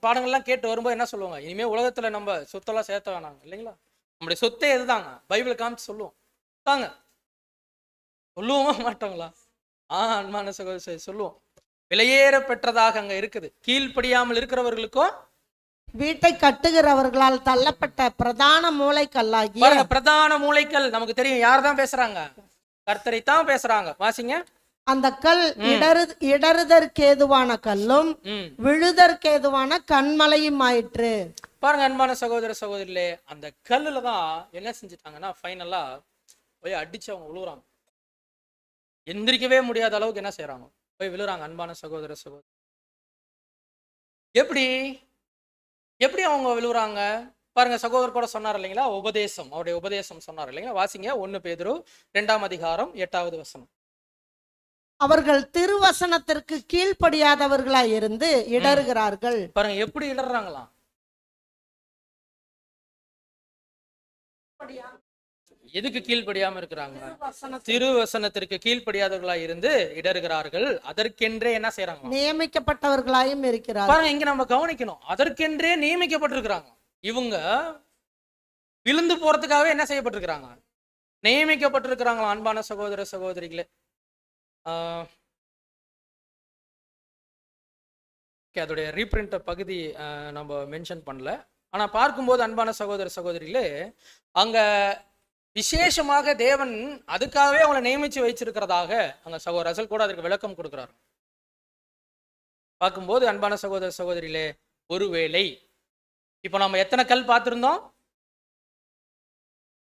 பாடங்கள்லாம் கேட்டு வரும்போது என்ன சொல்லுவாங்க, இனிமே உலகத்துல நம்ம சொத்தெல்லாம் சேர்த்த வேணாங்க இல்லைங்களா, நம்முடைய சொத்தே எதுதாங்க, பைபிளை காமிச்சு சொல்லுவோம் தாங்க. சொல்லுவோமா மாட்டோங்களா? அன்பான சகோதரி சொல்லுவோம். விலையேற பெற்றதாக அங்க இருக்குது. கீழ்ப்படியாமல் இருக்கிறவர்களுக்கும் வீட்டை கட்டுகிறவர்களால் தள்ளப்பட்ட பிரதான மூளைக்கல்லாகி. பிரதான மூளைக்கல் நமக்கு தெரியும் யார் தான் பேசுறாங்க, கர்த்தரை தான் பேசுறாங்க. வாசிங்க. அந்த கல் இடறுதற்கேதுவான கல்லும் விழுதற்கேதுவான கண்மலையும் ஆயிற்று. பாருங்க அன்பான சகோதர சகோதரிலே, அந்த கல்லுல தான் என்ன செஞ்சுட்டாங்கன்னா ஃபைனலா போய் அடிச்சு அவங்க விழுவுறாங்க. எந்திரிக்கவே முடியாத அளவுக்கு என்ன செய்யறாங்க, போய் விழுறாங்க. அன்பான சகோதர சகோதரி, எப்படி எப்படி அவங்க விழுவுறாங்க பாருங்க. சகோதரர் கூட சொன்னார் இல்லைங்களா, உபதேசம், அவருடைய உபதேசம் சொன்னார் இல்லைங்களா. வாசிங்க 1 பேதுரு 2ஆம் அதிகாரம் 8வது வசனம். அவர்கள் திருவசனத்திற்கு கீழ்ப்படியாதவர்களாய் இருந்து இடறுகிறார்கள். பாருங்க எப்படி இடறாங்களாம். எதுக்கு கீழ்ப்படியாம இருக்கிறாங்க? திருவசனத்திற்கு கீழ்ப்படியாதவர்களாய் இருந்து இடறுகிறார்கள். அதற்கென்றே என்ன செய்யறாங்க, நியமிக்கப்பட்டவர்களாயும் இருக்கிறார்கள். பாருங்க, இங்க நம்ம கவனிக்கணும், அதற்கென்றே நியமிக்கப்பட்டிருக்கிறாங்க. இவங்க விழுந்து போறதுக்காகவே என்ன செய்யப்பட்டிருக்கிறாங்க, நியமிக்கப்பட்டிருக்கிறாங்களா? அன்பான சகோதர சகோதரிகளே, அதோடைய ரீப்ரிண்ட் பகுதி நம்ம மென்ஷன் பண்ணல. ஆனால் பார்க்கும்போது அன்பான சகோதர சகோதரிகளே, அங்கே விசேஷமாக தேவன் அதுக்காகவே அவங்களை நியமித்து வச்சிருக்கிறதாக அங்கே சகோதர ரசல் கூட அதற்கு விளக்கம் கொடுக்குறாரு. பார்க்கும்போது அன்பான சகோதர சகோதரிகளே, ஒருவேளை இப்போ நம்ம எத்தனை கல் பார்த்துருந்தோம்?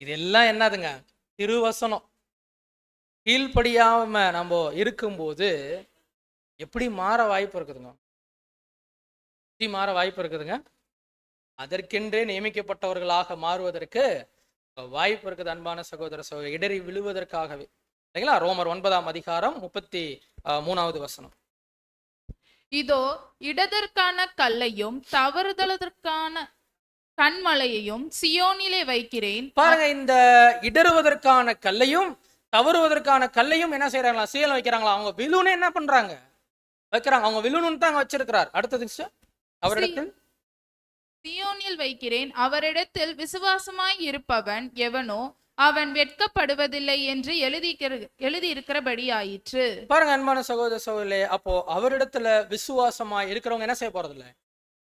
இதெல்லாம் என்னதுங்க? திருவசனம். கீழ்ப்படியாம நம்ம இருக்கும்போது எப்படி மாற வாய்ப்பு இருக்குதுங்க? எப்படி மாற வாய்ப்பு இருக்குதுங்க? அதற்கென்றே நியமிக்கப்பட்டவர்களாக மாறுவதற்கு வாய்ப்பு இருக்குது அன்பான சகோதர சகோதரி, இடறி விழுவதற்காகவே, இல்லைங்களா? ரோமர் 9ஆம் அதிகாரம் 33வது வசனம். இதோ இடதற்கான கல்லையும் தவறுதலதற்கான கண்மலையையும் சியோனிலே வைக்கிறேன். பாருங்க, இந்த இடறுவதற்கான கல்லையும் தவறுவதற்கான கல்லையும் என்ன செய்யறாங்களா? சீலம் வைக்கிறாங்களா? அவங்க விழுன்னு என்ன பண்றாங்க? வைக்கிறாங்க. அவங்க விழுன்னு தான் வச்சிருக்கிறார். அடுத்தது அவரிடத்தில் சியோனில் வைக்கிறேன், அவரிடத்தில் விசுவாசமாய் இருப்பவன் எவனோ அவன் வெட்கப்படுவதில்லை என்று எழுதியிருக்கிறபடி ஆயிற்று. பாருங்க அன்பான சகோதர சகோதரிகளே, அப்போ அவரிடத்துல விசுவாசமா இருக்கிறவங்க என்ன செய்ய போறதில்லை?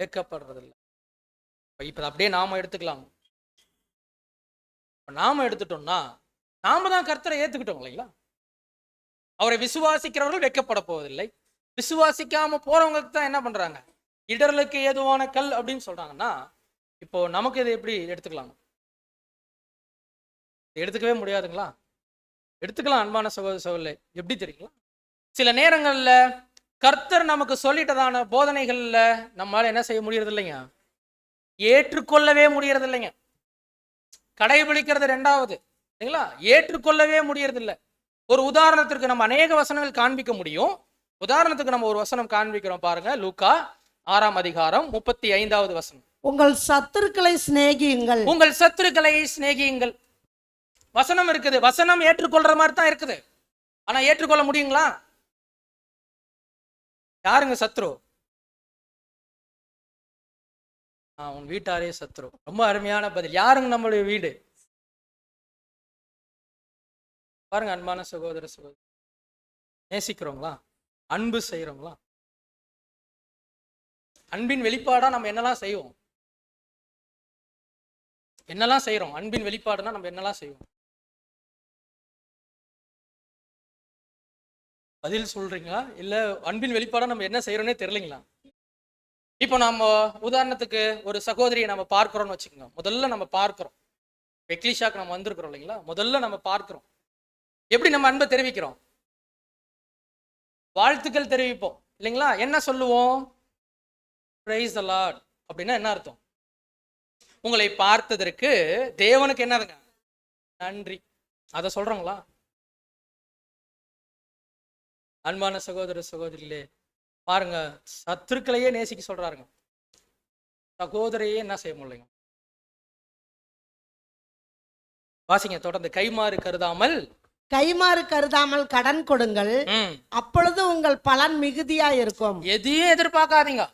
வெட்கப்படுறதில்லை. இப்ப அப்படியே நாம எடுத்துக்கலாம். நாம எடுத்துட்டோம்னா நாம தான் கர்த்தரை ஏத்துக்கிட்டோம் இல்லைங்களா? அவரை விசுவாசிக்கிறவர்கள் வெட்கப்பட போவதில்லை. விசுவாசிக்காம போறவங்களுக்கு தான் என்ன பண்றாங்க? இடர்களுக்கு ஏதுவான கல் அப்படின்னு சொல்றாங்கன்னா, இப்போ நமக்கு இதை எப்படி எடுத்துக்கலாம்? எடுத்துக்கவே முடியாதுங்களா? எடுத்துக்கலாம் அன்பான சகோதர சகோதரர்களே. எப்படி தெரியுங்களா? சில நேரங்கள்ல கர்த்தர் நமக்கு சொல்லிட்டதான போதனைகள்ல நம்மளால என்ன செய்ய முடியறது இல்லைங்க? ஏற்றுக்கொள்ளவே முடியறது இல்லைங்க. கடைபிடிக்கிறது ரெண்டாவது, இல்லைங்களா? ஏற்றுக்கொள்ளவே முடியறது இல்லை. ஒரு உதாரணத்திற்கு நம்ம அநேக வசனங்கள் காண்பிக்க முடியும். உதாரணத்துக்கு நம்ம ஒரு வசனம் காண்பிக்கிறோம் பாருங்க. லூக்கா 6ஆம் அதிகாரம் 35வது வசனம். உங்கள் சத்துருக்களை சிநேகியுங்கள். உங்கள் சத்துருக்களை சிநேகியுங்கள். வசனம் இருக்குது. வசனம் ஏற்றுக்கொள்ற மாதிரி தான் இருக்குது. ஆனா ஏற்றுக்கொள்ள முடியுங்களா? யாருங்க சத்ரு? உன் வீட்டாரே சத்ரு. ரொம்ப அருமையான பதில். யாருங்க நம்மளுடைய வீடு? பாருங்க அன்பான சகோதர சகோதரி, நேசிக்கிறோங்களா? அன்பு செய்யறோங்களா? அன்பின் வெளிப்பாடா நம்ம என்னெல்லாம் செய்வோம்? என்னெல்லாம் செய்யறோம்? அன்பின் வெளிப்பாடுனா நம்ம என்னெல்லாம் செய்வோம்? பதில் சொல்றீங்களா? இல்ல அன்பின் வெளிப்பாடா நம்ம என்ன செய்யறோம்னே தெரியலீங்களா? இப்போ நம்ம உதாரணத்துக்கு ஒரு சகோதரியை நம்ம பார்க்கிறோம்னு வச்சுக்கோங்க. முதல்ல நம்ம பார்க்கிறோம், எக்லிஷாக்கு நம்ம வந்திருக்கிறோம் இல்லைங்களா? முதல்ல நம்ம பார்க்கிறோம். எப்படி நம்ம அன்பை தெரிவிக்கிறோம்? வாழ்த்துக்கள் தெரிவிப்போம் இல்லைங்களா? என்ன சொல்லுவோம்? பிரைஸ் தி லார்ட் அப்படின்னா என்ன அர்த்தம்? உங்களை பார்த்ததற்கு தேவனுக்கு என்னதுங்க? நன்றி. அதை சொல்றோங்களா? அன்பான சகோதர சகோதரிகளே, பாருங்க, சத்துருக்களையே நேசிக்க சொல்றாருங்க. சகோதரையே என்ன செய்ய முடியலைங்க? வாசிங்க தொடர்ந்து. கைமாறு கருதாமல் கடன் கொடுங்கள், அப்பொழுது உங்கள் பலன் மிகுதியா இருக்கும். எதையும் எதிர்பார்க்காதீங்க.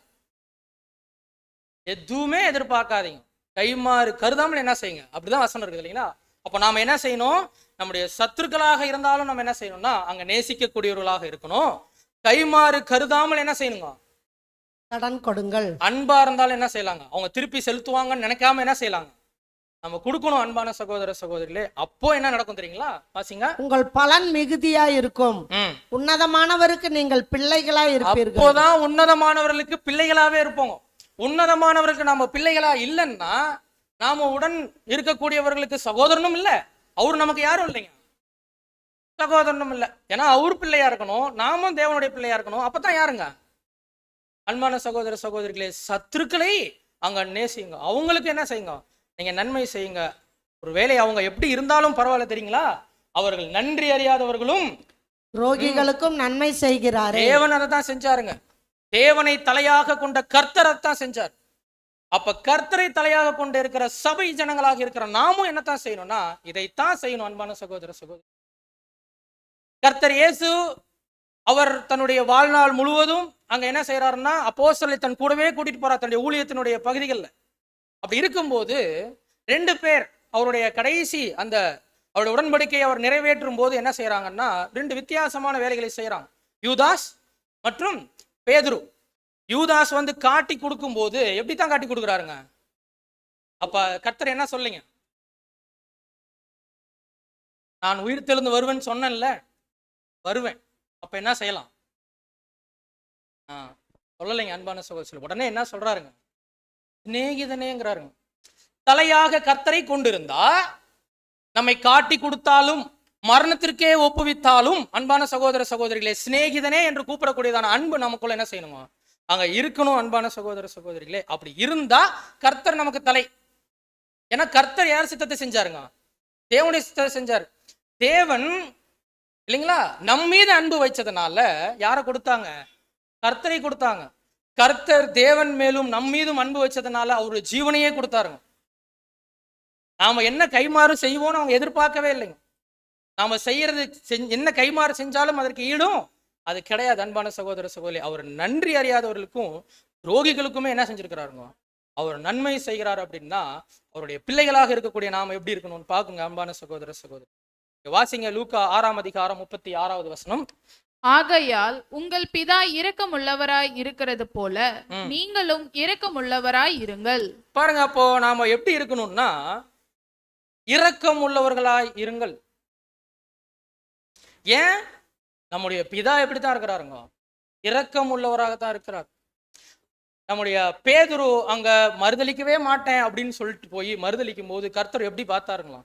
எதுவுமே எதிர்பார்க்காதீங்க. கைமாறு கருதாமல் என்ன செய்யுங்க? அப்படிதான் வசனம் இருக்குது இல்லைங்களா? அப்ப நாம என்ன செய்யணும்? நம்முடைய சத்துருக்களாக இருந்தாலும் நம்ம என்ன செய்யணும்னா அங்க நேசிக்கக்கூடியவர்களாக இருக்கணும். கைமாறு கருதாமல் என்ன செய்யணுங்க? கடன் கொடுங்கள். அன்பா இருந்தாலும் என்ன செய்யலாங்க? அவங்க திருப்பி செலுத்துவாங்கன்னு நினைக்காம என்ன செய்யலாங்க? நம்ம கொடுக்கணும் அன்பான சகோதர சகோதரிகளே. அப்போ என்ன நடக்கும் தெரியுங்களா? வாசிங்க. உங்கள் பலன் மிகுதியா இருக்கும். உன்னதமானவருக்கு நீங்கள் பிள்ளைகளா இருப்பீர்கள். அப்போதான் உன்னதமானவர்களுக்கு பிள்ளைகளாவே இருப்போம். உன்னதமானவருக்கு நாம பிள்ளைகளா இல்லைன்னா நாம உடன் இருக்கக்கூடியவர்களுக்கு சகோதரனும் இல்லை, அவரு நமக்கு யாரும் இல்லைங்க, சகோதரனும் இல்லை. ஏன்னா அவர் பிள்ளையா இருக்கணும், நாமும் தேவனுடைய பிள்ளையா இருக்கணும். அப்பதான் யாருங்க? அன்பான சகோதர சகோதரிகளே, சத்துருக்களை அங்க நேசிங்க. அவங்களுக்கு என்ன செய்யுங்க? நீங்க நன்மை செய்யுங்க. ஒரு வேளை அவங்க எப்படி இருந்தாலும் பரவாயில்ல தெரியுங்களா? அவர்கள் நன்றி அறியாதவர்களும் ரோகிகளுக்கும் நன்மை செய்கிறார். தேவன் அதை தான் செஞ்சாருங்க. தேவனை தலையாக கொண்ட கர்த்தரை தான் செஞ்சார். அப்ப கர்த்தரை தலையாக கொண்டு இருக்கிற சபை ஜனங்களாக இருக்கிற நாமும் என்னத்தான் செய்யணும்னா இதைத்தான் செய்யணும். அன்பான சகோதர சகோதரி, கர்த்தர் இயேசு அவர் தன்னுடைய வாழ்நாள் முழுவதும் அங்க என்ன செய்யறாருன்னா அப்போஸ்தலரை தன் கூடவே கூட்டிட்டு போறார் தன்னுடைய ஊழியத்தினுடைய பகுதிகளில். அப்படி இருக்கும்போது 2 பேர் அவருடைய கடைசி அந்த அவருடைய உடன்படிக்கையை அவர் நிறைவேற்றும் போது என்ன செய்யறாங்கன்னா 2 வித்தியாசமான வேலைகளை செய்யறாங்க. யூதாஸ் மற்றும் பேதுரு. யூதாஸ் வந்து காட்டி கொடுக்கும் போது எப்படித்தான் காட்டி கொடுக்குறாருங்க? அப்ப கர்த்தர் என்ன சொல்லுங்க, நான் உயிர் தெழுந்து வருவேன்னு சொன்னேன்ல, வருவேன். அப்ப என்ன செய்யலாம்? சொல்லலைங்க அன்பான சகோதரர். உடனே என்ன சொல்றாருங்க? சிநேகிதனேங்கிறாருங்க. தலையாக கர்த்தரை கொண்டிருந்தா நம்மை காட்டி கொடுத்தாலும் மரணத்திற்கே ஒப்புவித்தாலும் அன்பான சகோதர சகோதரிகளே, சிநேகிதனே என்று கூப்பிடக்கூடியதான அன்பு நமக்குள்ள என்ன செய்யணுமா? அங்க இருக்கணும் அன்பான சகோதர சகோதரிகளே. அப்படி இருந்தா கர்த்தர் நமக்கு தலை. ஏன்னா கர்த்தர் யார் சித்தத்தை செஞ்சாருங்க? தேவனுடைய சித்தத்தை செஞ்சார். தேவன் இல்லைங்களா நம் மீது அன்பு வைச்சதுனால யாரை கொடுத்தாங்க? கர்த்தரை கொடுத்தாங்க. கர்த்தர் தேவன் மேலும் நம் மீதும் அன்பு வச்சதுனால அவரு ஜீவனையே கொடுத்தாருங்க. நாம என்ன கைமாறு செய்வோம்னு அவங்க எதிர்பார்க்கவே இல்லைங்க. நாம செய்யறது என்ன கைமாறு செஞ்சாலும் அதற்கு ஈடும் அது கிடையாது அன்பான சகோதர சகோதரி. அவர் நன்றி அறியாதவர்களுக்கும் துரோகிகளுக்குமே என்ன செஞ்சிருக்கிறாருங்க? அவர் நன்மை செய்கிறார். அப்படின்னா அவருடைய பிள்ளைகளாக இருக்கக்கூடிய நாம எப்படி இருக்கணும்னு பாக்குங்க அன்பான சகோதர சகோதரி. வாசிங்க லூக்கா 6ஆம் அதிகாரம் 36வது வசனம். ஆகையால் உங்கள் பிதா இரக்கமுள்ளவராய் இருக்கிறது போல நீங்களும் இரக்கமுள்ளவராய் இருங்கள். பாருங்க, அப்போ நாம எப்படி இருக்கணும்னா இரக்கம் உள்ளவர்களாய் இருங்கள். ஏன்? நம்முடைய பிதா எப்படித்தான் இருக்கிறாருங்க? இரக்கம் உள்ளவராகத்தான் இருக்கிறார். நம்முடைய பேதுரு அங்க மறுதளிக்கவே மாட்டேன் அப்படின்னு சொல்லிட்டு போய் மறுதளிக்கும் போது கர்த்தர் எப்படி பார்த்தாருங்களா?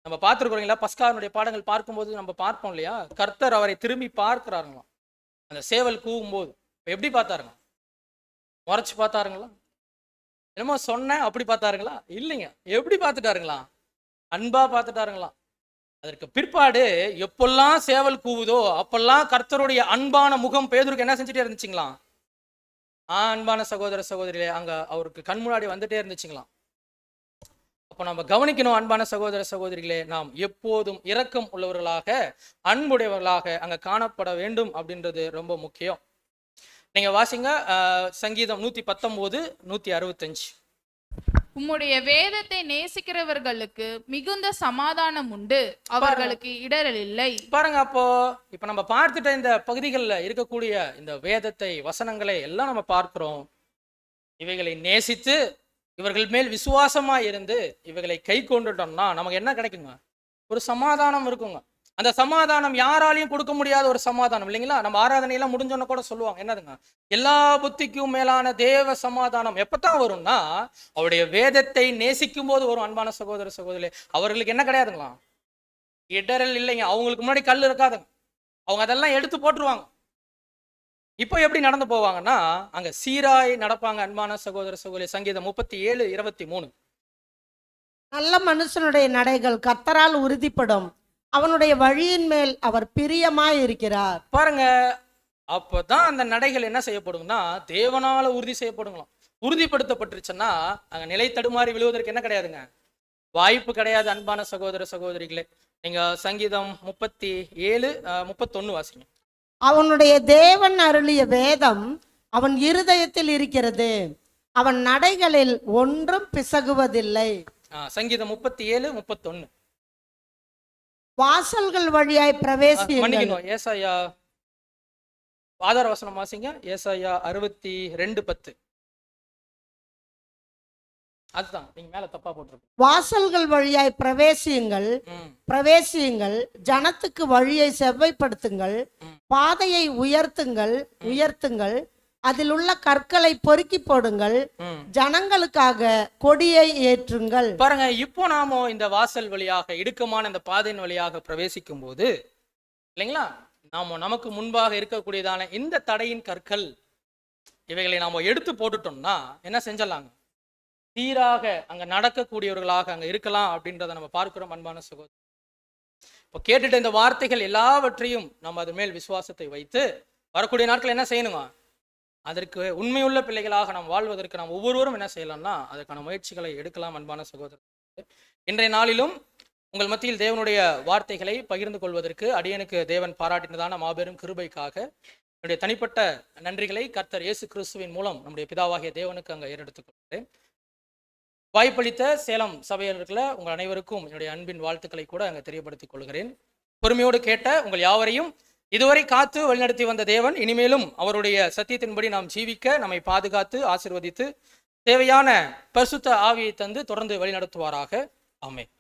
நம்ம பார்த்துருக்குறீங்களா? பஸ்காவினுடைய பாடங்கள் பார்க்கும்போது நம்ம பார்ப்போம் இல்லையா? கர்த்தர் அவரை திரும்பி பார்க்கிறாருங்களாம் அந்த சேவல் கூவும் போது. எப்படி பார்த்தாருங்க? முறைச்சு பார்த்தாருங்களா? என்னமோ சொன்னேன் அப்படி பார்த்தாருங்களா? இல்லைங்க. எப்படி பார்த்துட்டாருங்களா? அன்பா பார்த்துட்டாருங்களா? அதற்கு பிற்பாடு எப்பெல்லாம் சேவல் கூவுதோ அப்பெல்லாம் கர்த்தருடைய அன்பான முகம் பேதுருக்கு என்ன செஞ்சுட்டே இருந்துச்சுங்களா? அன்பான சகோதர சகோதரிகளே, அங்க அவருக்கு கண் முன்னாடி வந்துட்டே இருந்துச்சுங்களாம். அப்போ நம்ம கவனிக்கணும் அன்பான சகோதர சகோதரிகளே, நாம் எப்போதும் இரக்கம் உள்ளவர்களாக அன்புடையவர்களாக அங்க காணப்பட வேண்டும் அப்படின்றது ரொம்ப முக்கியம். நீங்க வாசிங்க சங்கீதம் 119 165. உம்முடைய வேதத்தை நேசிக்கிறவர்களுக்கு மிகுந்த சமாதானம் உண்டு, அவர்களுக்கு இடரல் இல்லை. பாருங்க, அப்போ இப்ப நம்ம பார்த்துட்ட இந்த பகுதிகளில் இருக்கக்கூடிய இந்த வேதத்தை வசனங்களை எல்லாம் நம்ம பார்க்கிறோம். இவைகளை நேசித்து இவர்கள் மேல் விசுவாசமா இருந்து இவைகளை கை கொண்டுட்டோம்னா நமக்கு என்ன கிடைக்குங்க? ஒரு சமாதானம் இருக்குங்க. அந்த சமாதானம் யாராலையும் கொடுக்க முடியாத ஒரு சமாதானம் இல்லைங்களா? நம்ம ஆராதனையெல்லாம் முடிஞ்சோன்னு கூட சொல்லுவாங்க, என்னதுங்க? எல்லா புத்திக்கும் மேலான தேவ சமாதானம் எப்பதான் வரும்னா அவருடைய வேதத்தை நேசிக்கும் போது வரும். அன்பான சகோதர சகோதரி, அவர்களுக்கு என்ன கிடையாதுங்களா? இடரல் இல்லைங்க. அவங்களுக்கு முன்னாடி கல் இருக்காதுங்க. அவங்க அதெல்லாம் எடுத்து போட்டுருவாங்க. இப்போ எப்படி நடந்து போவாங்கன்னா அங்க சீராய் நடப்பாங்க. அன்பான சகோதர சகோதரி, சங்கீதம் 37:23. நல்ல மனுஷனுடைய நடைகள் கர்த்தரால் உறுதிப்படும், அவனுடைய வழியின் மேல் அவர் பிரியமாய் இருக்கிறார். பாருங்க, அப்பதான் அந்த நடைகள் என்ன செய்யப்படும்னா தேவனால உறுதி செய்யப்படுங்களாம். உறுதிப்படுத்தப்பட்டுருச்சுன்னா அங்க நிலை தடுமாறி விழுவதற்கு என்ன கிடையாதுங்க? வாய்ப்பு கிடையாது. அன்பான சகோதர சகோதரிகளே, நீங்க சங்கீதம் 37:31 வாசிங்க. அவனுடைய தேவன் அருளிய வேதம் அவன் இருதயத்தில் இருக்கிறது, அவன் நடைகளில் ஒன்றும் பிசகுவதில்லை. சங்கீதம் 37:31. வாசல்கள் வழியாய் பிரவேசியுங்கள். ஏசாயா ஆதார வசனம் வாசிங்க. ஏசாயா 62:10. அதுதான் நீங்க மேல தப்பா போட்டிருக்க. வாசல்கள் வழியாய் பிரவேசியுங்கள், பிரவேசியுங்கள், ஜனத்துக்கு வழியை செவ்வைப்படுத்துங்கள், பாதையை உயர்த்துங்கள், உயர்த்துங்கள், அதில் உள்ள கற்களை பொறுக்கி போடுங்கள், ஜனங்களுக்காக கொடியை ஏற்றுங்கள். பாருங்க, இப்போ நாம இந்த வாசல் வழியாக இடுக்கமான இந்த பாதையின் வழியாக பிரவேசிக்கும் போது இல்லைங்களா, நாம நமக்கு முன்பாக இருக்கக்கூடியதான இந்த தடையின் கற்கள் இவைகளை நாம எடுத்து போட்டுட்டோம்னா என்ன செஞ்சிடலாங்க? சீராக அங்க நடக்கக்கூடியவர்களாக அங்க இருக்கலாம் அப்படின்றத நம்ம பார்க்கிறோம். அன்பான சகோதரர், இப்போ கேட்டுட்ட இந்த வார்த்தைகள் எல்லாவற்றையும் நம்ம அது மேல் விசுவாசத்தை வைத்து வரக்கூடிய நாட்கள் என்ன செய்யணுங்க? அதற்கு உண்மையுள்ள பிள்ளைகளாக நாம் வாழ்வதற்கு நாம் ஒவ்வொருவரும் என்ன செய்யலாம்னா அதற்கான முயற்சிகளை எடுக்கலாம். அன்பான சகோதரர், இன்றைய நாளிலும் உங்கள் மத்தியில் தேவனுடைய வார்த்தைகளை பகிர்ந்து கொள்வதற்கு அடியனுக்கு தேவன் பாராட்டினதான மாபெரும் கிருபைக்காக என்னுடைய தனிப்பட்ட நன்றிகளை கர்த்தர் இயேசு கிறிஸ்துவின் மூலம் நம்முடைய பிதாவாகிய தேவனுக்கு அங்கே ஏறெடுத்துக் கொள்கிறேன். வாய்ப்பளித்த சேலம் சபையர்களை உங்கள் அனைவருக்கும் என்னுடைய அன்பின் வாழ்த்துக்களை கூட அங்கே தெரியப்படுத்திக் கொள்கிறேன். பொறுமையோடு கேட்ட உங்கள் யாவரையும் இதுவரை காத்து வழிநடத்தி வந்த தேவன் இனிமேலும் அவருடைய சத்தியத்தின்படி நாம் ஜீவிக்க நம்மை பாதுகாத்து ஆசீர்வதித்து தேவையான பரிசுத்த ஆவியை தந்து தொடர்ந்து வழிநடத்துவாராக. ஆமென்.